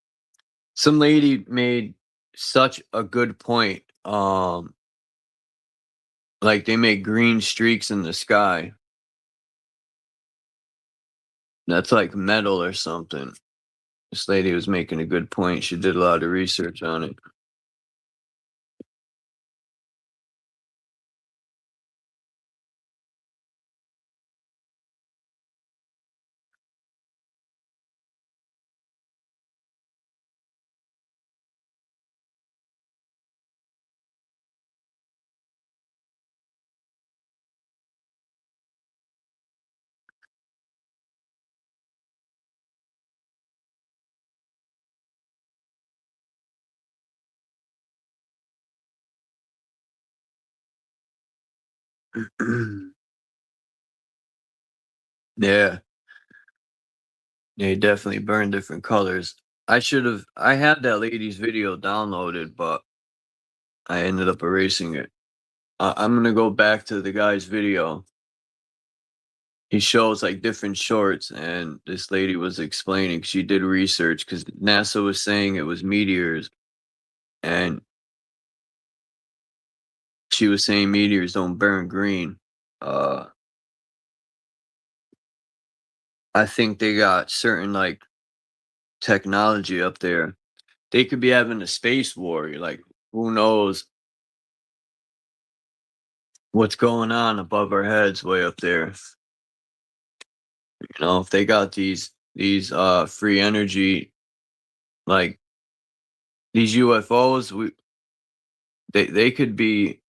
S3: some lady made such a good point. Like they make green streaks in the sky. That's like metal or something. This lady was making a good point. She did a lot of research on it. Yeah, they definitely burn different colors. I had that lady's video downloaded, but I ended up erasing it. I'm gonna go back to the guy's video. He shows like different shorts, and this lady was explaining she did research because NASA was saying it was meteors, and she was saying meteors don't burn green. I think they got certain like technology up there. They could be having a space war. Like, who knows what's going on above our heads way up there. You know, if they got these free energy, like these UFOs, they could be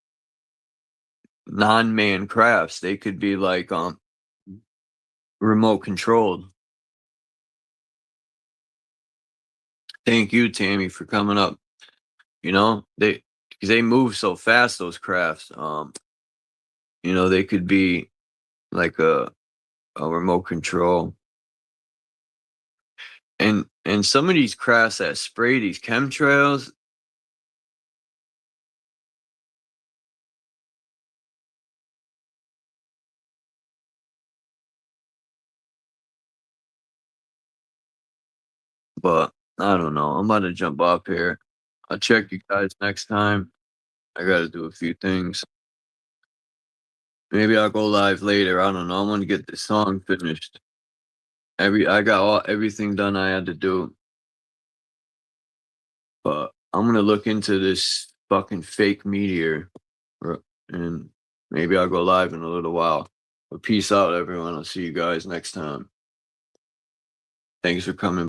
S3: non-man crafts. They could be like remote controlled. Thank you, Tammy, for coming up. You know, because they move so fast, those crafts. You know, they could be like a remote control. And some of these crafts that spray these chemtrails, But I don't know. I'm about to jump off here. I'll check you guys next time. I gotta do a few things. Maybe I'll go live later. I don't know. I want to get this song finished. I got everything done I had to do. But I'm gonna look into this fucking fake meteor, and maybe I'll go live in a little while. But peace out, everyone. I'll see you guys next time. Thanks for coming.